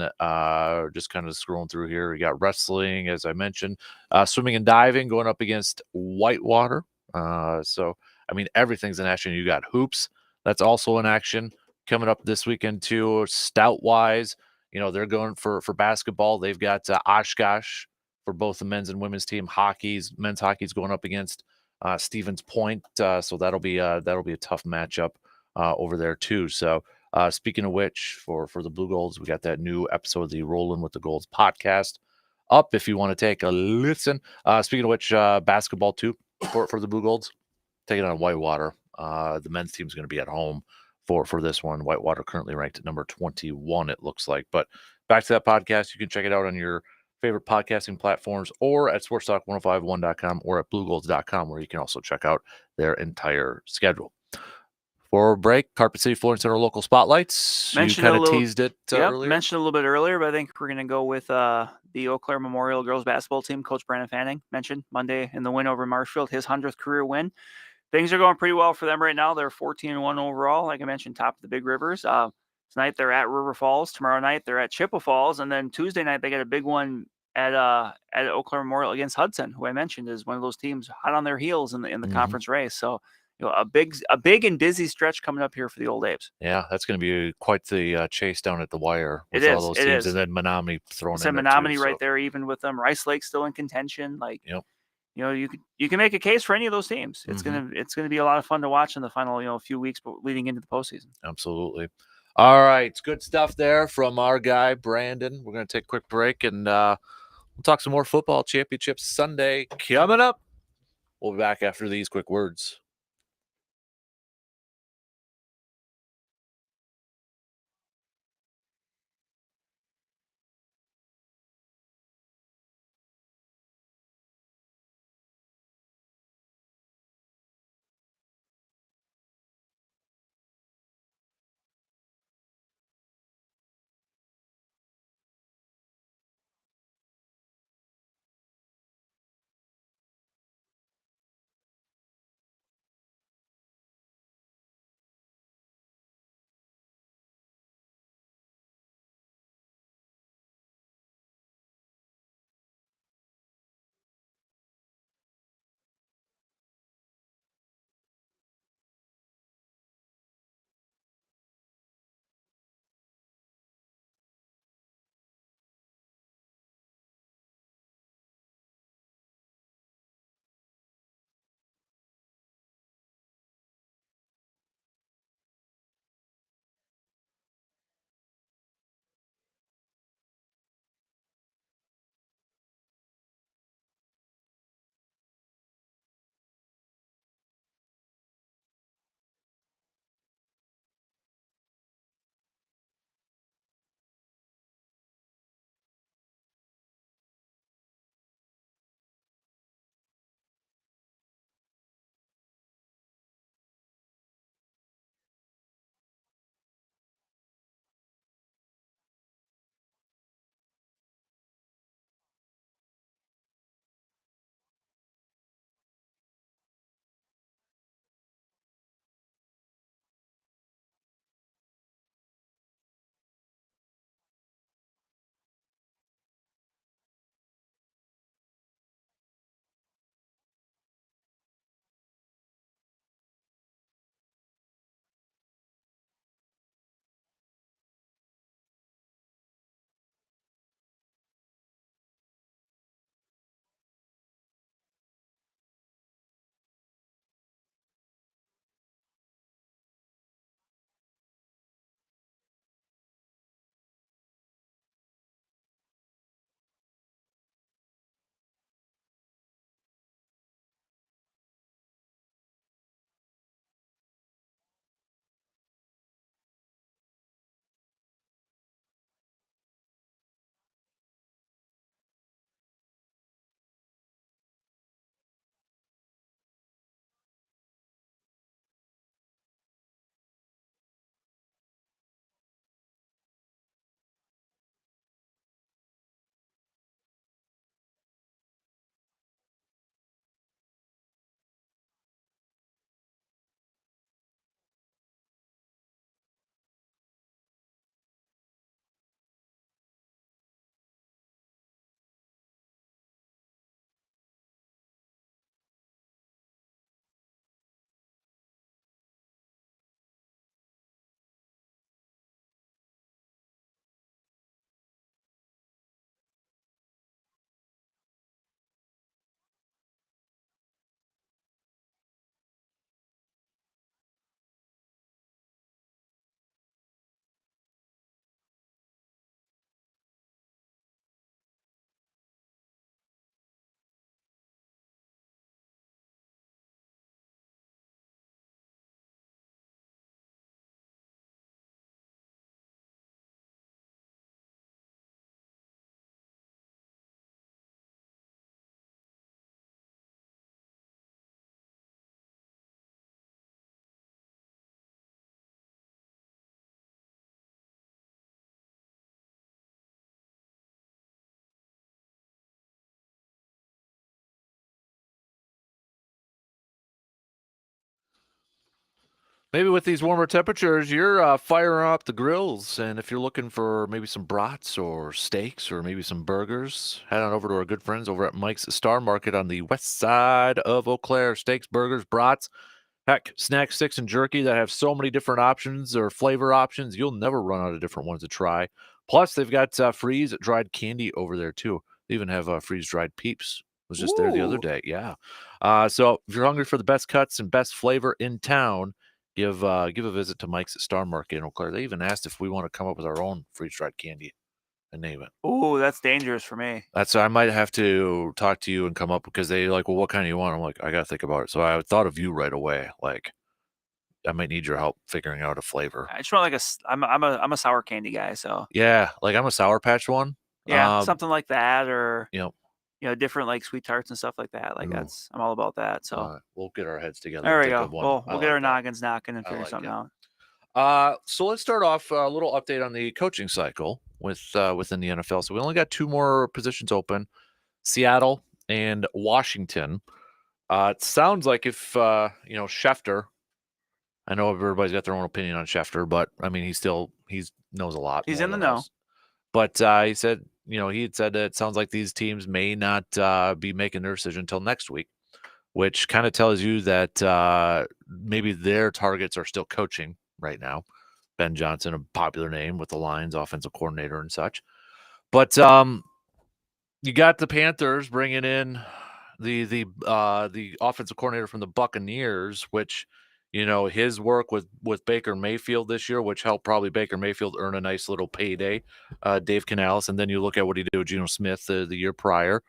just kind of scrolling through here, we got wrestling, as I mentioned, swimming and diving going up against Whitewater. So I mean, everything's in action. You got hoops. That's also in action coming up this weekend too. Stout wise, they're going for basketball. They've got Oshkosh for both the men's and women's team. Men's hockey's going up against Stevens Point. So that'll be a tough matchup over there too. So speaking of which, for the Blue Golds, we got that new episode of the Rollin' with the Golds podcast up if you want to take a listen. Speaking of which, basketball too for the Blue Golds, taking on Whitewater. The men's team is going to be at home for this one. Whitewater currently ranked at number 21, it looks like. But back to that podcast, you can check it out on your favorite podcasting platforms or at sportstalk1051.com or at bluegolds.com, where you can also check out their entire schedule. For break, Carpet City Flooring Center local spotlights. You kind of teased it earlier. Mentioned a little bit earlier, but I think we're going to go with the Eau Claire Memorial girls basketball team. Coach Brandon Fanning mentioned Monday in the win over Marshfield, his 100th career win. Things are going pretty well for them right now. They're 14-1 overall. Like I mentioned, top of the Big Rivers. Tonight they're at River Falls. Tomorrow night they're at Chippewa Falls, and then Tuesday night they got a big one at Eau Claire Memorial against Hudson, who I mentioned is one of those teams hot on their heels in the conference race. So a big and busy stretch coming up here for the Old Apes. Yeah, that's going to be quite the chase down at the wire with all those teams, and then Menominee thrown in there Menominee too, right there, even with them. Rice Lake's still in contention. Yep. You can make a case for any of those teams. It's gonna be a lot of fun to watch in the final few weeks, but leading into the postseason. Absolutely. All right, good stuff there from our guy Brandon. We're gonna take a quick break and we'll talk some more football. Championship Sunday coming up. We'll be back after these quick words. maybe with these warmer temperatures, you're firing up the grills. And if you're looking for maybe some brats or steaks or maybe some burgers, head on over to our good friends over at Mike's Star Market on the west side of Eau Claire. Steaks, burgers, brats, heck, snack sticks and jerky that have so many different options or flavor options. You'll never run out of different ones to try. Plus, they've got freeze-dried candy over there, too. They even have freeze-dried Peeps. Was just there the other Ooh. day. Yeah. So if you're hungry for the best cuts and best flavor in town, give a visit to Mike's at Star Market in Eau Claire. They even asked if we want to come up with our own freeze-dried candy and name it. Ooh, that's dangerous for me. That's I might have to talk to you and come up because they like, well, what kind do you want? I'm like, I gotta think about it. So I thought of you right away. Like, I might need your help figuring out a flavor. I just want like I'm a sour candy guy, so Yeah, like I'm a Sour Patch one. yeah, something like that, or You know, different like sweet tarts and stuff like that. Like Ooh. I'm all about that. So we'll get our heads together. there and we think go. of one. We'll get our noggins knocking and I figure like something it. out. So let's start off a little update on the coaching cycle within the NFL. So we only got 2 more positions open: Seattle and Washington. It sounds like if Schefter. I know everybody's got their own opinion on Schefter, but I mean he knows a lot. He's more in the than know. us. But he said, he had said that it sounds like these teams may not be making their decision until next week, which kind of tells you that maybe their targets are still coaching right now. Ben Johnson, a popular name with the Lions offensive coordinator and such. But you got the Panthers bringing in the offensive coordinator from the Buccaneers, which his work with Baker Mayfield this year, which helped probably Baker Mayfield earn a nice little payday. Dave Canales, and then you look at what he did with Geno Smith the year prior.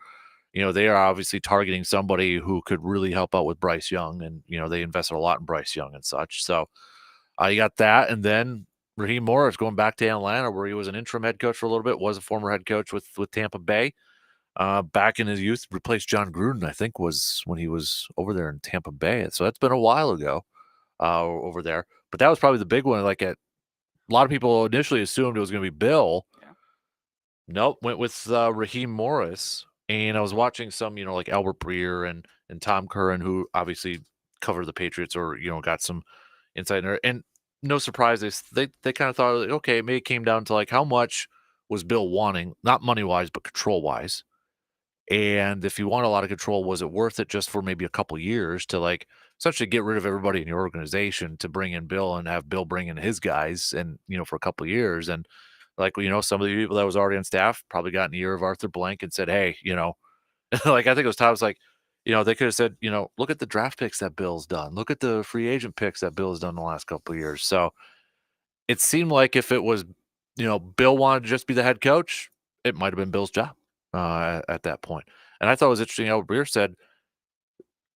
They are obviously targeting somebody who could really help out with Bryce Young, and they invested a lot in Bryce Young and such. So you got that, and then Raheem Morris going back to Atlanta, where he was an interim head coach for a little bit, was a former head coach with Tampa Bay. Back in his youth, replaced John Gruden, I think, was when he was over there in Tampa Bay. So that's been a while ago over there. But that was probably the big one. Like a lot of people initially assumed it was going to be Bill. Yeah. Nope, went with Raheem Morris. And I was watching some, like Albert Breer and Tom Curran, who obviously covered the Patriots or, got some insight in there. And no surprise, they kind of thought, okay, maybe it came down to like how much was Bill wanting, not money-wise, but control-wise. And if you want a lot of control, was it worth it just for maybe a couple years to like essentially get rid of everybody in your organization to bring in Bill and have Bill bring in his guys and, for a couple years? And like, some of the people that was already on staff probably got in the ear of Arthur Blank and said, hey, like I think it was Tom's like, they could have said, look at the draft picks that Bill's done. Look at the free agent picks that Bill's done the last couple of years. So it seemed like if it was, Bill wanted to just be the head coach, it might have been Bill's job at that point. And I thought it was interesting how Breer said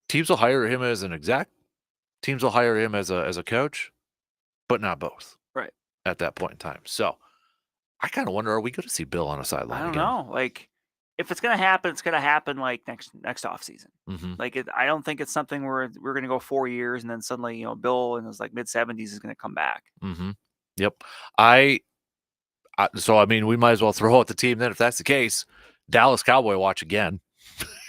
teams will hire him as an exec, teams will hire him as a coach, but not both. Right. At that point in time. So I kind of wonder, are we going to see Bill on a sideline again? I don't know. Like, if it's gonna happen, it's gonna happen like next offseason. Mm-hmm. Like, I don't think it's something where we're gonna go 4 years and then suddenly Bill in his like mid-70s is gonna come back. Mm-hmm. Yep. So I mean, we might as well throw out the team then if that's the case. Dallas Cowboy watch again.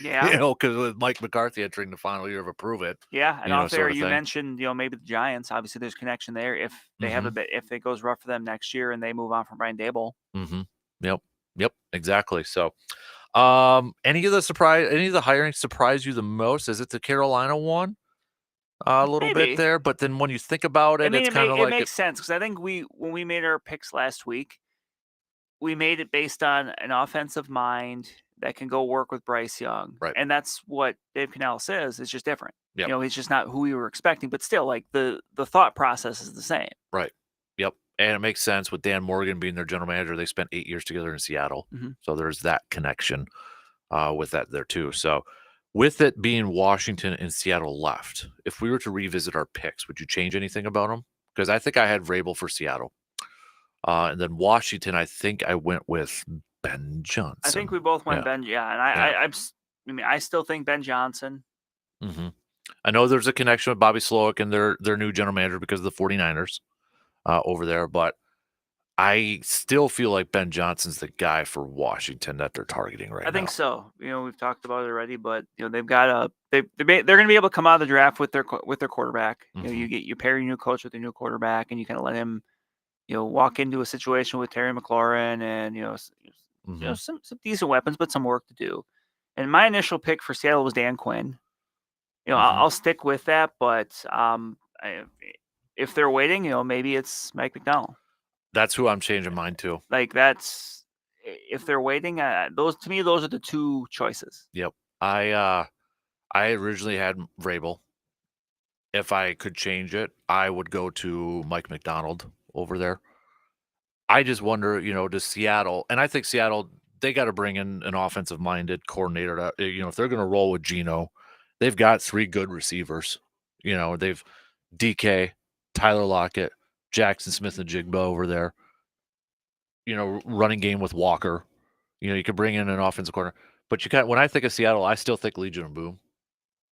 Yeah. Because with Mike McCarthy entering the final year of Approve It. Yeah, and off there, you thing. mentioned maybe the Giants. Obviously, there's connection there. If they have a bit, if it goes rough for them next year and they move on from Brian Daboll. Mm-hmm. Yep. Exactly. So, any of the hiring surprise you the most? Is it the Carolina one? A little bit there, but then when you think about it, I mean, it's kind of like it makes sense because I think when we made our picks last week, we made it based on an offensive mind that can go work with Bryce Young. Right. And that's what Dave Canales says. It's just different. Yep. He's just not who we were expecting, but still, like the thought process is the same. Right. Yep. And it makes sense with Dan Morgan being their general manager. They spent 8 years together in Seattle. Mm-hmm. So there's that connection with that there too. So with it being Washington and Seattle left, if we were to revisit our picks, would you change anything about them? Because I think I had Vrabel for Seattle. And then Washington, I think I went with Ben Johnson. I think we both went Ben. Yeah, and I still think Ben Johnson. Mm-hmm. I know there's a connection with Bobby Slowick and their new general manager because of the 49ers over there, but I still feel like Ben Johnson's the guy for Washington that they're targeting right I think now. so. We've talked about it already, but they've got they're going to be able to come out of the draft with their quarterback. You pair your new coach with your new quarterback, and you kind of let him walk into a situation with Terry McLaurin and some decent weapons, but some work to do. And my initial pick for Seattle was Dan Quinn. I'll stick with that, but if they're waiting, maybe it's Mike McDonald. That's who I'm changing mine to. Like that's if they're waiting, those to me those are the two choices. Yep. I originally had Vrabel. If I could change it, I would go to Mike McDonald over there. I just wonder, does Seattle, and I think Seattle, they got to bring in an offensive-minded coordinator. If they're going to roll with Geno, they've got 3 good receivers. They've DK, Tyler Lockett, Jackson Smith and Jigba over there. Running game with Walker. You could bring in an offensive corner. But when I think of Seattle, I still think Legion of Boom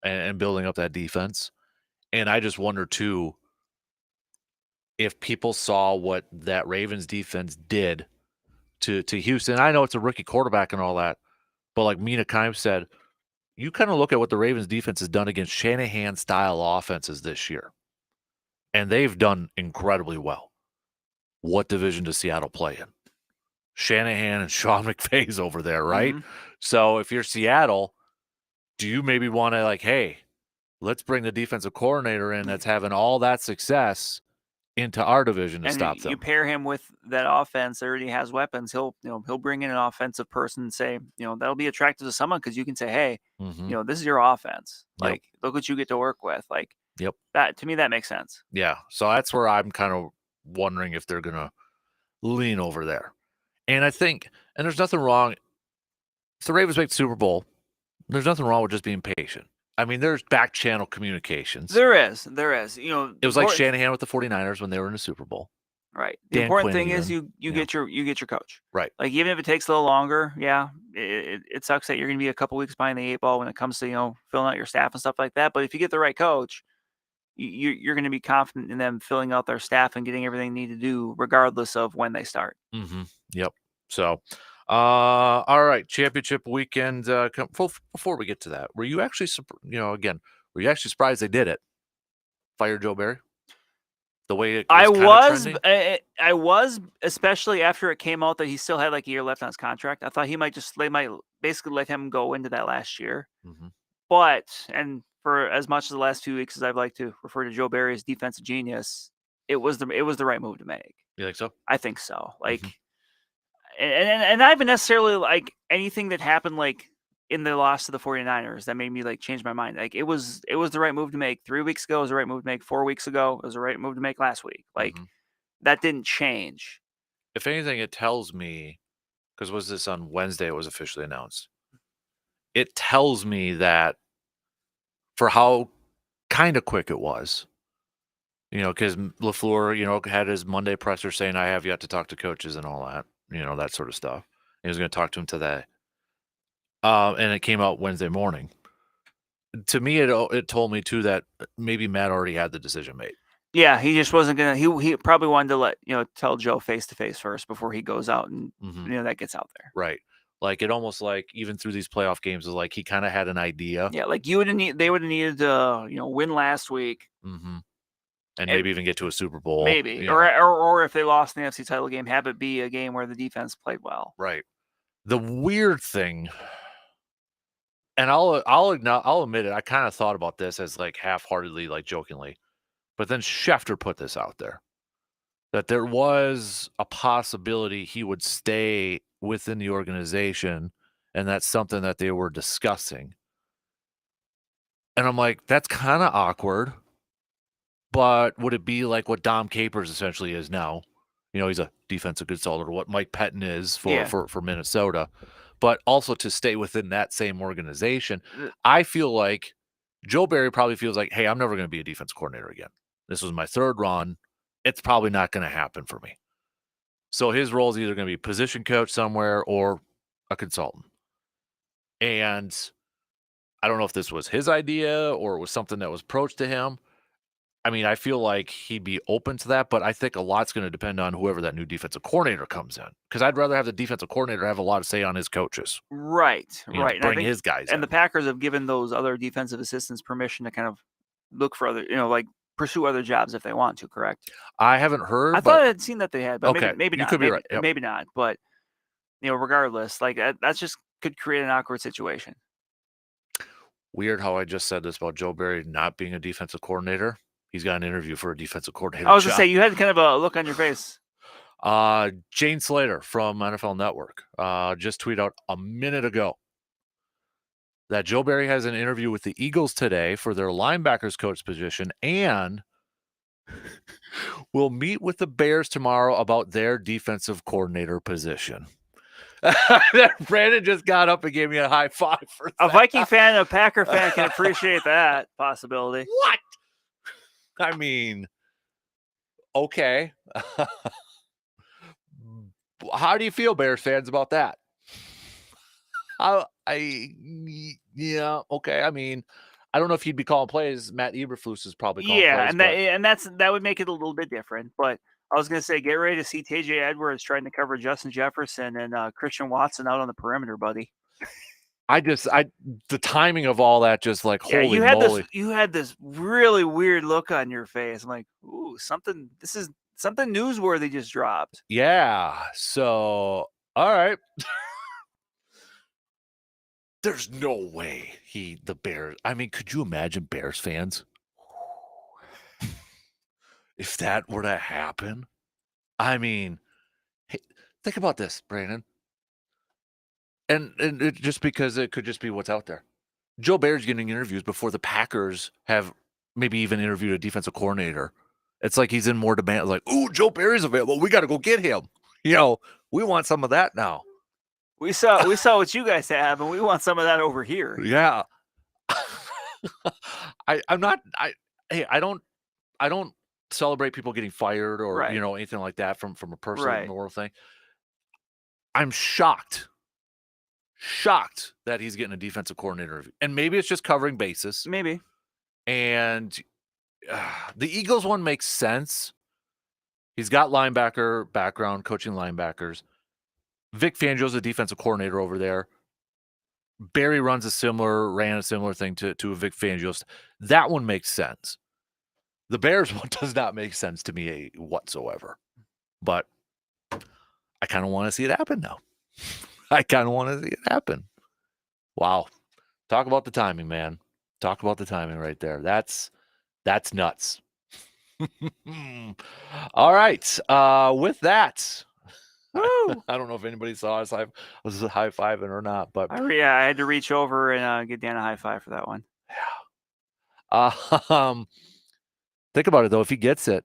and building up that defense. And I just wonder, too, if people saw what that Ravens defense did to Houston. I know it's a rookie quarterback and all that, but like Mina Kimes said, you kind of look at what the Ravens defense has done against Shanahan-style offenses this year, and they've done incredibly well. What division does Seattle play in? Shanahan and Sean McVay's over there, right? So if you're Seattle, do you maybe want to hey, let's bring the defensive coordinator in that's having all that success into our division to stop them? You pair him with that offense that already has weapons. He'll bring in an offensive person and say, that'll be attractive to someone because you can say, hey, this is your offense. Like, look what you get to work with. Like, that to me that makes sense. Yeah, so that's where I'm kind of wondering if they're gonna lean over there. And I think, and there's nothing wrong. If the Ravens make the Super Bowl, there's nothing wrong with just being patient. I mean, there's back channel communications. There is. It was like Shanahan with the 49ers when they were in the Super Bowl. Right. The important thing is you get your coach. Right. Like, even if it takes a little longer, it sucks that you're going to be a couple weeks behind the 8 ball when it comes to filling out your staff and stuff like that. But if you get the right coach, you're going to be confident in them filling out their staff and getting everything they need to do, regardless of when they start. Yep. So, all right, championship weekend. Before we get to that, were you actually, were you actually surprised they did it? Fire Joe Barry? The way it was I was, especially after it came out that he still had like a year left on his contract. I thought they might basically let him go into that last year. But, and for as much as the last few weeks as I'd like to refer to Joe Barry as defensive genius, it was the right move to make. You think so? I think so. Like, and I haven't necessarily like anything that happened like in the loss to the 49ers that made me like change my mind. Like, it was the right move to make 3 weeks ago. It was the right move to make 4 weeks ago. It was the right move to make last week. Like, that didn't change. If anything, it tells me, because was this on Wednesday? It was officially announced. It tells me that for how kind of quick it was, because LaFleur, had his Monday presser saying, I have yet to talk to coaches and all that, that sort of stuff. He was going to talk to him today. And it came out Wednesday morning. To me, it told me, too, that maybe Matt already had the decision made. Yeah, he just wasn't going to – he probably wanted to tell Joe face-to-face first before he goes out and, that gets out there. Right. Like, it almost like even through these playoff games is like he kind of had an idea. Yeah, like they would have needed to, win last week. And maybe even get to a Super Bowl. Maybe. Or if they lost in the NFC title game, have it be a game where the defense played well. Right. The weird thing, and I'll admit it, I kind of thought about this as like half-heartedly, like jokingly, but then Schefter put this out there, that there was a possibility he would stay within the organization, and that's something that they were discussing. And I'm like, that's kind of awkward, but would it be like what Dom Capers essentially is now? He's a defensive consultant, or what Mike Pettin is for Minnesota, but also to stay within that same organization. I feel like Joe Barry probably feels like, hey, I'm never going to be a defense coordinator again. This was my 3rd run. It's probably not going to happen for me. So his role is either going to be position coach somewhere or a consultant. And I don't know if this was his idea or it was something that was approached to him. I mean, I feel like he'd be open to that, but I think a lot's going to depend on whoever that new defensive coordinator comes in. Because I'd rather have the defensive coordinator have a lot of say on his coaches. Right. You know, And I bring think his guys in. the Packers have given those other defensive assistants permission to kind of look for other, like pursue other jobs if they want to, correct? I haven't heard, I but thought I had seen that they had, but okay, maybe you not. could be Maybe right. Yep. maybe not. But regardless, like that's just could create an awkward situation. Weird how I just said this about Joe Barry not being a defensive coordinator. He's got an interview for a defensive coordinator I was gonna job. say you had kind of a look on your face. Jane Slater from NFL Network just tweeted out a minute ago that Joe Barry has an interview with the Eagles today for their linebackers coach position and will meet with the Bears tomorrow about their defensive coordinator position. Brandon just got up and gave me a high five for A that. Viking fan, a Packer fan can appreciate that possibility. What? I mean, okay. How do you feel, Bears fans, about that? Yeah, okay. I mean, I don't know if he'd be calling plays. Matt Eberflus is probably calling plays. That would make it a little bit different. But I was gonna say, get ready to see TJ Edwards trying to cover Justin Jefferson and Christian Watson out on the perimeter, buddy. The timing of all that, just like holy moly. You had this really weird look on your face. I'm like, ooh, this is something newsworthy just dropped. Yeah. So, all right. There's no way the Bears. I mean, could you imagine Bears fans if that were to happen? I mean, hey, think about this, Brandon. And it, just because it could just be what's out there. Joe Barry's getting interviews before the Packers have maybe even interviewed a defensive coordinator. It's like he's in more demand. Like, ooh, Joe Barry's available. We got to go get him. We want some of that now. We saw what you guys have, and we want some of that over here. Yeah. I'm not. I don't celebrate people getting fired or Right. anything like that from a personal Right. moral thing. I'm shocked that he's getting a defensive coordinator review. And maybe it's just covering bases. Maybe. And the Eagles one makes sense. He's got linebacker background, coaching linebackers. Vic Fangio's a defensive coordinator over there. Barry ran a similar thing to a Vic Fangio. That one makes sense. The Bears one does not make sense to me whatsoever. But I kind of want to see it happen now. I kind of want to see it happen. Wow. Talk about the timing, man. Talk about the timing right there. That's nuts. All right. With that, Woo! I don't know if anybody saw us. I was high fiving or not, but I had to reach over and get Dan a high five for that one. Yeah. Think about it though. If he gets it,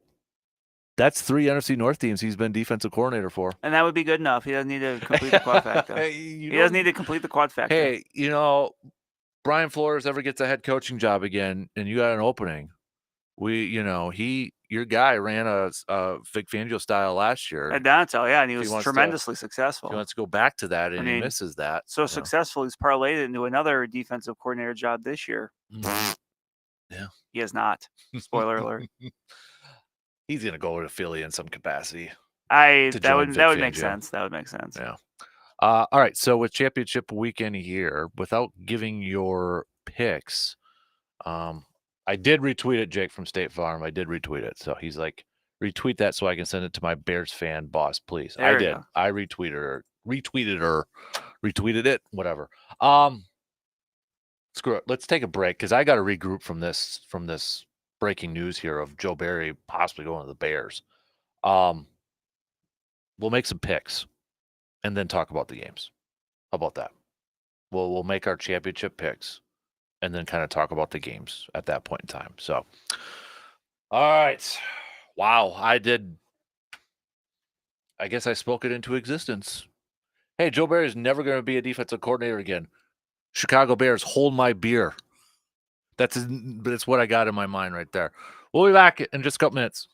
that's 3 NFC North teams he's been defensive coordinator for, and that would be good enough. He doesn't need to complete the quad factor. He doesn't need to complete the quad factor. Hey, Brian Flores ever gets a head coaching job again, and you got an opening. Your guy ran a Vic Fangio style last year. At Donatel, yeah, and he was tremendously successful. He wants to go back to that, and he misses that. So successful, he's parlayed it into another defensive coordinator job this year. Yeah, he has not. Spoiler alert. He's gonna go to Philly in some capacity. That would make sense. That would make sense. Yeah. All right. So with championship weekend here, without giving your picks, I did retweet it, Jake from State Farm. I did retweet it. So he's like, retweet that so I can send it to my Bears fan boss, please. I did. Go. I retweeted it, whatever. Screw it. Let's take a break because I got to regroup from this breaking news here of Joe Barry possibly going to the Bears. We'll make some picks and then talk about the games. How about that? We'll make our championship picks and then kind of talk about the games at that point in time. So, all right. Wow. I guess I spoke it into existence. Hey, Joe Barry is never going to be a defensive coordinator again. Chicago Bears, hold my beer. That's what I got in my mind right there. We'll be back in just a couple minutes.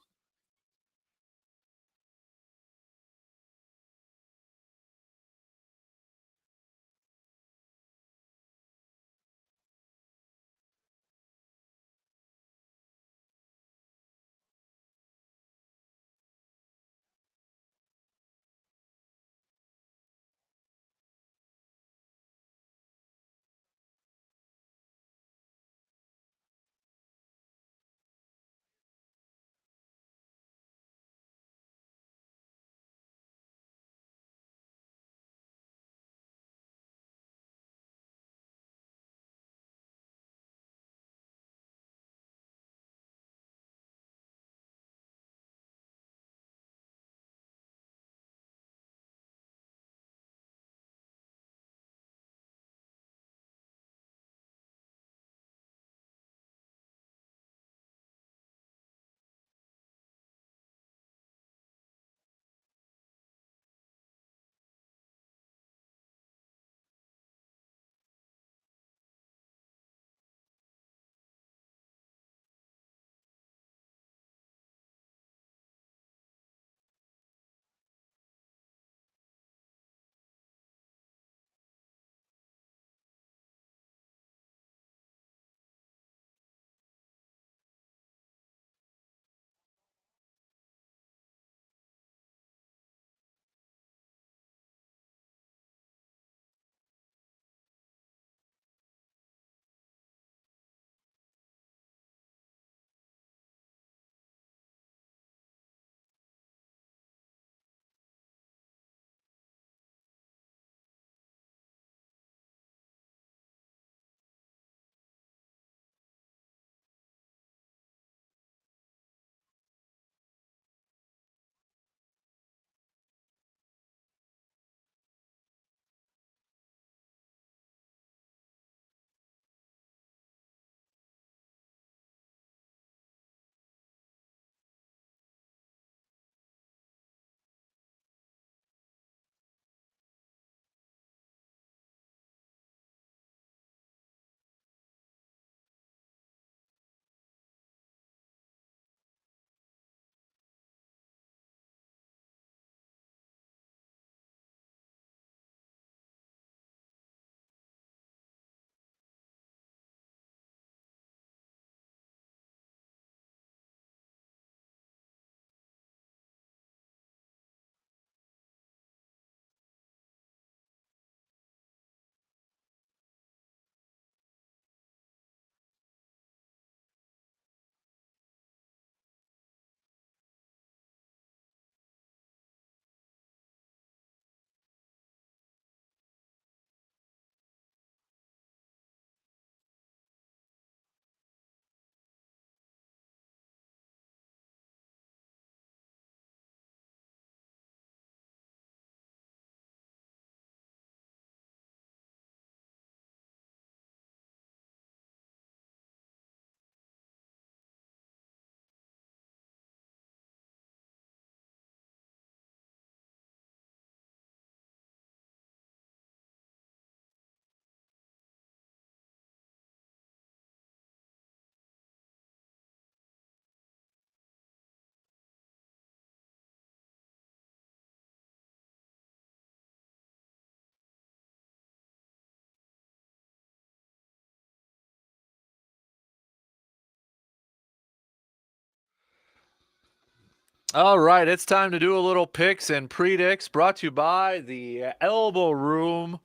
All right, it's time to do a little picks and predicts brought to you by the Elbow Room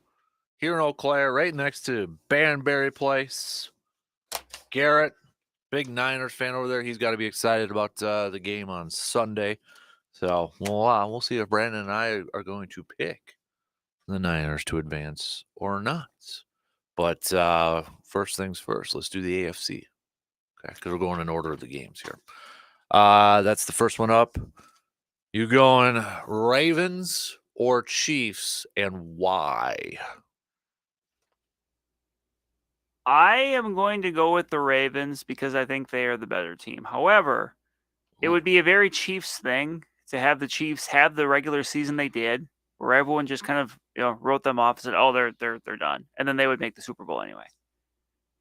here in Eau Claire, right next to Banbury Place. Garrett, big Niners fan over there. He's got to be excited about the game on Sunday. So we'll see if Brandon and I are going to pick the Niners to advance or not. But first things first, let's do the AFC. Okay, because we're going in order of the games here. That's the first one up. You going Ravens or Chiefs, and why? I am going to go with the Ravens because I think they are the better team. However, it would be a very Chiefs thing to have the Chiefs have the regular season they did, where everyone just kind of wrote them off and said, "Oh, they're done," and then they would make the Super Bowl anyway.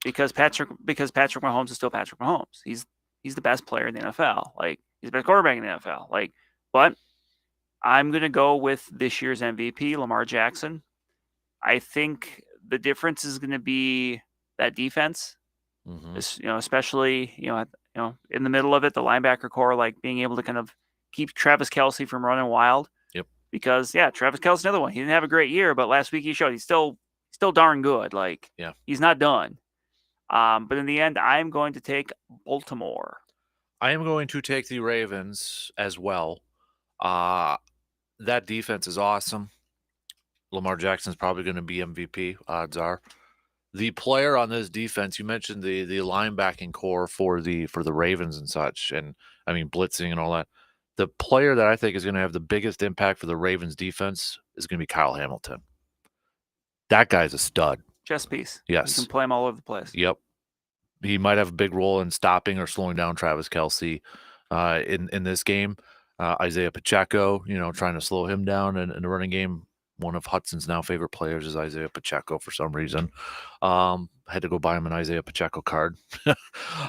Because Patrick Mahomes is still Patrick Mahomes. He's the best player in the NFL. Like, he's the best quarterback in the NFL. Like, but I'm gonna go with this year's MVP, Lamar Jackson. I think the difference is gonna be that defense. Especially in the middle of it, the linebacker core, like being able to kind of keep Travis Kelce from running wild. Yep. Because Travis Kelce, another one. He didn't have a great year, but last week he showed he's still darn good. Like, he's not done. But in the end, I'm going to take Baltimore. I am going to take the Ravens as well. That defense is awesome. Lamar Jackson's probably going to be MVP, odds are. The player on this defense, you mentioned the linebacking core for the Ravens and such, and I mean blitzing and all that. The player that I think is going to have the biggest impact for the Ravens defense is going to be Kyle Hamilton. That guy's a stud. Chess piece. Yes. You can play him all over the place. Yep. He might have a big role in stopping or slowing down Travis Kelce in this game. Isaiah Pacheco, trying to slow him down in the running game. One of Hudson's now favorite players is Isaiah Pacheco for some reason. Had to go buy him an Isaiah Pacheco card.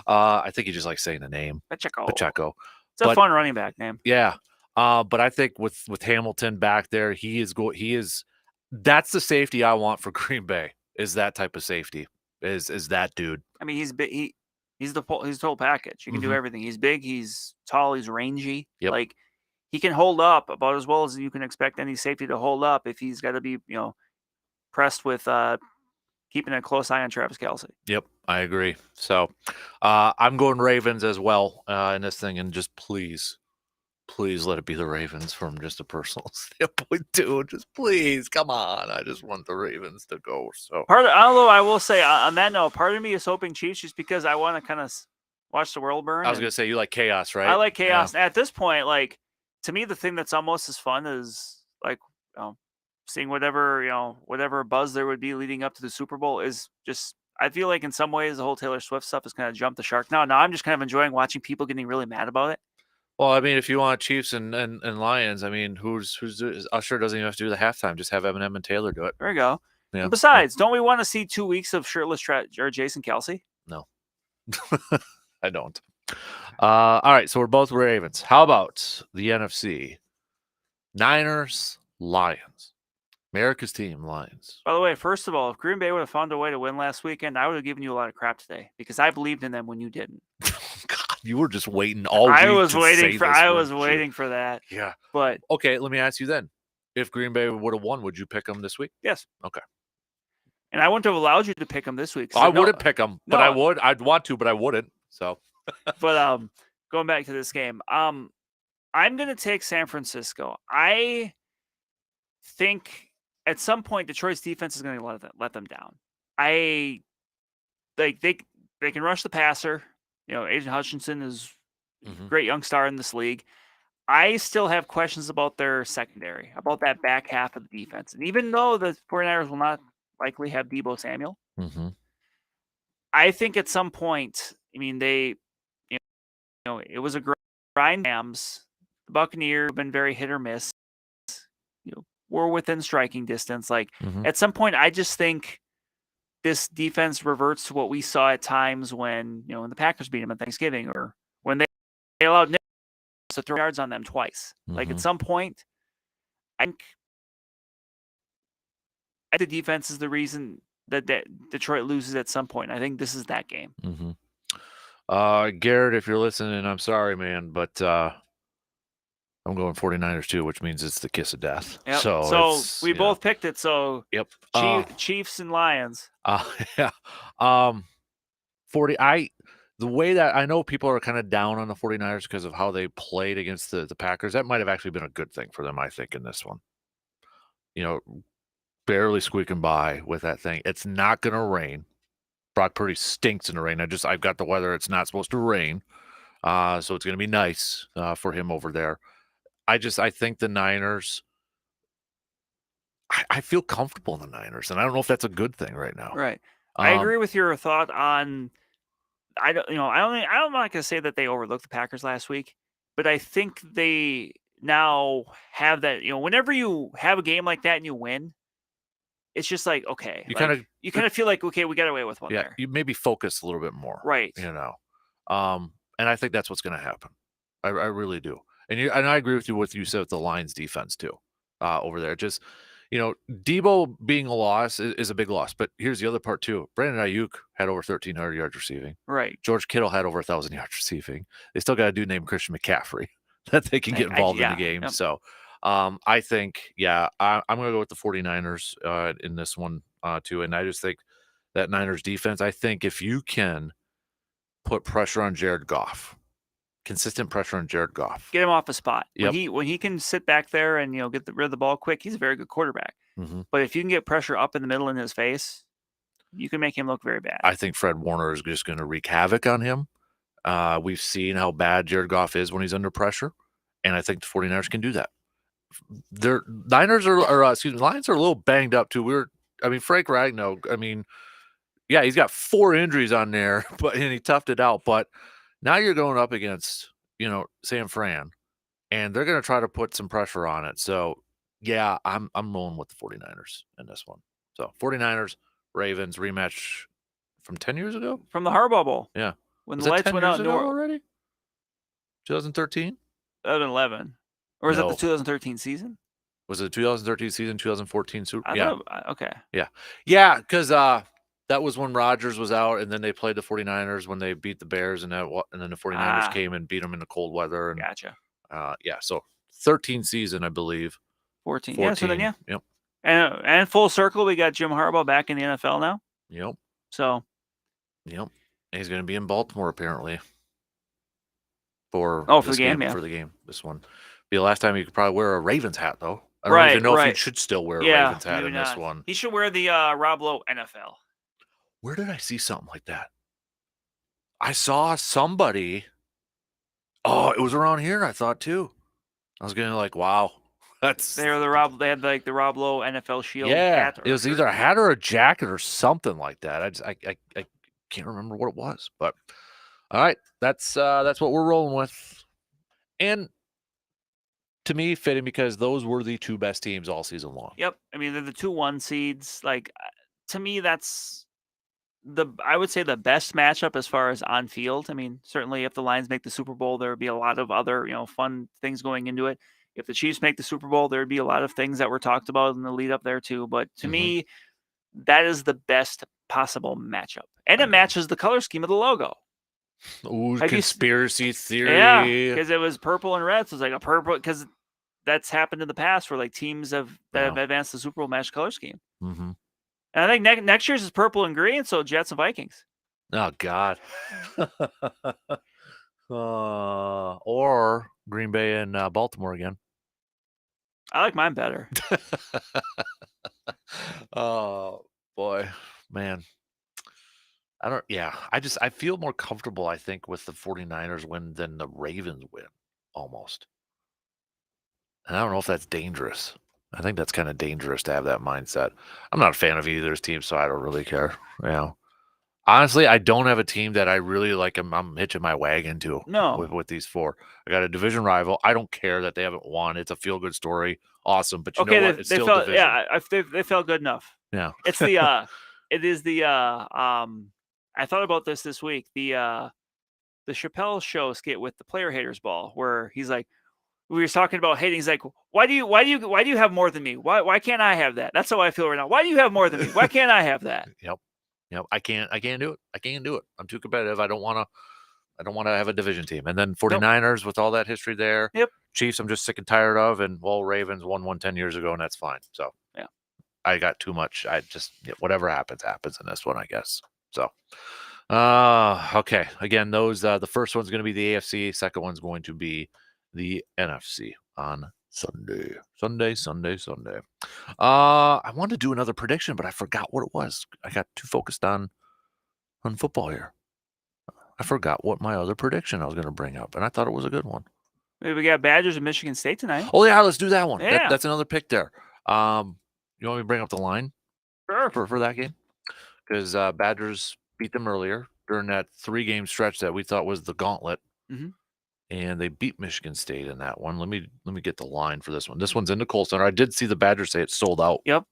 I think he just likes saying the name. Pacheco. It's a fun running back name. Yeah. But I think with Hamilton back there, that's the safety I want for Green Bay, is that type of safety. Is that dude. I mean, he's big. He's the whole package. He can do everything. He's big. He's tall. He's rangy. Yep. Like, he can hold up about as well as you can expect any safety to hold up if he's got to be, pressed with keeping a close eye on Travis Kelce. Yep, I agree. So I'm going Ravens as well in this thing, and just please let it be the Ravens from just a personal standpoint too. Just please, come on. I just want the Ravens to go. So although I will say on that note, part of me is hoping Chiefs just because I want to kind of watch the world burn. I was going to say, you like chaos, right? I like chaos. Yeah. At this point, like, to me, the thing that's almost as fun is like seeing whatever buzz there would be leading up to the Super Bowl is just. I feel like in some ways the whole Taylor Swift stuff has kind of jumped the shark. Now I'm just kind of enjoying watching people getting really mad about it. Well, I mean, if you want Chiefs and Lions, I mean, who's Usher doesn't even have to do the halftime. Just have Eminem and Taylor do it. There you go. Yeah. And besides, don't we want to see 2 weeks of shirtless or Jason Kelce? No, I don't. All right, so we're both Ravens. How about the NFC? Niners, Lions. America's team, Lions. By the way, first of all, if Green Bay would have found a way to win last weekend, I would have given you a lot of crap today because I believed in them when you didn't. God, you were just waiting all week. I was waiting for that. Yeah. But okay, let me ask you then. If Green Bay would have won, would you pick them this week? Yes. Okay. And I wouldn't have allowed you to pick them this week. So I wouldn't pick them, but I would. I'd want to, but I wouldn't. So. But going back to this game, I'm going to take San Francisco. I think at some point Detroit's defense is going to let them down. They can rush the passer. Aiden Hutchinson is a great young star in this league. I still have questions about their secondary, about that back half of the defense. And even though the 49ers will not likely have Deebo Samuel, I think at some point, I mean, it was a grind. The Buccaneers have been very hit or miss. We're within striking distance. Like, at some point, I just think this defense reverts to what we saw at times when the Packers beat them at Thanksgiving, or when they allowed Nick to throw yards on them twice. Like, at some point, I think the defense is the reason that Detroit loses at some point. I think this is that game. Garrett, if you're listening, I'm sorry, man, but I'm going 49ers too, which means it's the kiss of death. Yep. So we both picked it. So yep. Chiefs and Lions. Yeah. 40. The way that I know people are kind of down on the 49ers because of how they played against the Packers. That might have actually been a good thing for them, I think, in this one. Barely squeaking by with that thing. It's not going to rain. Brock Purdy stinks in the rain. I've got the weather. It's not supposed to rain. So it's going to be nice for him over there. I think the Niners, I feel comfortable in the Niners, and I don't know if that's a good thing right now. Right. I agree with your thought on, I'm not going to say that they overlooked the Packers last week, but I think they now have that, whenever you have a game like that and you win, it's just like, okay, you kind of feel like, okay, we got away with one there. You maybe focus a little bit more. Right. And I think that's what's going to happen. I really do. And I agree with you said with the Lions defense too, over there. Just, Debo being a loss is a big loss. But here's the other part too. Brandon Ayuk had over 1,300 yards receiving. Right. George Kittle had over 1,000 yards receiving. They still got a dude named Christian McCaffrey that they can get involved in the game. Yep. So I think, I'm going to go with the 49ers in this one too. And I just think that Niners defense, I think if you can put pressure on Jared Goff, consistent pressure on Jared Goff. Get him off a spot. Yep. When he can sit back there and get rid of the ball quick, he's a very good quarterback. Mm-hmm. But if you can get pressure up in the middle in his face, you can make him look very bad. I think Fred Warner is just going to wreak havoc on him. We've seen how bad Jared Goff is when he's under pressure, and I think the 49ers can do that. Lions are a little banged up too. Frank Ragnow, he's got 4 injuries on there, and he toughed it out. But now you're going up against, San Fran, and they're going to try to put some pressure on it. So, I'm rolling with the 49ers in this one. So, 49ers, Ravens rematch from 10 years ago? From the Harbaugh Bowl. Yeah. When the lights went out already? 2013? 2011. Or was that the 2013 season? Was it the 2013 season, 2014 Super? Okay. Yeah. Yeah, because that was when Rodgers was out, and then they played the 49ers when they beat the Bears, and then the 49ers came and beat them in the cold weather. And, gotcha. So 13 season, I believe. 14. Yeah, so then, Yep. And full circle, we got Jim Harbaugh back in the NFL now. Yep. So. Yep. And he's going to be in Baltimore, apparently. For the game, For the game. This one. Be the last time you could probably wear a Ravens hat, though. I don't even know if you should still wear a Ravens hat in this one. He should wear the Rob Lowe NFL. Where did I see something like that? I saw somebody. Oh, it was around here, I thought, too. I was getting like, wow. They had the Rob Lowe NFL shield. Yeah, hat it was either a hat or a jacket or something like that. I can't remember what it was, but all right, that's what we're rolling with. And to me, fitting because those were the 2 best teams all season long. Yep. They're the 2 1 seeds. Like, to me, that's I would say the best matchup as far as on field. Certainly if the Lions make the Super Bowl, there would be a lot of other, fun things going into it. If the Chiefs make the Super Bowl, there would be a lot of things that were talked about in the lead up there too. But to me, that is the best possible matchup. And it matches the color scheme of the logo. Ooh, conspiracy theory. Yeah, because it was purple and red. So it's like a purple, because that's happened in the past where teams have advanced the Super Bowl match color scheme. Mm-hmm. And I think next year's is purple and green, so Jets and Vikings. Oh, God. Or Green Bay and Baltimore again. I like mine better. Oh, boy. Man. I feel more comfortable, I think, with the 49ers win than the Ravens win, almost. And I don't know if that's dangerous. I think that's kind of dangerous to have that mindset. I'm not a fan of either's team, so I don't really care. Honestly, I don't have a team that I really like. I'm hitching my wagon to. No. With these 4. I got a division rival. I don't care that they haven't won. It's a feel-good story. Awesome. But you know what? It's still division. Yeah, they felt good enough. Yeah. It's I thought about this week. The Chappelle Show skit with the player haters ball, where he's like, we were talking about hating. He's like, why do you have more than me? Why can't I have that? That's how I feel right now. Why do you have more than me? Why can't I have that? Yep. I can't do it. I can't do it. I'm too competitive. I don't want to I don't want to have a division team. And then 49ers with all that history there. Yep. Chiefs, I'm just sick and tired of. And, Ravens won one 10 years ago, and that's fine. So, yeah. I got too much. I just, whatever happens in this one, I guess. So, okay. Again, those, the first one's going to be the AFC. Second one's going to be the NFC on Sunday. I wanted to do another prediction, but I forgot what it was. I got too focused on football here. I forgot what my other prediction I was going to bring up, and I thought it was a good one. Maybe we got Badgers and Michigan State tonight. Oh yeah, let's do that one. Yeah. That's another pick there. You want me to bring up the line for that game? Because Badgers beat them earlier during that 3-game stretch that we thought was the gauntlet. Mm-hmm. And they beat Michigan State in that one. Let me get the line for this one. This one's in the Kohl Center. I did see the Badgers say it's sold out. Yep.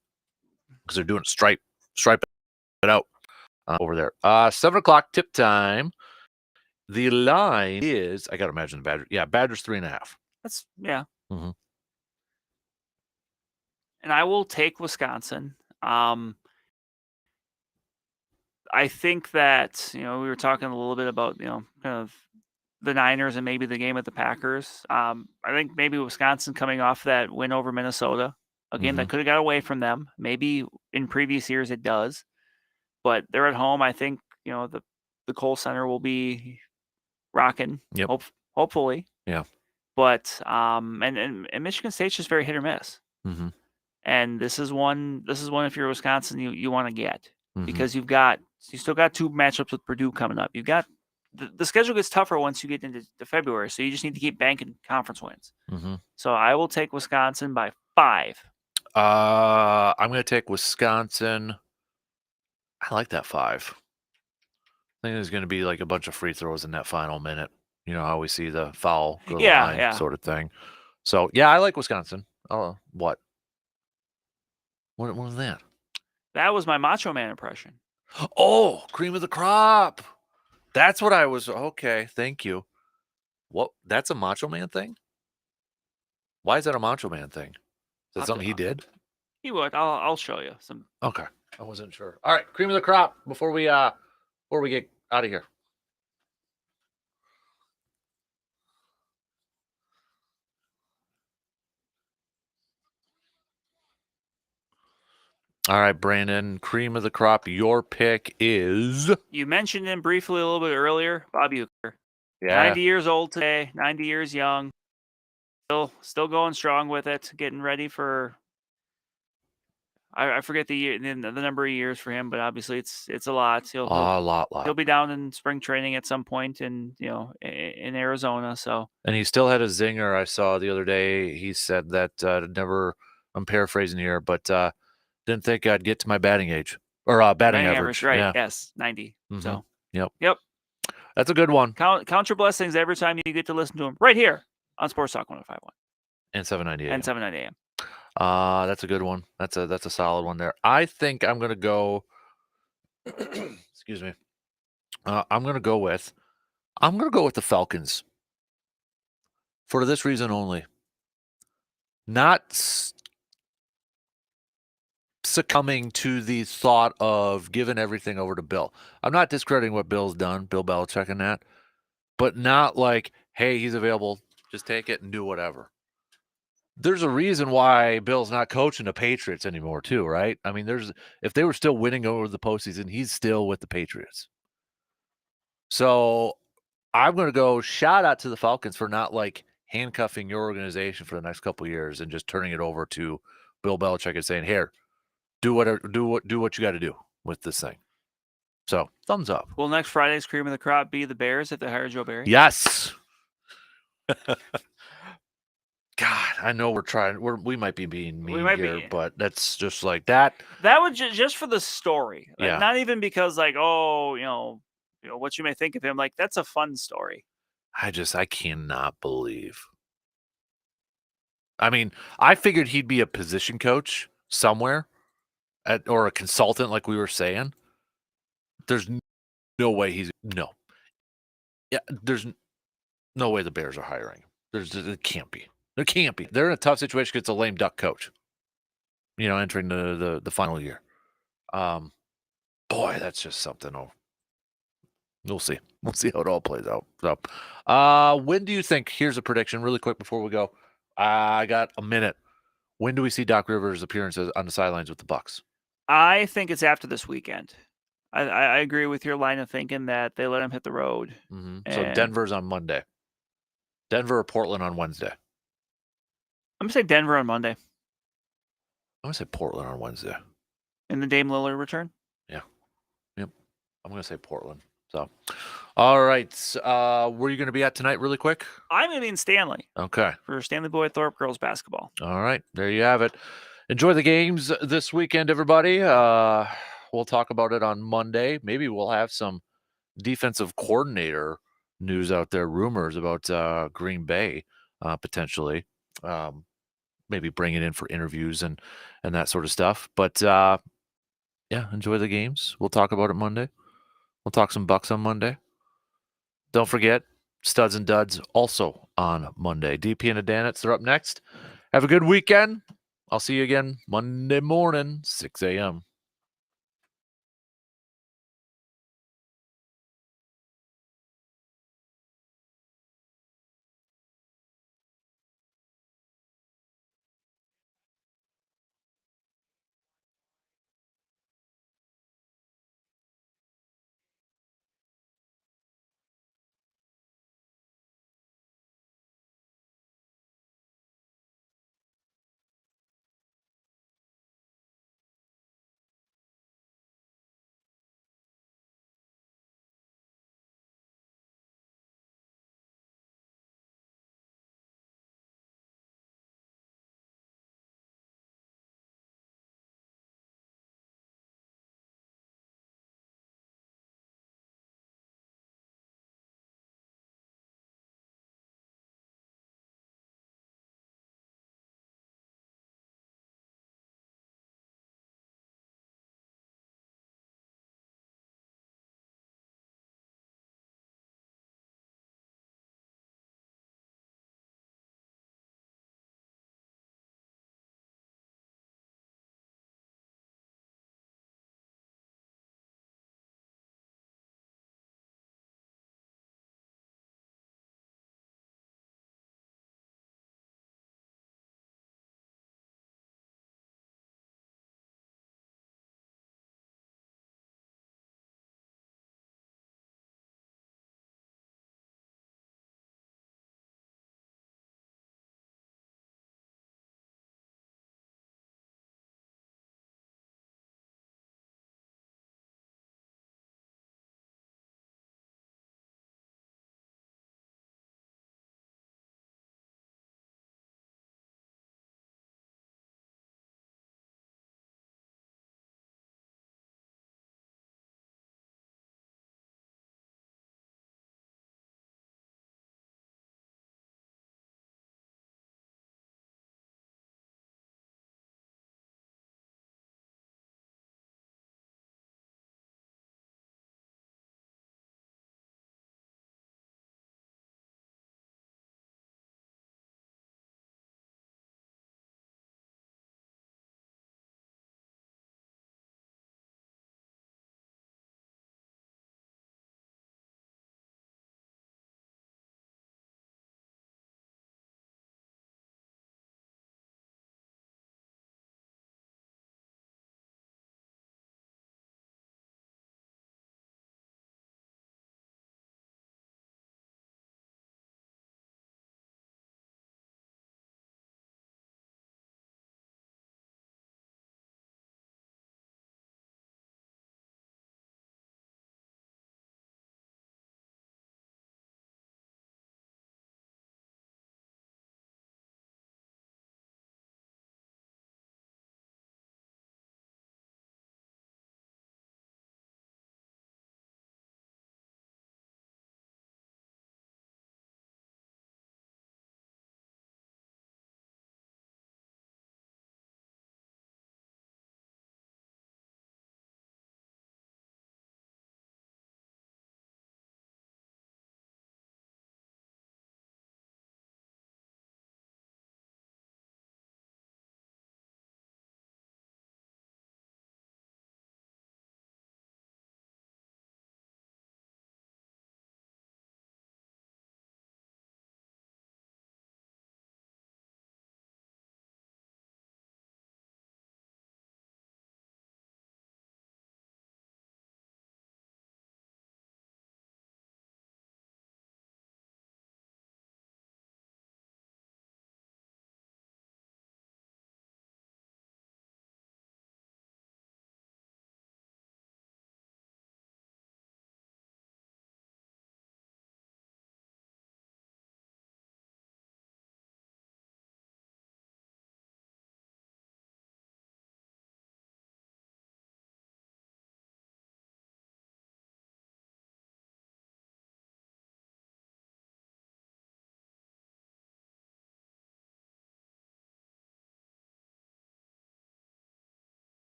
Because they're doing stripe it out over there. 7:00 tip time. The line is, I got to imagine the Badgers. Yeah, Badgers 3.5. That's, yeah. Mm-hmm. And I will take Wisconsin. I think that, we were talking a little bit about, kind of the Niners and maybe the game with the Packers. I think maybe Wisconsin coming off that win over Minnesota. Again, that could have got away from them. Maybe in previous years it does. But they're at home. I think, the Kohl Center will be rocking. Yep. Hopefully. Yeah. But and Michigan State's just very hit or miss. Mm-hmm. And this is one if you're Wisconsin you want to get, because you still got 2 matchups with Purdue coming up. You've got the schedule gets tougher once you get into February, so you just need to keep banking conference wins. Mm-hmm. So I will take Wisconsin by 5. I'm going to take Wisconsin. I like that 5. I think there's going to be like a bunch of free throws in that final minute. You know how we see the foul go to the line sort of thing. So, yeah, I like Wisconsin. Oh, what? What was that? That was my Macho Man impression. Oh, cream of the crop. That's what I was. Okay, thank you. What? That's a Macho Man thing? Why is that a Macho Man thing? Is that something he did? He would. I'll show you some. Okay, I wasn't sure. All right, cream of the crop before we get out of here. All right, Brandon, cream of the crop. Your pick is. You mentioned him briefly a little bit earlier, Bob Uecker. Yeah. 90 years old today, 90 years young. Still going strong with it, getting ready for. I forget the year, the number of years for him, but obviously it's a lot. A lot. He'll be down in spring training at some point in Arizona. So. And he still had a zinger. I saw the other day. He said that never. I'm paraphrasing here, but didn't think I'd get to my batting age or batting average. Right? Yeah. Yes, 90. Mm-hmm. So. Yep. That's a good one. Count your blessings every time you get to listen to him right here on Sports Talk 105.1 and 790 AM. And 790 AM. That's a good one. That's a solid one there. I think I'm gonna go. Excuse me. I'm gonna go with the Falcons. For this reason only. Not succumbing to the thought of giving everything over to Bill. I'm not discrediting what Bill's done, Bill Belichick and that, but not like, hey, he's available, just take it and do whatever. There's a reason why Bill's not coaching the Patriots anymore, too, right? I mean, if they were still winning over the postseason, he's still with the Patriots. So I'm going to go shout out to the Falcons for not like handcuffing your organization for the next couple of years and just turning it over to Bill Belichick and saying, here, do what you got to do with this thing. So thumbs up. Will next Friday's cream of the crop be the Bears if they hire Joe Barry? Yes. God, I know we might be being mean here, but that's just like that. That would just for the story. Like, yeah. Not even because like, what you may think of him. Like, that's a fun story. I cannot believe. I mean, I figured he'd be a position coach somewhere or a consultant like we were saying. There's no way there's no way the Bears are hiring him. It can't be. There can't be. They're in a tough situation because it's a lame duck coach, entering the final year. Boy, that's just something. We'll see. We'll see how it all plays out. So, when do you think? Here's a prediction, really quick before we go. I got a minute. When do we see Doc Rivers' appearances on the sidelines with the Bucks? I think it's after this weekend. I agree with your line of thinking that they let him hit the road. Mm-hmm. So And Denver's on Monday. Denver or Portland on Wednesday? I'm going to say Denver on Monday. I'm going to say Portland on Wednesday. In the Dame Lillard return? Yeah. Yep. I'm going to say Portland. So, all right. Where are you going to be at tonight really quick? I'm going to be in Stanley. Okay. For Stanley Boyd Thorpe girls basketball. All right. There you have it. Enjoy the games this weekend, everybody. We'll talk about it on Monday. Maybe we'll have some defensive coordinator news out there, rumors about Green Bay potentially. Maybe bring it in for interviews and that sort of stuff. But yeah, enjoy the games. We'll talk about it Monday. We'll talk some Bucks on Monday. Don't forget, Studs and Duds also on Monday. DP and the Danets, they're up next. Have a good weekend. I'll see you again Monday morning, 6 a.m.